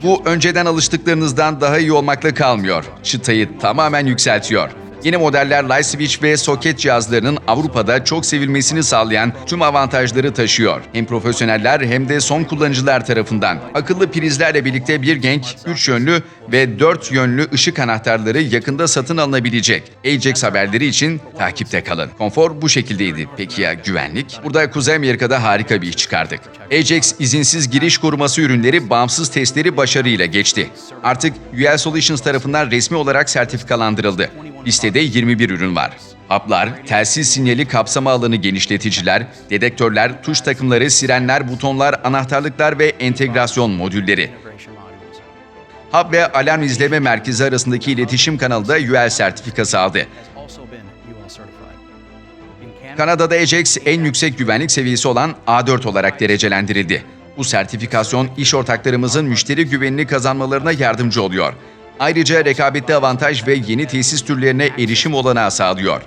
Bu önceden alıştıklarınızdan daha iyi olmakla kalmıyor. Çıtayı tamamen yükseltiyor. Yeni modeller Light Switch ve soket cihazlarının Avrupa'da çok sevilmesini sağlayan tüm avantajları taşıyor. Hem profesyoneller hem de son kullanıcılar tarafından. Akıllı prizlerle birlikte bir Genk, 3 yönlü ve 4 yönlü ışık anahtarları yakında satın alınabilecek. Ajax haberleri için takipte kalın. Konfor bu şekildeydi. Peki ya güvenlik? Burada Kuzey Amerika'da harika bir iş çıkardık. Ajax izinsiz giriş koruması ürünleri bağımsız testleri başarıyla geçti. Artık UL Solutions tarafından resmi olarak sertifikalandırıldı. Listede 21 ürün var. Haplar, telsiz sinyali kapsama alanı genişleticiler, dedektörler, tuş takımları, sirenler, butonlar, anahtarlıklar ve entegrasyon modülleri. Hub ve alarm izleme merkezi arasındaki iletişim kanalı da UL sertifikası aldı. Kanada'da Ajax en yüksek güvenlik seviyesi olan A4 olarak derecelendirildi. Bu sertifikasyon iş ortaklarımızın müşteri güvenini kazanmalarına yardımcı oluyor. Ayrıca rekabetli avantaj ve yeni tesis türlerine erişim olanağı sağlıyor.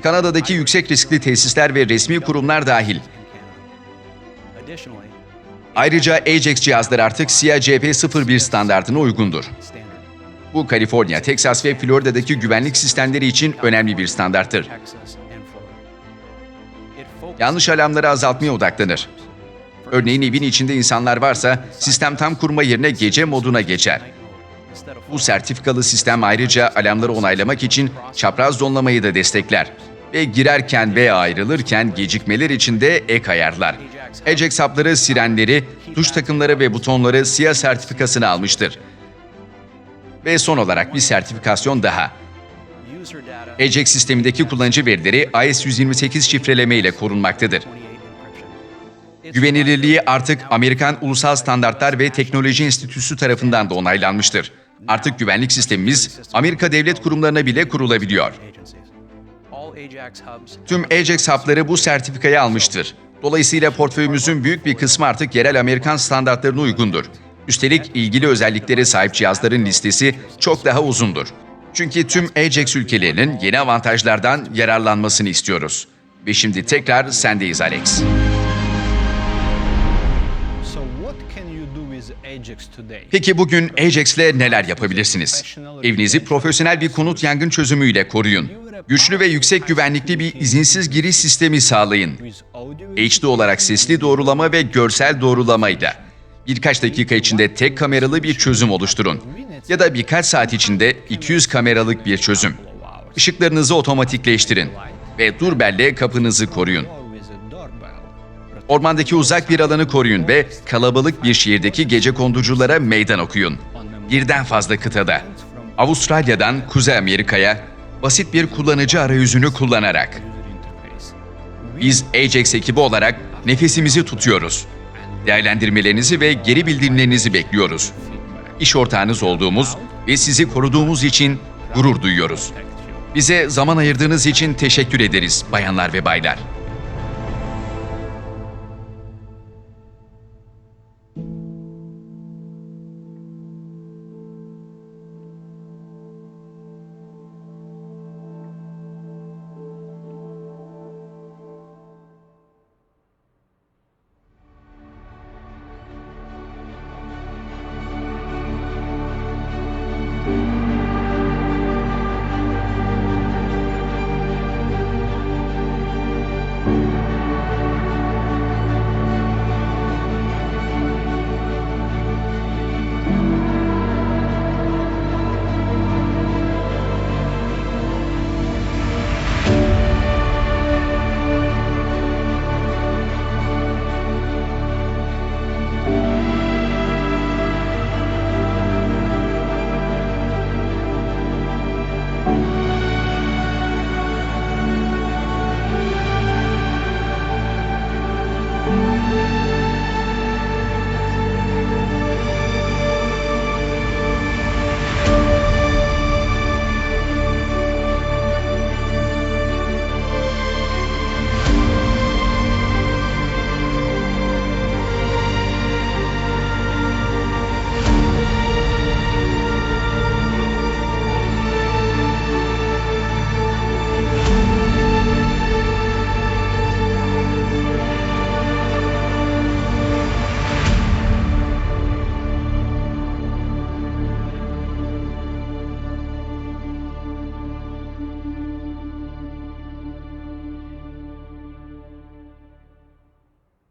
Kanada'daki yüksek riskli tesisler ve resmi kurumlar dahil. Ayrıca Ajax cihazları artık CIJP01 standartına uygundur. Bu Kaliforniya, Teksas ve Florida'daki güvenlik sistemleri için önemli bir standarttır. Yanlış alarmları azaltmaya odaklanır. Örneğin evin içinde insanlar varsa sistem tam kurma yerine gece moduna geçer. Bu sertifikalı sistem ayrıca alarmları onaylamak için çapraz zonlamayı da destekler ve girerken veya ayrılırken gecikmeler için de ek ayarlar. Ajax hapları, sirenleri, tuş takımları ve butonları SIA sertifikasını almıştır. Ve son olarak bir sertifikasyon daha. Ajax sistemindeki kullanıcı verileri AES-128 şifreleme ile korunmaktadır. Güvenilirliği artık Amerikan Ulusal Standartlar ve Teknoloji Enstitüsü tarafından da onaylanmıştır. Artık güvenlik sistemimiz Amerika devlet kurumlarına bile kurulabiliyor. Tüm Ajax hapları bu sertifikayı almıştır. Dolayısıyla portföyümüzün büyük bir kısmı artık yerel Amerikan standartlarına uygundur. Üstelik ilgili özelliklere sahip cihazların listesi çok daha uzundur. Çünkü tüm Ajax ülkelerinin yeni avantajlardan yararlanmasını istiyoruz. Ve şimdi tekrar sendeyiz Alex. Peki bugün Ajax'le neler yapabilirsiniz? Evinizi profesyonel bir konut yangın çözümüyle koruyun. Güçlü ve yüksek güvenlikli bir izinsiz giriş sistemi sağlayın. HD olarak sesli doğrulama ve görsel doğrulamayla birkaç dakika içinde tek kameralı bir çözüm oluşturun. Ya da birkaç saat içinde 200 kameralık bir çözüm. Işıklarınızı otomatikleştirin ve Doorbell'le kapınızı koruyun. Ormandaki uzak bir alanı koruyun ve kalabalık bir şehirdeki gecekonduculara meydan okuyun. Birden fazla kıtada, Avustralya'dan Kuzey Amerika'ya basit bir kullanıcı arayüzünü kullanarak. Biz Ajax ekibi olarak nefesimizi tutuyoruz. Değerlendirmelerinizi ve geri bildirimlerinizi bekliyoruz. İş ortağınız olduğumuz ve sizi koruduğumuz için gurur duyuyoruz. Bize zaman ayırdığınız için teşekkür ederiz bayanlar ve baylar.